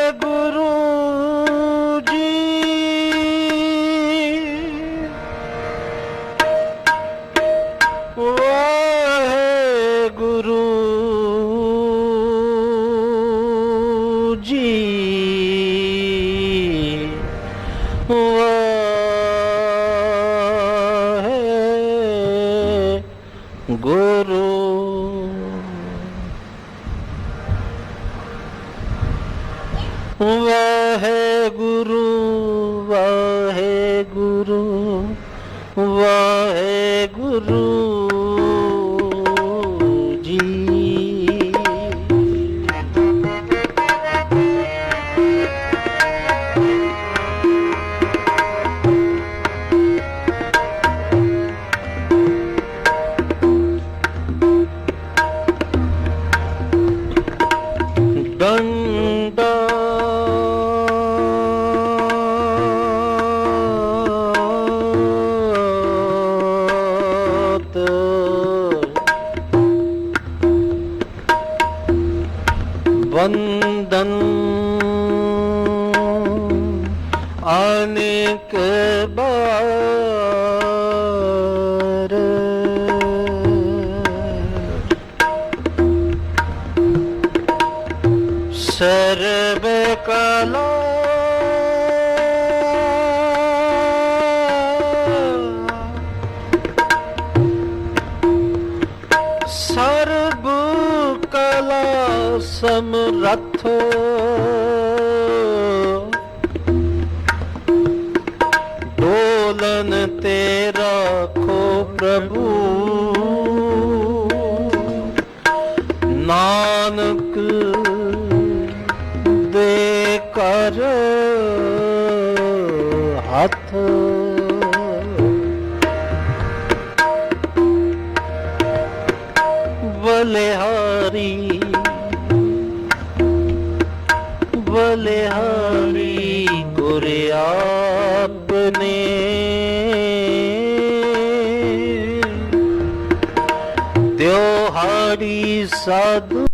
ਵਾਹਿਗੁਰੂ ਜੀ। ਵਾਹਿਗੁਰੂ ਜੀ। ਵਾਹਿਗੁਰੂ। ਵਾਹਿਗੁਰੂ ਵਾਹਿਗੁਰੂ ਵਾਹਿਗੁਰੂ ਜੀ। ਡੰਡਾ ਬੰਦਨ ਅਨੇਕ ਬਾਰ ਸਰਬ ਕਲਾ ਸਰਬ ਕਲਾ ਸਮਰੱਥ ਡੋਲਨ ਤੇ ਰੱਖੋ ਪ੍ਰਭੂ ਨਾਨਕ ਦੇ ਕਰ ਹੱਥ। ਬਲਿਹਾਰੀ ਬਲਿਹਾਰੀ ਗੁਰ ਆਪਨੇ ਦਿਓਹਾਰੀ ਸਾਧੂ